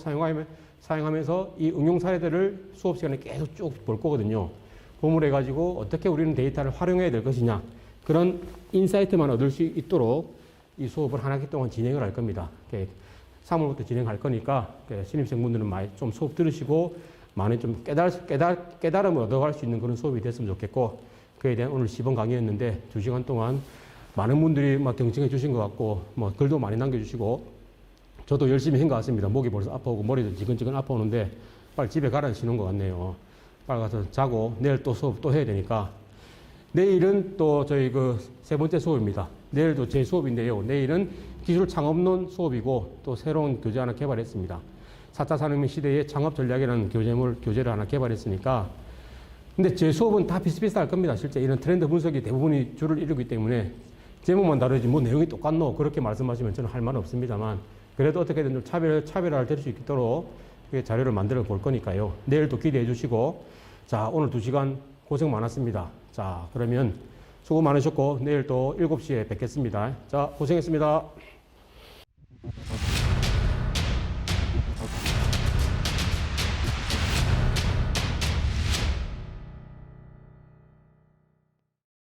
사용하면서 이 응용 사례들을 수업 시간에 계속 쭉 볼 거거든요. 고물해가지고 어떻게 우리는 데이터를 활용해야 될 것이냐 그런 인사이트만 얻을 수 있도록 이 수업을 한 학기 동안 진행을 할 겁니다. 3월부터 진행할 거니까 신입생분들은 많이 좀 수업 들으시고 많이 좀 깨달음을 얻어갈 수 있는 그런 수업이 됐으면 좋겠고 그에 대한 오늘 시범 강의였는데 2시간 동안 많은 분들이 막 경청해 주신 것 같고 뭐 글도 많이 남겨주시고 저도 열심히 한 것 같습니다. 목이 벌써 아파오고 머리도 지근지근 아파오는데 빨리 집에 가라시는 것 같네요. 빨리 가서 자고 내일 또 수업 또 해야 되니까 내일은 또 저희 그 세 번째 수업입니다. 내일도 제 수업인데요. 내일은 기술 창업론 수업이고 또 새로운 교재 하나 개발했습니다. 4차 산업혁명 시대의 창업 전략이라는 교재를 하나 개발했으니까 근데 제 수업은 다 비슷비슷할 겁니다. 실제 이런 트렌드 분석이 대부분이 줄을 이루기 때문에 제목만 다르지 뭐 내용이 똑같노 그렇게 말씀하시면 저는 할 말은 없습니다만 그래도 어떻게든 좀 차별화를 될 수 있도록 자료를 만들어 볼 거니까요. 내일도 기대해 주시고 자 오늘 2시간 고생 많았습니다. 자 그러면 수고 많으셨고 내일 또 7시에 뵙겠습니다. 자 고생했습니다.